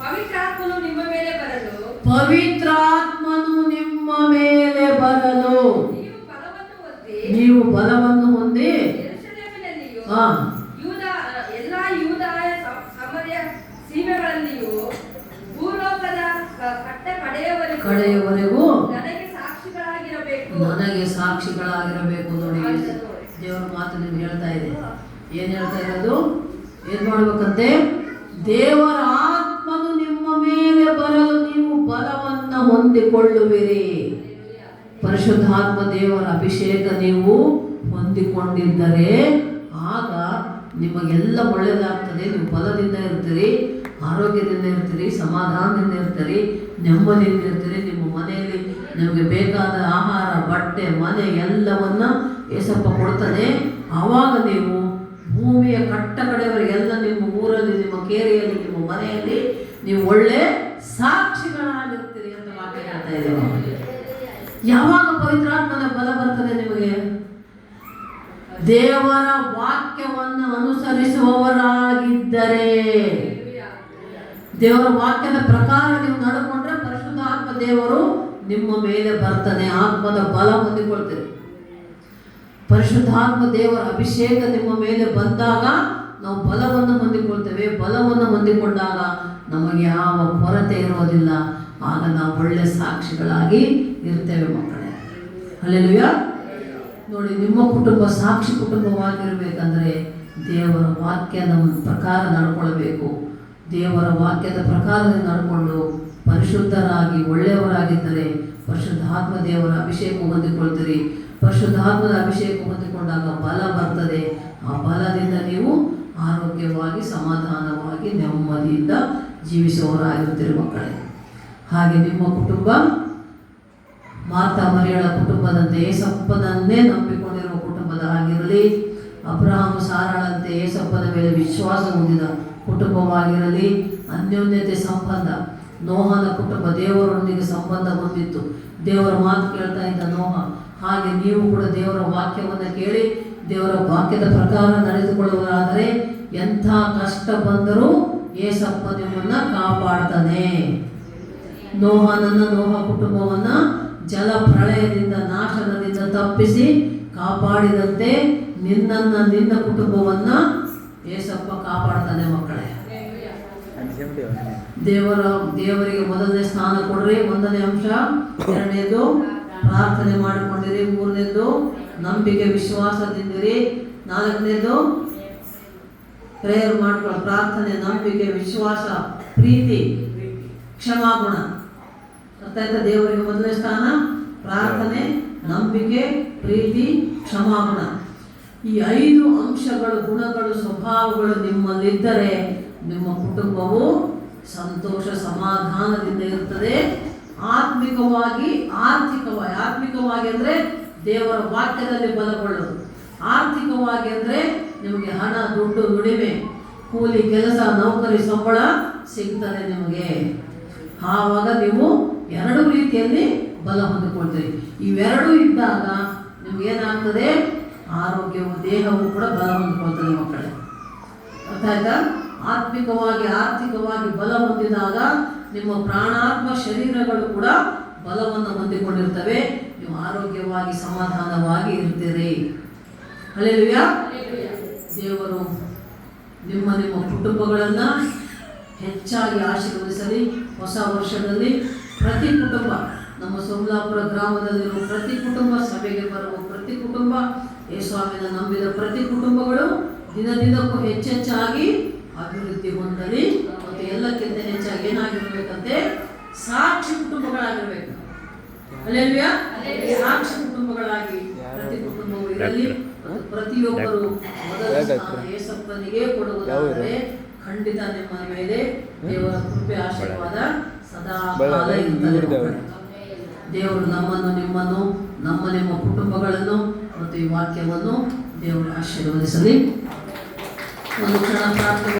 ಪವಿತ್ರಾತ್ಮನು ನಿಮ್ಮ ಮೇಲೆ ಬರಲು, ಪವಿತ್ರಾತ್ಮನು ನಿಮ್ಮ ಮೇಲೆ ಬರಲು ನೀವು ಬಲವನ್ನು ಹೊಂದಿ ಯೆರೂಸಲೇಮಿನಲ್ಲಿಯೂ ಎಲ್ಲಾ ಯೂದಾಯ ಸಮಾರ್ಯ ಸೀಮೆಗಳಲ್ಲಿಯೂ ಭೂಲೋಕದ ಕಟ್ಟ ಕಡೆಯವರೆಗೂ ನನಗೆ ಸಾಕ್ಷಿಗಳಾಗಿರಬೇಕು. ನೋಡಿ, ದೇವರ ಮಾತು ನಿಮ್ಗೆ ಹೇಳ್ತಾ ಇದೆ. ಏನು ಹೇಳ್ತಾ ಇರೋದು? ಏನು ಮಾಡ್ಬೇಕಂತೆ? ದೇವರ ಆತ್ಮನು ನಿಮ್ಮ ಮೇಲೆ ಬರಲು ನೀವು ಬಲವನ್ನು ಹೊಂದಿಕೊಳ್ಳುವಿರಿ. ಪರಿಶುದ್ಧಾತ್ಮ ದೇವರ ಅಭಿಷೇಕ ನೀವು ಹೊಂದಿಕೊಂಡಿದ್ದರೆ ಆಗ ನಿಮಗೆಲ್ಲ ಒಳ್ಳೆಯದಾಗ್ತದೆ, ನೀವು ಬಲದಿಂದ ಇರ್ತೀರಿ, ಆರೋಗ್ಯದಿಂದ ಇರ್ತೀರಿ, ಸಮಾಧಾನದಿಂದ ಇರ್ತೀರಿ, ನೆಮ್ಮದಿಯಿಂದ ಇರ್ತೀರಿ. ನಿಮ್ಮ ಮನೆಯಲ್ಲಿ ನಿಮಗೆ ಬೇಕಾದ ಆಹಾರ, ಬಟ್ಟೆ, ಮನೆ ಎಲ್ಲವನ್ನ ಏಸಪ್ಪ ಕೊಡ್ತಾನೆ. ಆವಾಗ ನೀವು ಭೂಮಿಯ ಕಟ್ಟ ಕಡೆಯವರೆಗೆಲ್ಲ ನಿಮ್ಮ ಊರಲ್ಲಿ, ನಿಮ್ಮ ಕೇರಿಯಲ್ಲಿ, ನಿಮ್ಮ ಮನೆಯಲ್ಲಿ ನೀವು ಒಳ್ಳೆ ಸಾಕ್ಷಿಗಳಾಗಿರ್ತೀರಿ ಅಂತ ವಾಕ್ಯ ಹೇಳ್ತಾ ಇದ್ದೇವೆ. ಯಾವಾಗ ಪವಿತ್ರಾತ್ಮನ ಬಲ ಬರ್ತದೆ ನಿಮಗೆ? ದೇವರ ವಾಕ್ಯವನ್ನು ಅನುಸರಿಸುವವರಾಗಿದ್ದರೆ, ದೇವರ ವಾಕ್ಯದ ಪ್ರಕಾರ ನೀವು ನಡ್ಕೊಂಡ್ರೆ ಪರಿಶುದ್ಧಾತ್ಮ ದೇವರು ನಿಮ್ಮ ಮೇಲೆ ಬರ್ತಾನೆ. ಆತ್ಮದ ಬಲ ಹೊಂದಿಕೊಳ್ತೀರಿ. ಪರಿಶುದ್ಧಾತ್ಮ ದೇವರ ಅಭಿಷೇಕ ನಿಮ್ಮ ಮೇಲೆ ಬಂದಾಗ ನಾವು ಬಲವನ್ನು ಹೊಂದಿಕೊಳ್ತೇವೆ. ಬಲವನ್ನು ಹೊಂದಿಕೊಂಡಾಗ ನಮಗೆ ಯಾವ ಕೊರತೆ ಇರೋದಿಲ್ಲ. ಆಗ ನಾವು ಒಳ್ಳೆ ಸಾಕ್ಷಿಗಳಾಗಿ ಇರ್ತೇವೆ ಮಕ್ಕಳೇ. ಹಲ್ಲೆಲೂಯಾ. ನೋಡಿ, ನಿಮ್ಮ ಕುಟುಂಬ ಸಾಕ್ಷಿ ಕುಟುಂಬವಾಗಿರಬೇಕಂದ್ರೆ ದೇವರ ವಾಕ್ಯದ ಪ್ರಕಾರ ನಡ್ಕೊಳ್ಬೇಕು. ದೇವರ ವಾಕ್ಯದ ಪ್ರಕಾರದಲ್ಲಿ ನಡ್ಕೊಂಡು ಪರಿಶುದ್ಧರಾಗಿ ಒಳ್ಳೆಯವರಾಗಿದ್ದರೆ ಪರಿಶುದ್ಧಾತ್ಮ ದೇವರ ಅಭಿಷೇಕ ಹೊಂದಿಕೊಳ್ತೀರಿ. ಪರಿಶುದ್ಧಾತ್ಮದ ಅಭಿಷೇಕ ಹೊಂದಿಕೊಂಡಾಗ ಬಲ ಬರ್ತದೆ. ಆ ಬಲದಿಂದ ನೀವು ಆರೋಗ್ಯವಾಗಿ, ಸಮಾಧಾನವಾಗಿ, ನೆಮ್ಮದಿಯಿಂದ ಜೀವಿಸುವವರಾಗಿರ್ತೀರಿ ಮಕ್ಕಳೇ. ಹಾಗೆ ನಿಮ್ಮ ಕುಟುಂಬ ಮಾತಾ ಮರಿಯಳ ಕುಟುಂಬದಂತೆ ಏಸಪ್ಪನನ್ನೇ ನಂಬಿಕೊಂಡಿರುವ ಕುಟುಂಬದ ಆಗಿರಲಿ. ಅಬ್ರಹಾಮ ಸಾರಾಳಂತೆ ಏಸಪ್ಪನ ಮೇಲೆ ವಿಶ್ವಾಸ ಹೊಂದಿದ ಕುಟುಂಬವಾಗಿರಲಿ. ಅನ್ಯೋನ್ಯತೆ ಸಂಬಂಧ, ನೋಹನ ಕುಟುಂಬ ದೇವರೊಂದಿಗೆ ಸಂಬಂಧ ಹೊಂದಿತ್ತು. ದೇವರ ಮಾತು ಕೇಳ್ತಾ ಇದ್ದ ನೋಹ. ಹಾಗೆ ನೀವು ಕೂಡ ದೇವರ ವಾಕ್ಯವನ್ನು ಕೇಳಿ ದೇವರ ವಾಕ್ಯದ ಪ್ರಕಾರ ನಡೆದುಕೊಳ್ಳುವರಾದರೆ ಎಂಥ ಕಷ್ಟ ಬಂದರೂ ಏಸಪ್ಪ ನಿಮ್ಮನ್ನ ಕಾಪಾಡ್ತಾನೆ. ನೋಹ ಕುಟುಂಬವನ್ನ ಜಲ ಪ್ರಳಯದಿಂದ, ನಾಶನದಿಂದ ತಪ್ಪಿಸಿ ಕಾಪಾಡಿದಂತೆ ನಿನ್ನ ಕುಟುಂಬವನ್ನ ಏಸಪ್ಪ ಕಾಪಾಡ್ತಾನೆ ಮಕ್ಕಳೇ. ದೇವರಿಗೆ ಮೊದಲನೇ ಸ್ಥಾನ ಕೊಡ್ರಿ. 1ನೇ ಅಂಶ. 2ನೇದು ಪ್ರಾರ್ಥನೆ ಮಾಡಿಕೊಂಡಿರಿ. 3ನೇದು ನಂಬಿಕೆ ವಿಶ್ವಾಸದಿಂದಿರಿ. 4ನೇದು ಪ್ರೇಯರ್ ಮಾಡ್ಕೊಳ್ಳಿ. ಪ್ರಾರ್ಥನೆ, ನಂಬಿಕೆ, ವಿಶ್ವಾಸ, ಪ್ರೀತಿ, ಕ್ಷಮಾಗುಣ. ಅರ್ಥ ಆಯ್ತಾ? ದೇವರಿಗೆ ಮೊದಲನೇ ಸ್ಥಾನ ಪ್ರಾರ್ಥನೆ, ನಂಬಿಕೆ, ಪ್ರೀತಿ, ಕ್ಷಮಾಗುಣ. ಈ 5 ಅಂಶಗಳು, ಗುಣಗಳು, ಸ್ವಭಾವಗಳು ನಿಮ್ಮಲ್ಲಿದ್ದರೆ ನಿಮ್ಮ ಕುಟುಂಬವು ಸಂತೋಷ, ಸಮಾಧಾನದಿಂದ ಇರುತ್ತದೆ. ಆತ್ಮಿಕವಾಗಿ, ಆತ್ಮಿಕವಾಗಿ ಅಂದರೆ ದೇವರ ವಾಕ್ಯದಲ್ಲಿ ಬಲಗೊಳ್ಳೋದು. ಆರ್ಥಿಕವಾಗಿ ಅಂದರೆ ನಿಮಗೆ ಹಣ, ದುಡ್ಡು, ದುಡಿಮೆ, ಕೂಲಿ ಕೆಲಸ, ನೌಕರಿ, ಸಂಬಳ ಸಿಗ್ತದೆ ನಿಮಗೆ. ಆವಾಗ ನೀವು 2 ರೀತಿಯಲ್ಲಿ ಬಲ ಹೊಂದಿಕೊಳ್ತೀರಿ. ಇವೆರಡೂ ಇದ್ದಾಗ ನಿಮ್ಗೇನಾಗ್ತದೆ? ಆರೋಗ್ಯವು, ದೇಹವು ಕೂಡ ಬಲ ಹೊಂದಿಕೊಳ್ತದೆ ಮಕ್ಕಳೇ. ಅರ್ಥ ಆಯ್ತಾ? ಆತ್ಮಿಕವಾಗಿ, ಆರ್ಥಿಕವಾಗಿ ಬಲ ಹೊಂದಿದಾಗ ನಿಮ್ಮ ಪ್ರಾಣಾತ್ಮ ಶರೀರಗಳು ಕೂಡ ಬಲವನ್ನು ಹೊಂದಿಕೊಂಡಿರ್ತವೆ. ನೀವು ಆರೋಗ್ಯವಾಗಿ, ಸಮಾಧಾನವಾಗಿ ಇರ್ತೀರಿ. ಹಲ್ಲೆಲೂಯಾ. ದೇವರು ನಿಮ್ಮ ಕುಟುಂಬಗಳನ್ನು ಹೆಚ್ಚಾಗಿ ಆಶೀರ್ವದಿಸಲಿ. ಹೊಸ ವರ್ಷದಲ್ಲಿ ಪ್ರತಿ ಕುಟುಂಬ, ನಮ್ಮ ಸೋಮಲಾಪುರ ಗ್ರಾಮದಲ್ಲಿರುವ ಪ್ರತಿ ಕುಟುಂಬ, ಸಭೆಗೆ ಬರುವ ಪ್ರತಿ ಕುಟುಂಬ, ಯೇಸುವಿನ ನಂಬಿದ ಪ್ರತಿ ಕುಟುಂಬಗಳು ದಿನದಿನಕ್ಕೂ ಹೆಚ್ಚೆಚ್ಚಾಗಿ ಅಭಿವೃದ್ಧಿ ಹೊಂದಲಿ. ಮತ್ತು ಎಲ್ಲಕ್ಕಿಂತ ಹೆಚ್ಚಾಗಿ ಏನಾಗಿರ್ಬೇಕಂತೆ? ಸಾಕ್ಷಿ ಕುಟುಂಬಗಳಾಗಿರ್ಬೇಕು. ಹಲ್ಲೆಲೂಯಾ. ಸಾಕ್ಷಿ ಕುಟುಂಬಗಳಾಗಿ ಪ್ರತಿ ಕುಟುಂಬವೂ ಇರಲಿ. ಮತ್ತು ಪ್ರತಿಯೊಬ್ಬರು ಮೊದಲ ಸ್ಥಾನ ಯೇಸಪ್ಪನಿಗೆ ಕೊಡುವುದಾದರೆ ಖಂಡಿತ ನಿಮ್ಮ ಮೇಲೆ ದೇವರ ಕೃಪೆ, ಆಶೀರ್ವಾದ ಸದಾ ಕಾಲ ಇರುತ್ತದೆ. ದೇವರು ನಮ್ಮನ್ನು, ನಿಮ್ಮನ್ನು, ನಿಮ್ಮ ಕುಟುಂಬಗಳನ್ನು ಮತ್ತು ಈ ವಾಕ್ಯವನ್ನು ದೇವರು ಆಶೀರ್ವದಿಸಲಿ. ಒಂದು ಕ್ಷಣ ಪ್ರಾರ್ಥನೆ.